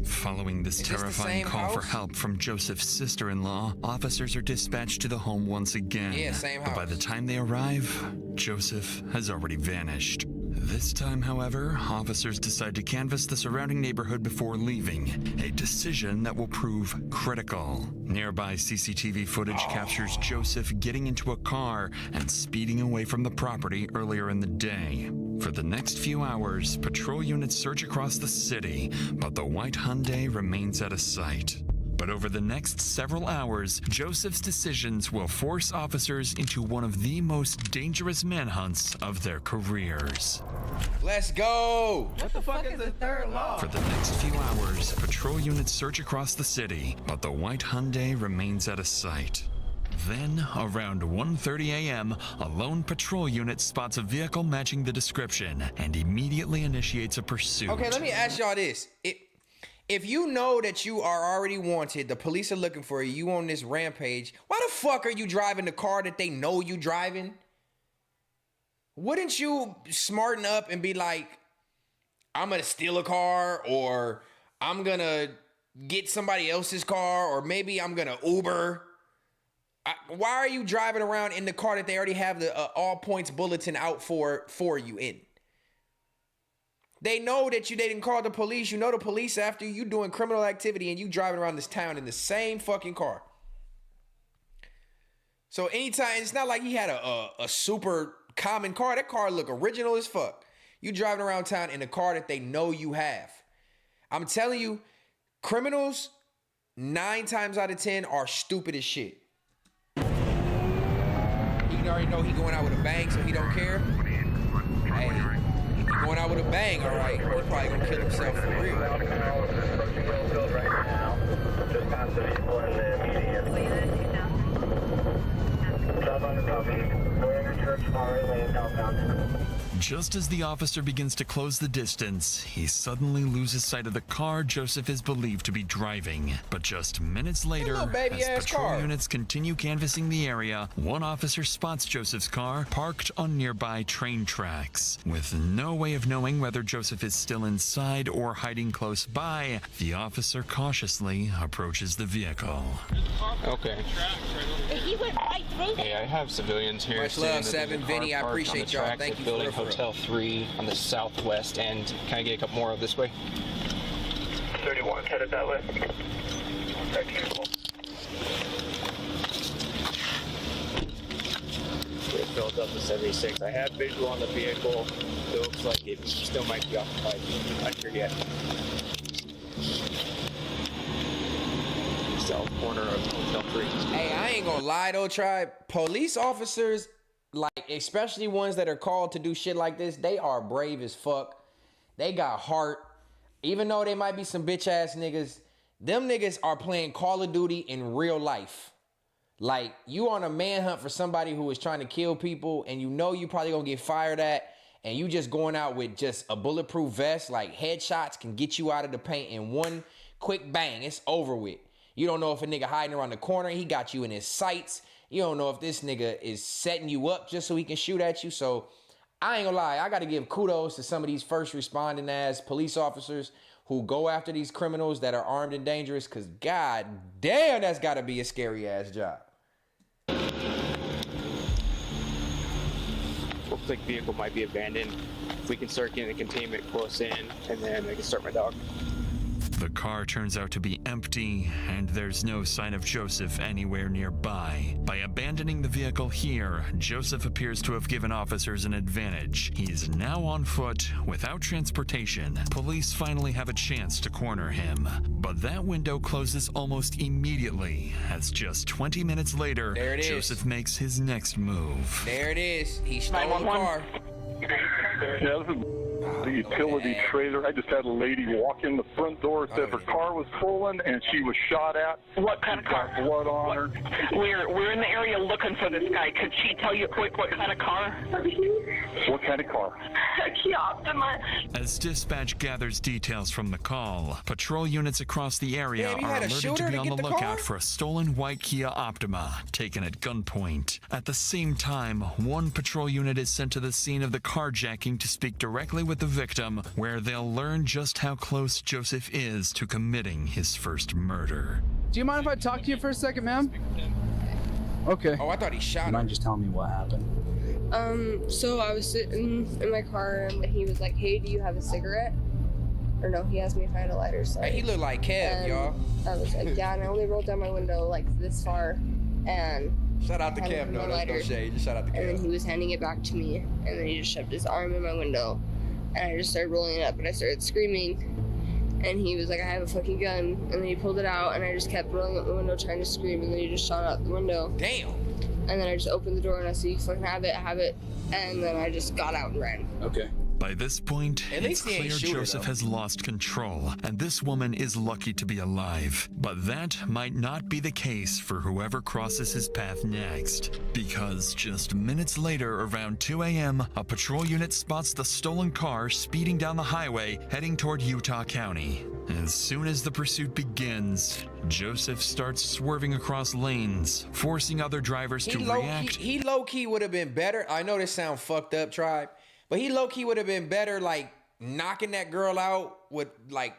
Following this terrifying call for help from Joseph's sister-in-law, officers are dispatched to the home once again. Yeah, same But by the time they arrive, Joseph has already vanished. This time, however, officers decide to canvass the surrounding neighborhood before leaving, a decision that will prove critical. Nearby CCTV footage captures Joseph getting into a car and speeding away from the property earlier in the day. For the next few hours, patrol units search across the city, but the white Hyundai remains out of sight. But over the next several hours, Joseph's decisions will force officers into one of the most dangerous manhunts of their careers. Let's go! What the fuck is the third law? For the next few hours, patrol units search across the city, but the white Hyundai remains out of sight. Then, around 1:30 a.m., a lone patrol unit spots a vehicle matching the description and immediately initiates a pursuit. Okay, let me ask y'all this. If you know that you are already wanted, the police are looking for you, you on this rampage, why the fuck are you driving the car that they know you driving? Wouldn't you smarten up and be like, I'm gonna steal a car, or I'm gonna get somebody else's car, or maybe I'm gonna Uber? Why are you driving around in the car that they already have the all points bulletin out for you in? They know that they didn't call the police. You know the police after you doing criminal activity and you driving around this town in the same fucking car. So anytime, it's not like he had a super common car. That car look original as fuck. You driving around town in a car that they know you have. I'm telling you, criminals 9 times out of 10 are stupid as shit. You already know he going out with a bang, so he don't care. Hey, he going out with a bang, all right. He probably gonna kill himself for real. Just as the officer begins to close the distance, he suddenly loses sight of the car Joseph is believed to be driving. But just minutes later, as patrol units continue canvassing the area, one officer spots Joseph's car parked on nearby train tracks. With no way of knowing whether Joseph is still inside or hiding close by, the officer cautiously approaches the vehicle. Okay. He went right through. Hey, I have civilians here. Much love, 7 Vinny. I appreciate y'all. Thank you Building for Hotel 3 on the southwest end. Can I get a couple more of this way? 31 headed that way. It filled up to 76. I have visual on the vehicle. It looks like it still might be occupied. Not sure yet. South corner of Hotel 3. Hey, I ain't gonna lie though, Tribe. Police officers, like, especially ones that are called to do shit like this, they are brave as fuck. They got heart. Even though they might be some bitch ass niggas, them niggas are playing Call of Duty in real life. Like, you on a manhunt for somebody who is trying to kill people, and you know you probably gonna get fired at, and you just going out with just a bulletproof vest. Like, headshots can get you out of the paint in one quick bang. It's over with. You don't know if a nigga hiding around the corner, he got you in his sights. You don't know if this nigga is setting you up just so he can shoot at you. So I ain't gonna lie, I gotta give kudos to some of these first responding as police officers who go after these criminals that are armed and dangerous, because god damn, that's gotta be a scary ass job. Looks like vehicle might be abandoned. If we can start getting the containment close in, and then I can start my dog. The car turns out to be empty, and there's no sign of Joseph anywhere nearby. By abandoning the vehicle here, Joseph appears to have given officers an advantage. He's now on foot, without transportation. Police finally have a chance to corner him. But that window closes almost immediately, as just 20 minutes later, Joseph makes his next move. There it is. He stole the car. Yeah, this is the utility trailer. I just had a lady walk in the front door, said her car was stolen and she was shot at. What kind of car? Got blood on her. We're in the area looking for this guy. Could she tell you quick what kind of car? What kind of car? Kia Optima. As dispatch gathers details from the call, patrol units across the area are alerted to be on the lookout for a stolen white Kia Optima taken at gunpoint. At the same time, one patrol unit is sent to the scene of the carjacking to speak directly with the victim, where they'll learn just how close Joseph is to committing his first murder. Do you mind if I talk to you for a second, ma'am? Okay. Oh, I thought he shot him. Mind just telling me what happened? So I was sitting in my car and he was like, hey, do you have a cigarette? Or no, he asked me if I had a lighter. So hey, he looked like Kev, y'all. I was like, yeah, and I only rolled down my window like this far, and shout out to Kev, no, that's no shade. Just shout out to Kev. And then he was handing it back to me, and then he just shoved his arm in my window, and I just started rolling it up, and I started screaming, And he was like, I have a fucking gun. And then he pulled it out, and I just kept rolling up the window trying to scream, and then he just shot out the window. Damn. And then I just opened the door, and I said, you fucking have it. And then I just got out and ran. Okay. By this point, it's clear Joseph has lost control, and this woman is lucky to be alive. But that might not be the case for whoever crosses his path next. Because just minutes later, around 2 a.m., a patrol unit spots the stolen car speeding down the highway, heading toward Utah County. As soon as the pursuit begins, Joseph starts swerving across lanes, forcing other drivers to react. He low-key would have been better. I know this sounds fucked up, Tribe. But he low-key would have been better, like, knocking that girl out with, like,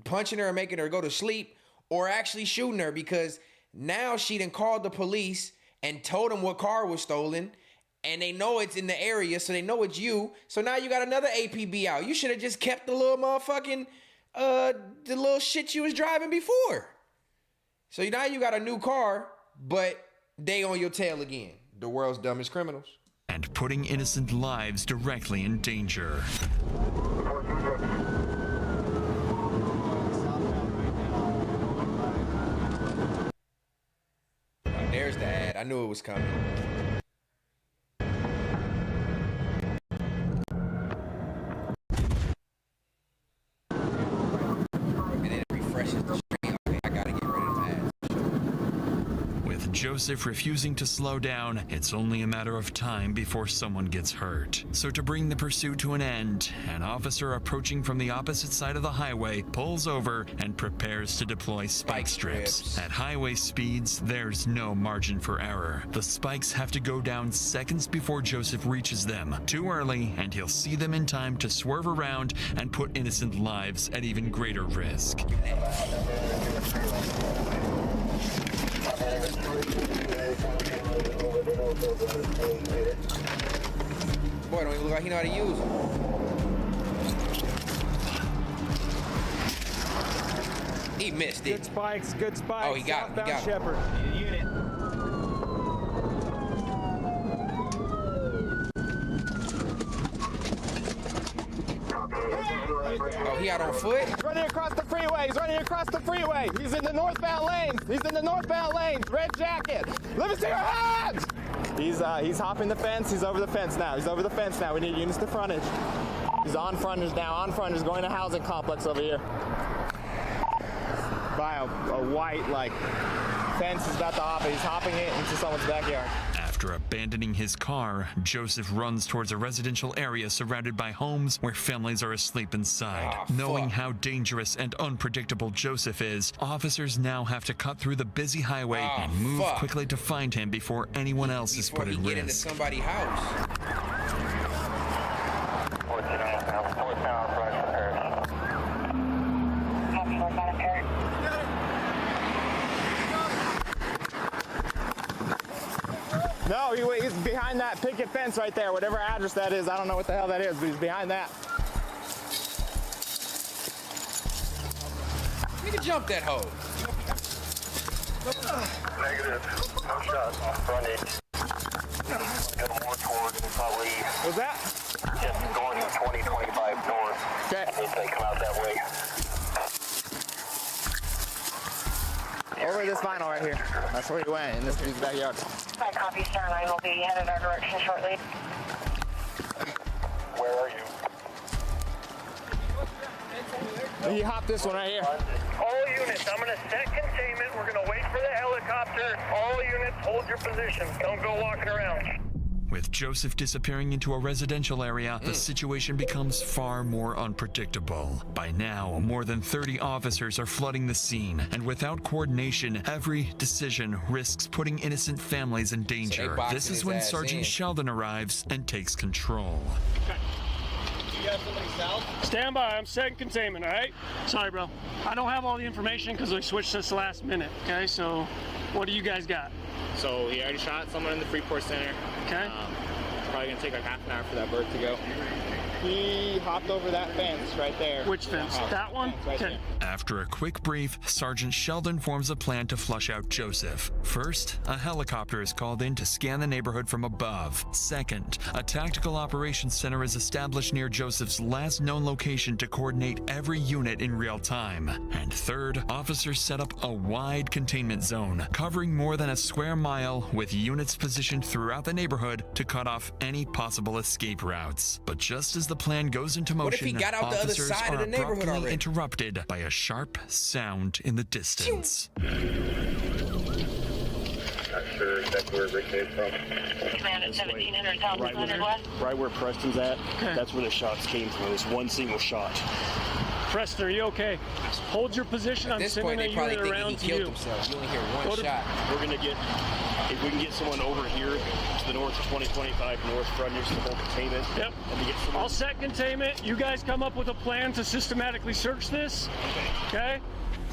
punching her and making her go to sleep, or actually shooting her, because now she done called the police and told them what car was stolen, and they know it's in the area, so they know it's you. So now you got another APB out. You should have just kept the little motherfucking, the little shit you was driving before. So now you got a new car, but they on your tail again. The world's dumbest criminals. And putting innocent lives directly in danger. There's the ad. I knew it was coming. And then it refreshes the screen. Okay, I gotta get rid of the ads. With Joseph refusing to slow down, it's only a matter of time before someone gets hurt. So to bring the pursuit to an end, an officer approaching from the opposite side of the highway pulls over and prepares to deploy spike strips. At highway speeds, there's no margin for error. The spikes have to go down seconds before Joseph reaches them. Too early, and he'll see them in time to swerve around and put innocent lives at even greater risk. Boy, don't even look like he know how to use them. He missed it. Good spikes, good spikes. Oh, he got him. He got him. Shepherd. Unit. Oh, he out on foot? He's running across the freeway. He's running across the freeway. He's in the northbound lanes. He's in the northbound lanes. Red jacket. Let me see your hands. He's hopping the fence. He's over the fence now. He's over the fence now. We need units to frontage. He's on frontage now. On frontage, going to housing complex over here. By a white, like, fence. He's about to hop it. He's hopping it into someone's backyard. After abandoning his car, Joseph runs towards a residential area surrounded by homes where families are asleep inside. Knowing how dangerous and unpredictable Joseph is, officers now have to cut through the busy highway and move quickly to find him before anyone else is put at risk. Get into somebody's house. No, he's behind that picket fence right there, whatever address that is. I don't know what the hell that is, but he's behind that. Nigga, jump that hoe. Negative. No shots on frontage. Go more towards probably. What's that? Just going 20-25 north. Okay. If they come out that way. Over this vinyl right here. That's where he went, in this dude's backyard. I copy, sir, and I will be headed our direction shortly. Where are you? He hopped this one right here. All units, I'm going to set containment. We're going to wait for the helicopter. All units, hold your positions. Don't go walking around. With Joseph disappearing into a residential area, the situation becomes far more unpredictable. By now, more than 30 officers are flooding the scene, and without coordination, every decision risks putting innocent families in danger. This is when Sergeant Sheldon arrives and takes control. You got somebody south? Stand by, I'm setting containment, all right? Sorry, bro. I don't have all the information because we switched this last minute, okay? So, what do you guys got? So, he already shot someone in the Freeport Center. Okay. It's probably going to take like half an hour for that bird to go. He hopped over that fence right there. Which fence? That one? Right Okay. After a quick brief, Sergeant Sheldon forms a plan to flush out Joseph. First, a helicopter is called in to scan the neighborhood from above. Second, a tactical operations center is established near Joseph's last known location to coordinate every unit in real time. And third, officers set up a wide containment zone, covering more than a square mile, with units positioned throughout the neighborhood to cut off any possible escape routes. But just as the plan goes into motion, What if he got out the other officers side of are the neighborhood abruptly already? interrupted by a sharp sound in the distance. Not sure exactly where Rick came from. Command at 1700 South 100 West. Right where Preston's at, that's where the shots came from. It was one single shot. Preston, are you okay? Hold your position. At I'm this sending point, a they probably unit think he around to killed you. himself. You only hear one Go to- shot. We're going to get, if we can get someone over here to the north of 2025 north front next to the whole containment. Yep. And to get someone. I'll set containment. You guys come up with a plan to systematically search this. Okay?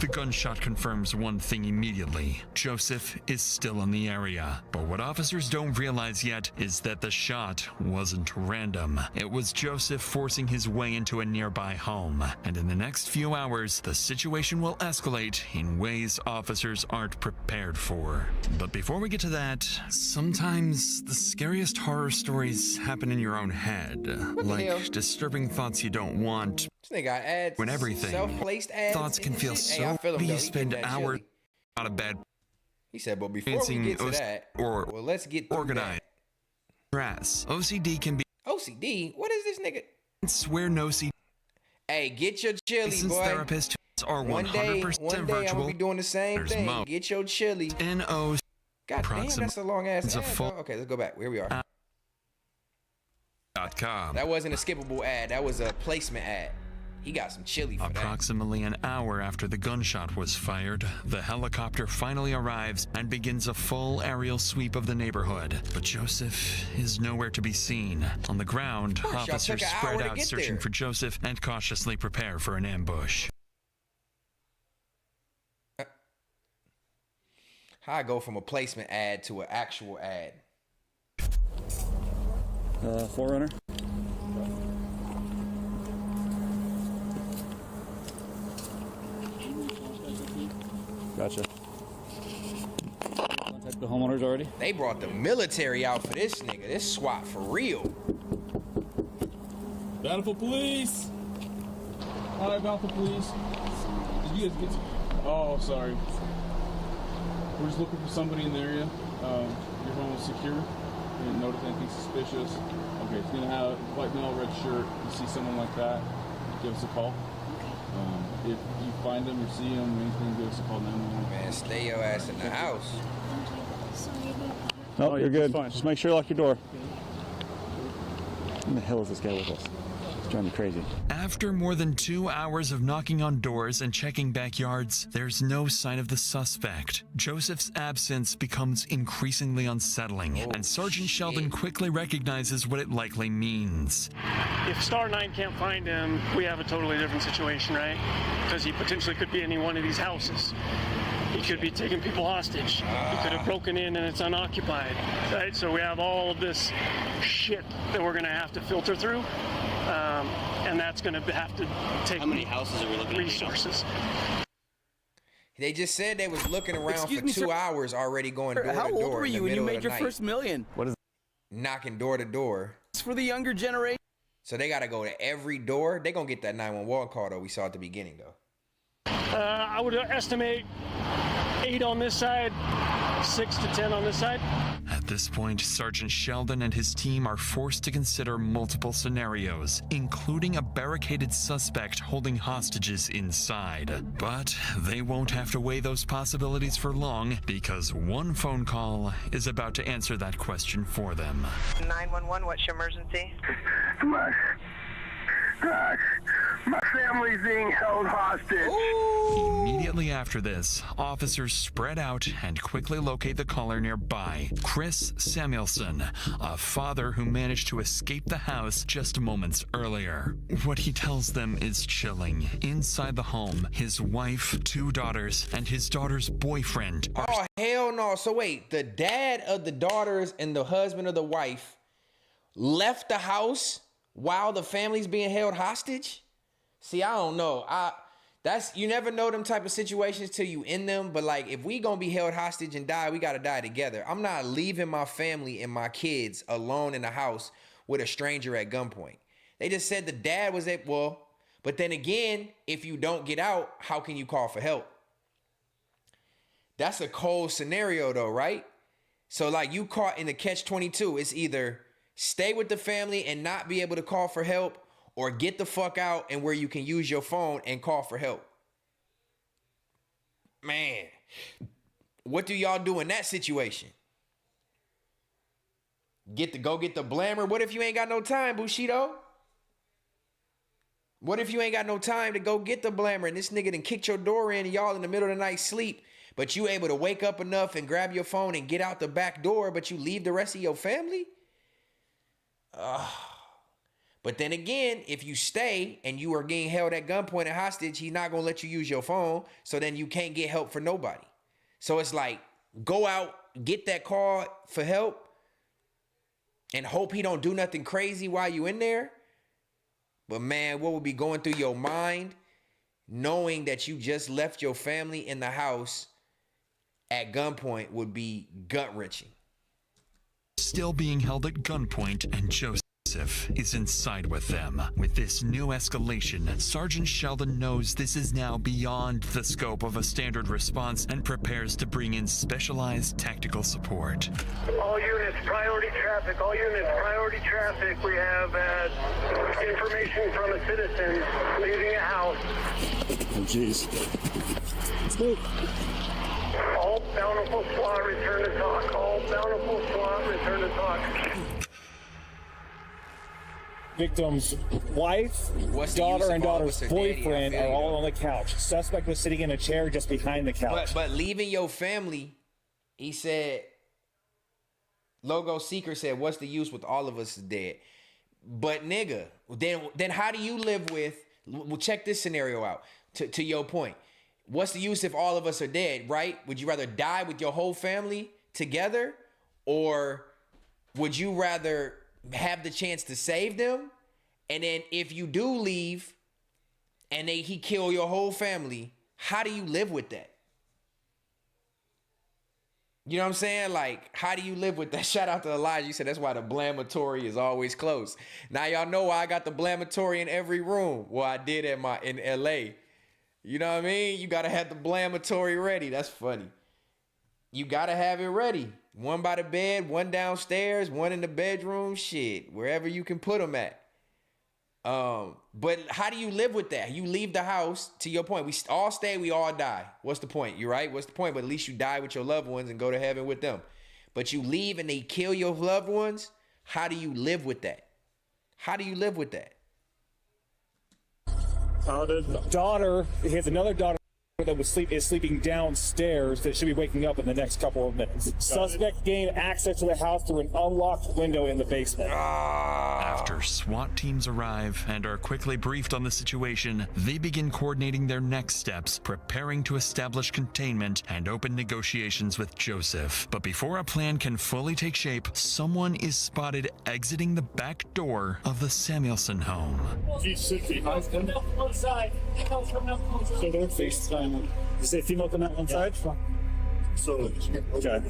The gunshot confirms one thing immediately. Joseph is still in the area. But what officers don't realize yet is that the shot wasn't random. It was Joseph forcing his way into a nearby home. And in the next few hours, the situation will escalate in ways officers aren't prepared for. But before we get to that, sometimes the scariest horror stories happen in your own head. the Like hell? disturbing thoughts you don't want. This nigga got ads. When everything, self-placed ads. thoughts can and feel shit. Hey, so I feel him, heavy though. you He spend getting that hours chili. out of bed He said, but before we Fancying get to that, or well, let's get through organized. Stress. OCD can be that. OCD? What is this nigga? swear no CD. Hey, get your chili, Licensed boy. therapists are 100% One day I'm virtual. gonna be doing the same There's thing. Mo. Get your chili. NO. God damn, that's a long ass It's a ad. full- Bro. Okay, let's go back. Here we are. .com. That wasn't a skippable ad. That was a placement ad. He got some chili for that. Approximately an hour after the gunshot was fired, the helicopter finally arrives and begins a full aerial sweep of the neighborhood. But Joseph is nowhere to be seen. On the ground, course, y'all officers took an spread hour to out get searching there. for Joseph and cautiously prepare for an ambush. How I go from a placement ad to an actual ad? Forerunner. Gotcha. Contact the homeowners already? They brought the military out for this nigga. This SWAT for real. Bountiful Police! Hi, Bountiful Police. Did you guys get... Oh, sorry. We're just looking for somebody in the area. Your home is secure. We didn't notice anything suspicious. Okay, it's gonna have white male, red shirt. You see someone like that, give us a call. If you find them or see them or anything, give us a call 911. Man, stay your ass in the house. No, you're good. Just make sure you lock your door. Who the hell is this guy with us? It's driving me crazy. After more than 2 hours of knocking on doors and checking backyards, there's no sign of the suspect. Joseph's absence becomes increasingly unsettling, and Sergeant Sheldon quickly recognizes what it likely means. If Star 9 can't find him, we have a totally different situation, right? Because he potentially could be in any one of these houses. He could be taking people hostage. He could have broken in and it's unoccupied, right? So we have all of this shit that we're going to have to filter through, and that's going to have to take How many houses are we looking at? resources. They just said they was looking around Excuse for me, 2 sir. hours already going door to door. How old were in the you when you middle of made the your night. first million? What is Knocking door to door. It's for the younger generation. So they got to go to every door. They going to get that 911 call, though, we saw at the beginning, though. I would estimate 8 on this side, 6 to 10 on this side. At this point, Sergeant Sheldon and his team are forced to consider multiple scenarios, including a barricaded suspect holding hostages inside. But they won't have to weigh those possibilities for long, because one phone call is about to answer that question for them. 911, what's your emergency? My family's being held hostage. Immediately after this, officers spread out and quickly locate the caller nearby, Chris Samuelson, a father who managed to escape the house just moments earlier. What he tells them is chilling. Inside the home, his wife, 2 daughters, and his daughter's boyfriend are Oh, hell no. So wait, the dad of the daughters and the husband of the wife left the house while the family's being held hostage? See, I don't know. You never know them type of situations till you in them. But like, if we gonna be held hostage and die, we gotta die together. I'm not leaving my family and my kids alone in the house with a stranger at gunpoint. They just said the dad was but then again, if you don't get out, how can you call for help? That's a cold scenario though, right? So like, you caught in the catch-22. It's either stay with the family and not be able to call for help, or get the fuck out and where you can use your phone and call for help. Man, what do y'all do in that situation? Go get the blammer? What if you ain't got no time, Bushido? What if you ain't got no time to go get the blammer and this nigga done kicked your door in and y'all in the middle of the night sleep, but you able to wake up enough and grab your phone and get out the back door, but you leave the rest of your family? But then again, if you stay and you are getting held at gunpoint and hostage, he's not going to let you use your phone. So then you can't get help for nobody. So it's like, go out, get that call for help, and hope he don't do nothing crazy while you in there. But man, what would be going through your mind knowing that you just left your family in the house at gunpoint would be gut-wrenching. Still being held at gunpoint, and Joseph is inside with them. With this new escalation, Sergeant Sheldon knows this is now beyond the scope of a standard response and prepares to bring in specialized tactical support. All units, priority traffic. All units, priority traffic. We have information from a citizen leaving a house. Oh, jeez. Let's move. All bountiful SWAT, return to talk. All bountiful SWAT, return to talk. Victim's wife, daughter, and daughter's boyfriend are all on the couch. Suspect was sitting in a chair just behind the couch. But leaving your family, he said, Logo Seeker said, what's the use with all of us dead? But nigga, then how do you live with, well, check this scenario out, to your point. What's the use if all of us are dead, right? Would you rather die with your whole family together, or would you rather have the chance to save them? And then if you do leave and he kill your whole family, how do you live with that? You know what I'm saying? Like, how do you live with that? Shout out to Elijah. You said that's why the blamatory is always close. Now y'all know why I got the blamatory in every room. Well, I did in LA. You know what I mean? You gotta have the blamatory ready. That's funny. You gotta have it ready. One by the bed, one downstairs, one in the bedroom, shit, wherever you can put them at. But how do you live with that? You leave the house, to your point, we all stay, we all die. What's the point? You're right. What's the point? But at least you die with your loved ones and go to heaven with them. But you leave and they kill your loved ones. How do you live with that? How do you live with that? The daughter, he has another daughter that is sleeping downstairs that should be waking up in the next couple of minutes. Suspect gained access to the house through an unlocked window in the basement. After SWAT teams arrive and are quickly briefed on the situation, they begin coordinating their next steps, preparing to establish containment and open negotiations with Joseph. But before a plan can fully take shape, someone is spotted exiting the back door of the Samuelson home. He's coming up one side. So they're FaceTime. Is there a female coming out one side? So, okay.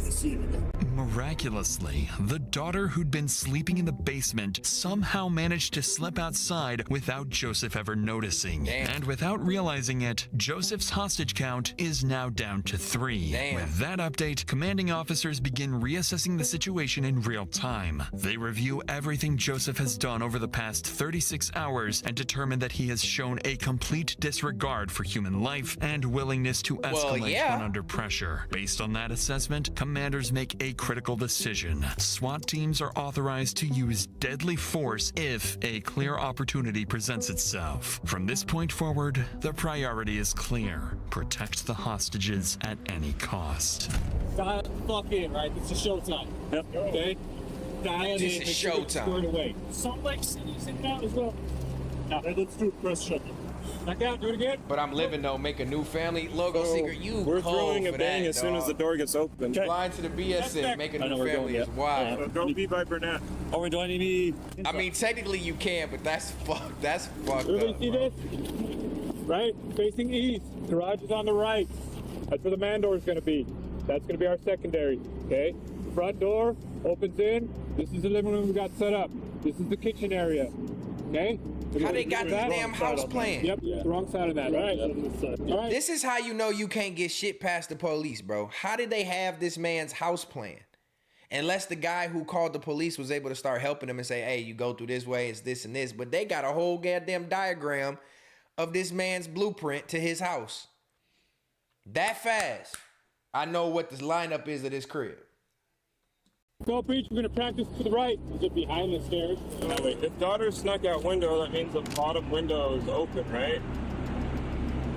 Miraculously, the daughter who'd been sleeping in the basement somehow managed to slip outside without Joseph ever noticing. Damn. And without realizing it, Joseph's hostage count is now down to 3. Damn. With that update, commanding officers begin reassessing the situation in real time. They review everything Joseph has done over the past 36 hours and determine that he has shown a complete disregard for human life and willingness to escalate when under pressure. Based on that assessment, commanders make a critical decision. SWAT teams are authorized to use deadly force if a clear opportunity presents itself. From this point forward, the priority is clear: protect the hostages at any cost. Dial the fuck in, right? It's a showtime. Yep. Okay? Dial This in. is showtime. Salt Lake City's in now as well. Now, let's do press shutdown. Back out, do it again. But I'm living though, make a new family. Logo secret, you We're cold throwing a for bang that, as soon as the dog. door gets open. Blind to the BS, make a new family is wild. Don't be Viper now. Oh, do I need me? I mean, technically you can, but that's fucked. That's fucked Everybody up. see Bro. this? Right, facing east. Garage is on the right. That's where the man door is going to be. That's going to be our secondary. Okay. Front door opens in. This is the living room we got set up. This is the kitchen area. Okay. How they got this damn house plan? Yep, wrong side of that. All right. This is how you know you can't get shit past the police, bro. How did they have this man's house plan? Unless the guy who called the police was able to start helping him and say, hey, you go through this way, it's this and this. But they got a whole goddamn diagram of this man's blueprint to his house. That fast. I know what the lineup is of this crib. Go, Breach, we're going to practice to the right. Is it behind the stairs? No, wait. If daughter snuck out window, that means the bottom window is open, right?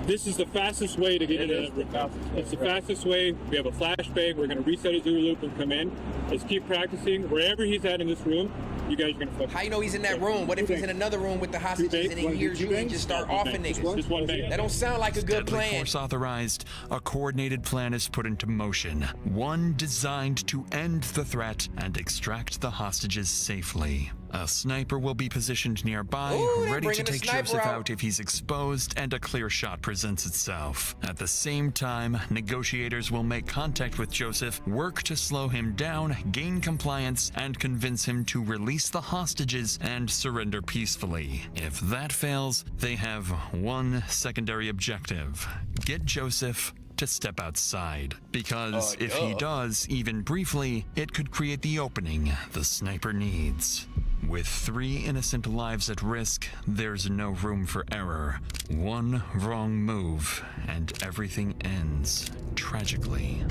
This is the fastest way to get into the house. It's the fastest way. We have a flashbang. We're going to reset his Zulu loop and come in. Let's keep practicing. Wherever he's at in this room, you guys are going to focus. How you know he's in that room? What if he's in another room with the hostages and he hears you and just start offing niggas? Just one bang. That don't sound like a good Deadly plan. force authorized, a coordinated plan is put into motion, one designed to end the threat and extract the hostages safely. A sniper will be positioned nearby, Ooh, they're ready to bringing the take sniper Joseph out. out if he's exposed and a clear shot presents itself. At the same time, negotiators will make contact with Joseph, work to slow him down, gain compliance, and convince him to release the hostages and surrender peacefully. If that fails, they have one secondary objective: get Joseph to step outside. Because if he does, even briefly, it could create the opening the sniper needs. With 3 innocent lives at risk, there's no room for error. One wrong move, and everything ends tragically.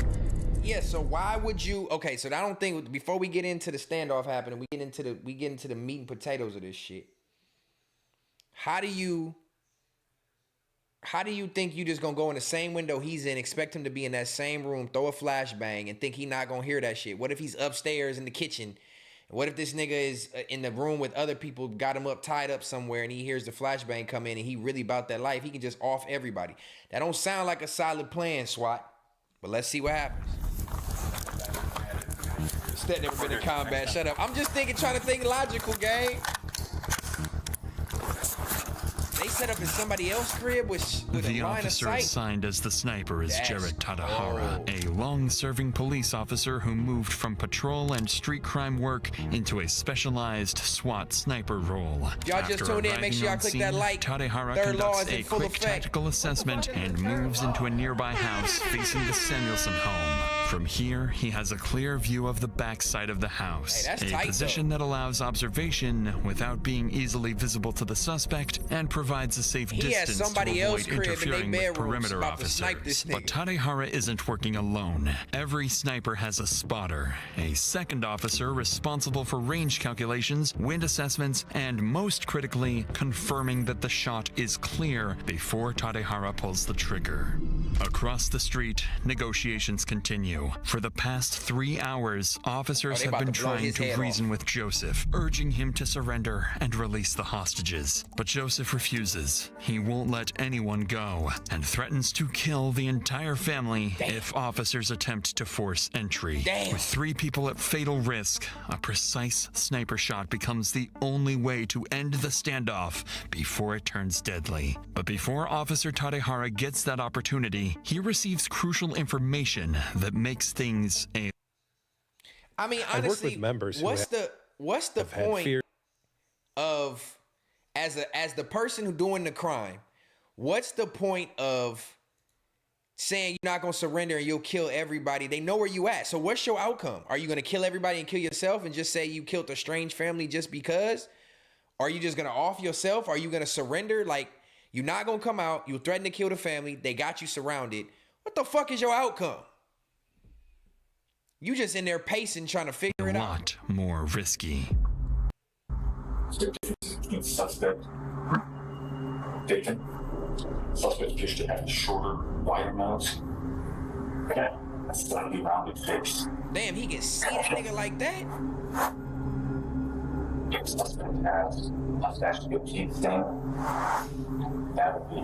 Yeah, so why would you? Okay, so I don't think before we get into the standoff happening, we get into the meat and potatoes of this shit. How do you think you just gonna go in the same window he's in, expect him to be in that same room, throw a flashbang, and think he not gonna hear that shit? What if he's upstairs in the kitchen? What if this nigga is in the room with other people, got him up, tied up somewhere, and he hears the flashbang come in and he really about that life? He can just off everybody. That don't sound like a solid plan, SWAT. But let's see what happens. Stet never been in combat. Shut up. I'm just trying to think logical, gang. They set up in somebody else's crib with The a line of officer sight. assigned as the sniper is That's Jarrett Tadahara, a long-serving police officer who moved from patrol and street crime work into a specialized SWAT sniper role. Y'all just tuned in, make sure y'all click that like. Tadahara Third law conducts is in a full quick effect. tactical assessment and moves into a nearby house facing the Samuelson home. From here, he has a clear view of the backside of the house, Hey, that's a tight, position that allows observation without being easily visible to the suspect and provides a safe He has distance somebody to else's avoid crib in interfering their with bedroom perimeter about to snipe this officers. But nigga. Tadahara isn't working alone. Every sniper has a spotter, a second officer responsible for range calculations, wind assessments, and most critically, confirming that the shot is clear before Tadahara pulls the trigger. Across the street, negotiations continue. For the past 3 hours, officers they have about been to blow trying his to head reason with Joseph, urging him to surrender and release the hostages. But Joseph refuses. He won't let anyone go and threatens to kill the entire family if officers attempt to force entry. With 3 people at fatal risk, a precise sniper shot becomes the only way to end the standoff before it turns deadly. But before Officer Tadahara gets that opportunity, he receives crucial information that makes things a I mean, I've worked honestly, with members who what's the have had point fear. of as the person who doing the crime? What's the point of saying you're not gonna surrender and you'll kill everybody? They know where you at. So what's your outcome? Are you gonna kill everybody and kill yourself and just say you killed a strange family just because? Are you just gonna off yourself? Are you gonna surrender? Like, you're not gonna come out. You threaten to kill the family. They got you surrounded. What the fuck is your outcome? You just in there pacing, trying to figure it out. lot more risky. Suspect taken. Suspect appears to have a shorter, wider nose. Okay, a slightly rounded face. Damn, he can see that nigga like that? Suspect has mustache to 15 stain. That would be.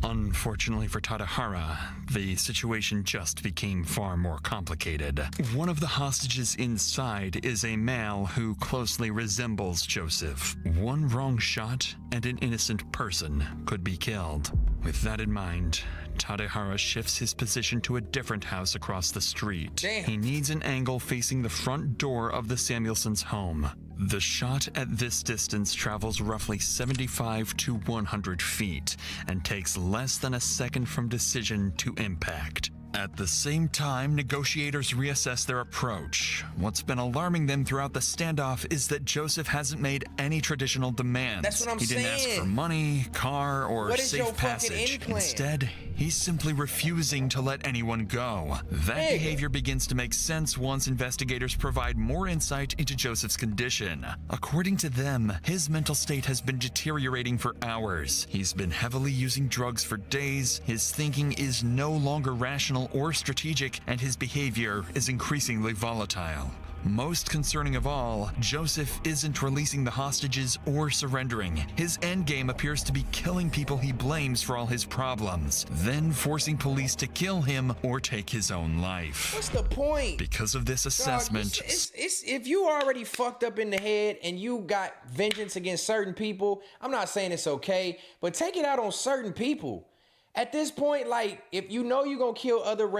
Unfortunately for Tadahara, the situation just became far more complicated. One of the hostages inside is a male who closely resembles Joseph. One wrong shot and an innocent person could be killed. With that in mind, Tadahara shifts his position to a different house across the street. Damn. He needs an angle facing the front door of the Samuelsons' home. The shot at this distance travels roughly 75 to 100 feet and takes less than a second from decision to impact. At the same time, negotiators reassess their approach. What's been alarming them throughout the standoff is that Joseph hasn't made any traditional demands. That's what I'm He didn't ask for saying. money, car, or What is your safe fucking passage. in plan? Instead, he's simply refusing to let anyone go. That Nigga. behavior begins to make sense once investigators provide more insight into Joseph's condition. According to them, his mental state has been deteriorating for hours. He's been heavily using drugs for days, his thinking is no longer rational or strategic, and his behavior is increasingly volatile. Most concerning of all, Joseph isn't releasing the hostages or surrendering. His endgame appears to be killing people he blames for all his problems, then forcing police to kill him or take his own life. What's the point? Because of this assessment, Dog, it's if you already fucked up in the head and you got vengeance against certain people, I'm not saying it's okay, but take it out on certain people. At this point, like, if you know you're gonna kill other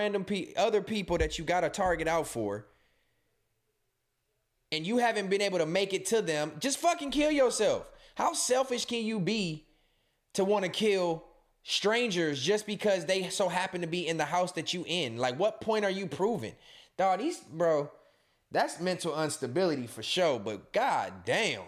other people that you got a target out for, and you haven't been able to make it to them, just fucking kill yourself. How selfish can you be to want to kill strangers just because they so happen to be in the house that you in? Like, what point are you proving? Dog, bro, that's mental instability for sure, but god damn.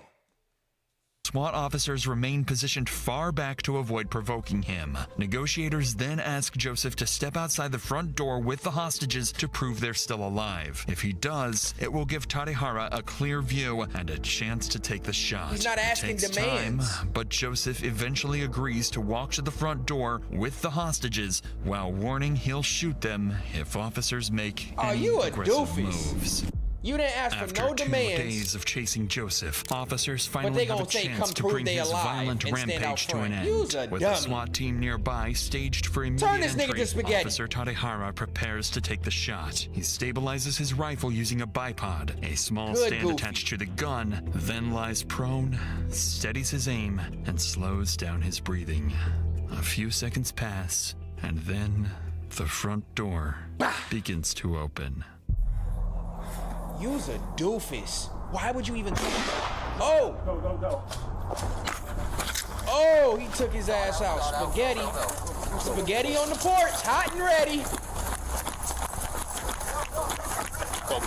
SWAT officers remain positioned far back to avoid provoking him. Negotiators then ask Joseph to step outside the front door with the hostages to prove they're still alive. If he does, it will give Tadahara a clear view and a chance to take the shot. He's not asking it takes demands. time, but Joseph eventually agrees to walk to the front door with the hostages while warning he'll shoot them if officers make any you a aggressive doofus. moves. You didn't ask for After no 2 demands. days of chasing Joseph, officers But finally they have a gonna say, chance "Come to prove bring they his alive violent and stand out rampage to an front." You's end. a With dummy. the SWAT team nearby staged for immediate Turn this nigga entry, to spaghetti. Officer Tadahara prepares to take the shot. He stabilizes his rifle using a bipod, a small Good stand goofy. attached to the gun, then lies prone, steadies his aim, and slows down his breathing. A few seconds pass, and then the front door begins to open. You's a doofus. Why would you even? Oh! Go. Oh, he took his ass out. Spaghetti. Spaghetti on the porch, hot and ready. Go.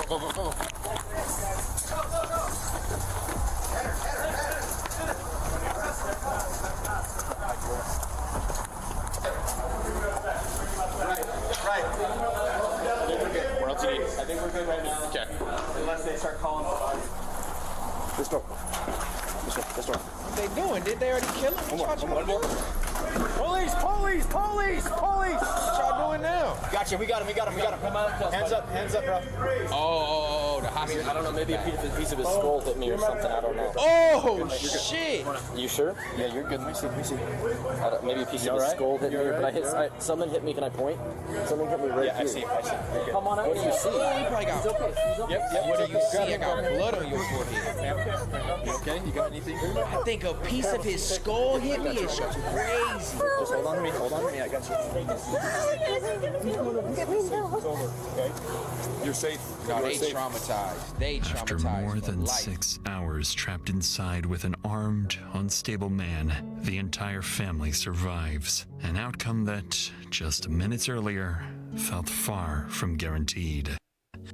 Right. I think we're good. Where else you need? I think we're good right now. Okay. Unless they start calling for This door. What they doing? Did they already kill him? One more. Police! What y'all doing now? Gotcha, we got him. Come on, hands up, bro. Oh, the hospital. I don't know, maybe a piece of his skull hit me or something, I don't know. Oh, shit. You sure? Yeah, you're good. Let me see. Maybe a piece of his skull hit me, but I hit, someone hit me, can I point? Someone hit me right here. I see. Come on out. What do you see? Oh, he probably got. Yep. What do you see? I got blood on your forehead. You okay? You got anything? I think a piece of his skull hit me. It's crazy. Just hold on to me, I got you. You're safe. No, they traumatized. After more than 6 hours trapped inside with an armed, unstable man, the entire family survives. An outcome that, just minutes earlier, felt far from guaranteed.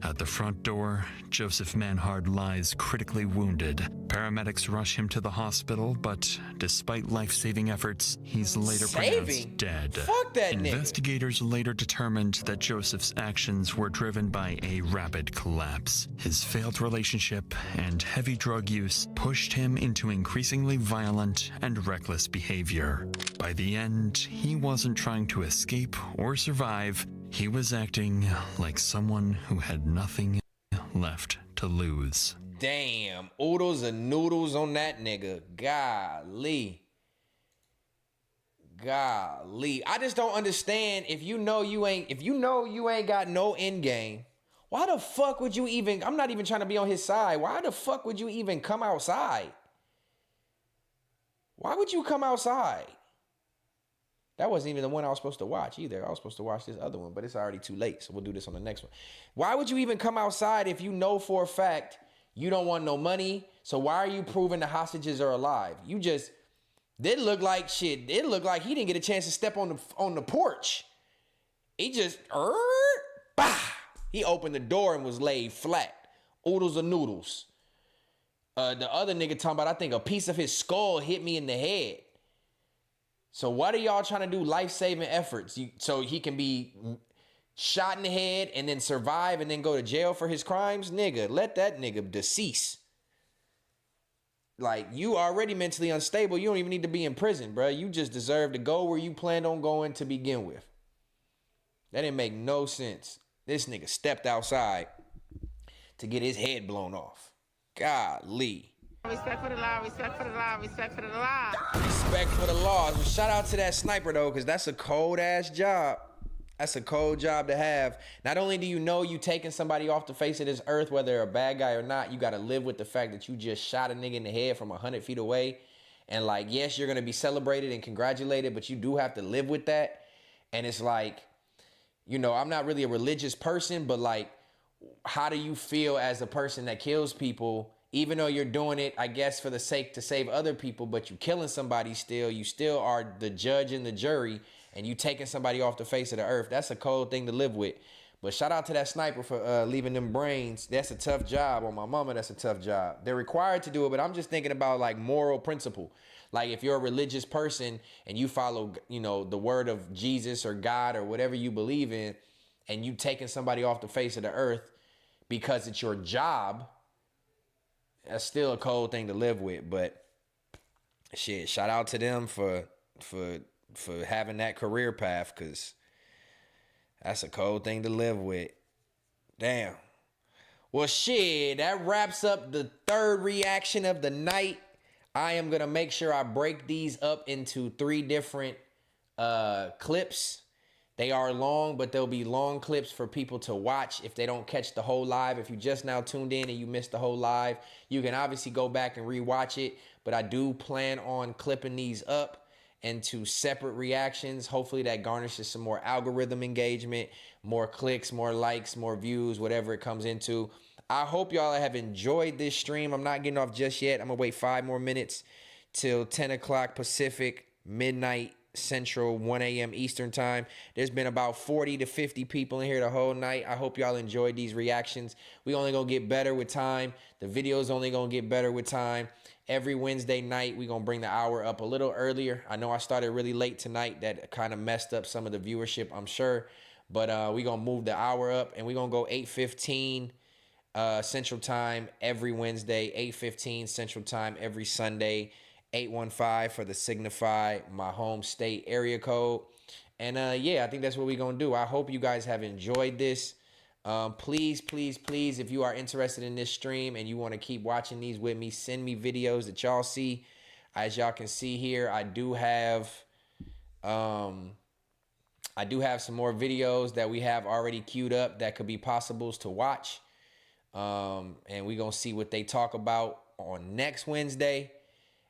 At the front door, Joseph Manhard lies critically wounded. Paramedics rush him to the hospital, but despite life-saving efforts, he's later pronounced dead. Fuck that nigga. Investigators later determined that Joseph's actions were driven by a rapid collapse. His failed relationship and heavy drug use pushed him into increasingly violent and reckless behavior. By the end, he wasn't trying to escape or survive. He was acting like someone who had nothing left to lose. Damn, oodles and noodles on that nigga. Golly. Golly. I just don't understand if you know you ain't got no end game. Why the fuck would you even, I'm not even trying to be on his side. Why the fuck would you even come outside? Why would you come outside? That wasn't even the one I was supposed to watch either. I was supposed to watch this other one, but it's already too late, so we'll do this on the next one. Why would you even come outside if you know for a fact you don't want no money? So why are you proving the hostages are alive? You just, it looked like shit. It looked like he didn't get a chance to step on the porch. He just, bah! He opened the door and was laid flat. Oodles of noodles. The other nigga talking about, I think a piece of his skull hit me in the head. So what are y'all trying to do life-saving efforts? So he can be shot in the head and then survive and then go to jail for his crimes? Nigga, let that nigga decease. Like, you already mentally unstable. You don't even need to be in prison, bro. You just deserve to go where you planned on going to begin with. That didn't make no sense. This nigga stepped outside to get his head blown off. Golly. Respect for the law, respect for the law, respect for the law. Respect for the laws. Well, shout out to that sniper, though, because that's a cold-ass job. That's a cold job to have. Not only do you know you taking somebody off the face of this earth, whether they're a bad guy or not, you got to live with the fact that you just shot a nigga in the head from 100 feet away. And, like, yes, you're going to be celebrated and congratulated, but you do have to live with that. And it's like, you know, I'm not really a religious person, but, like, how do you feel as a person that kills people, even though you're doing it, I guess, for the sake to save other people, but you killing somebody still, you still are the judge and the jury, and you taking somebody off the face of the earth. That's a cold thing to live with. But shout out to that sniper for leaving them brains. That's a tough job. On my mama, that's a tough job. They're required to do it, but I'm just thinking about, like, moral principle. Like, if you're a religious person and you follow, you know, the word of Jesus or God or whatever you believe in, and you taking somebody off the face of the earth because it's your job, that's still a cold thing to live with. But shit, shout out to them for having that career path, because that's a cold thing to live with. Damn. Well, shit, that wraps up the third reaction of the night. I am going to make sure I break these up into 3 different clips. They are long, but they'll be long clips for people to watch if they don't catch the whole live. If you just now tuned in and you missed the whole live, you can obviously go back and rewatch it. But I do plan on clipping these up into separate reactions. Hopefully that garnishes some more algorithm engagement, more clicks, more likes, more views, whatever it comes into. I hope y'all have enjoyed this stream. I'm not getting off just yet. I'm going to wait 5 more minutes till 10 o'clock Pacific, midnight Central, 1 a.m. Eastern time. There's been about 40 to 50 people in here the whole night. I hope y'all enjoyed these reactions. We only gonna get better with time. The video's only gonna get better with time. Every Wednesday night, we gonna bring the hour up a little earlier. I know I started really late tonight. That kind of messed up some of the viewership, I'm sure. But we gonna move the hour up, and we gonna go 8:15 Central time every Wednesday, 8:15 Central time every Sunday, 815 for the Signify, my home state area code. And yeah, I think that's what we're going to do. I hope you guys have enjoyed this. Please, please, please, if you are interested in this stream and you want to keep watching these with me, send me videos that y'all see. As y'all can see here, I do have some more videos that we have already queued up that could be possibles to watch. And we're going to see what they talk about on next Wednesday.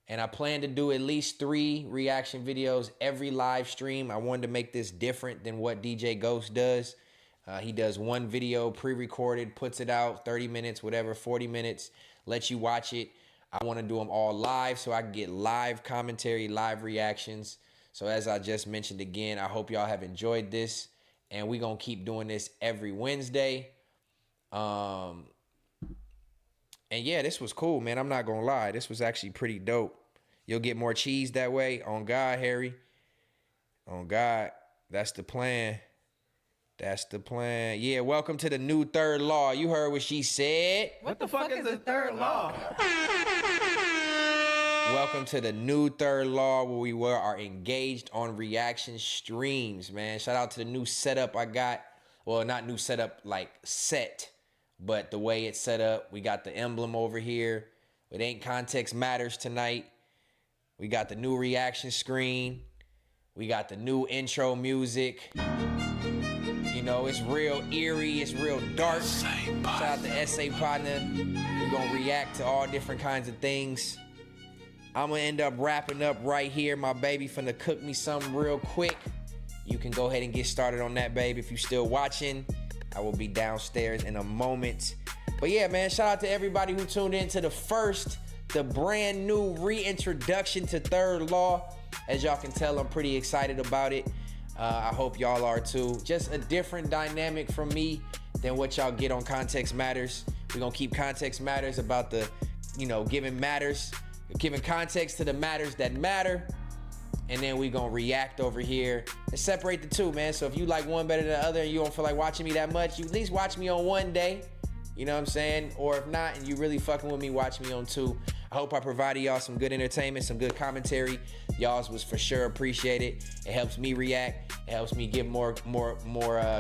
And I plan to do at least 3 reaction videos every live stream. I wanted to make this different than what DJ Ghost does. He does 1 video pre-recorded, puts it out, 30 minutes, whatever, 40 minutes, lets you watch it. I want to do them all live so I can get live commentary, live reactions. So as I just mentioned again, I hope y'all have enjoyed this. And we're going to keep doing this every Wednesday. And yeah, this was cool, man. I'm not going to lie. This was actually pretty dope. You'll get more cheese that way. On God, Harry. On God. That's the plan. That's the plan. Yeah, welcome to the new third law. You heard what she said. What the fuck is the third law? Welcome to the new third law, where we are engaged on reaction streams, man. Shout out to the new setup I got. Well, not new setup, like set. But the way it's set up, we got the emblem over here. It ain't context matters tonight. We got the new reaction screen. We got the new intro music. You know, it's real eerie, it's real dark. Shout out to SA Partner. We're gonna react to all different kinds of things. I'm gonna end up wrapping up right here. My baby finna cook me something real quick. You can go ahead and get started on that, babe. If you're still watching, I will be downstairs in a moment. But yeah, man, shout out to everybody who tuned in to the brand new reintroduction to Third Law. As y'all can tell, I'm pretty excited about it. I hope y'all are too. Just a different dynamic from me than what y'all get on Context Matters. We're gonna keep Context Matters about the, giving context to the matters that matter. And then we gonna react over here and separate the two, man. So if you like one better than the other and you don't feel like watching me that much, you at least watch me on one day. You know what I'm saying? Or if not, and you really fucking with me, watch me on two. I hope I provided y'all some good entertainment, some good commentary. Y'all's was for sure appreciated. It helps me react. It helps me give more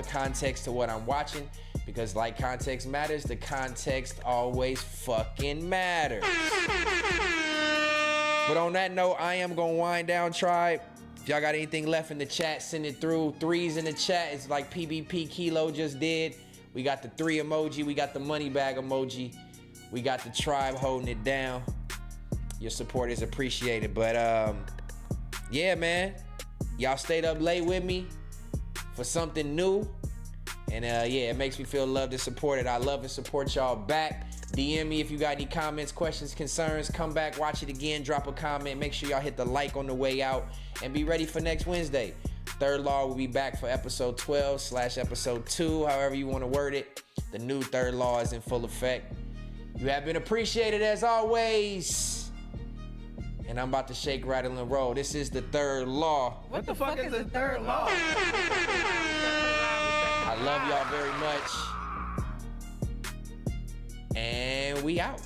context to what I'm watching. Because like context matters, the context always fucking matters. But on that note, I am gonna wind down, tribe. If y'all got anything left in the chat, send it through. 3s in the chat. It's like PBP Kilo just did. We got the 3 emoji. We got the money bag emoji. We got the tribe holding it down. Your support is appreciated. But yeah, man. Y'all stayed up late with me for something new. And yeah, it makes me feel loved and supported. I love and support y'all back. DM me if you got any comments, questions, concerns. Come back, watch it again, drop a comment. Make sure y'all hit the like on the way out. And be ready for next Wednesday. Third Law will be back for episode 12/episode 2, however you want to word it. The new Third Law is in full effect. You have been appreciated as always. And I'm about to shake, rattle, and roll. This is the Third Law. What the fuck is the Third Law? I love y'all very much. And we out.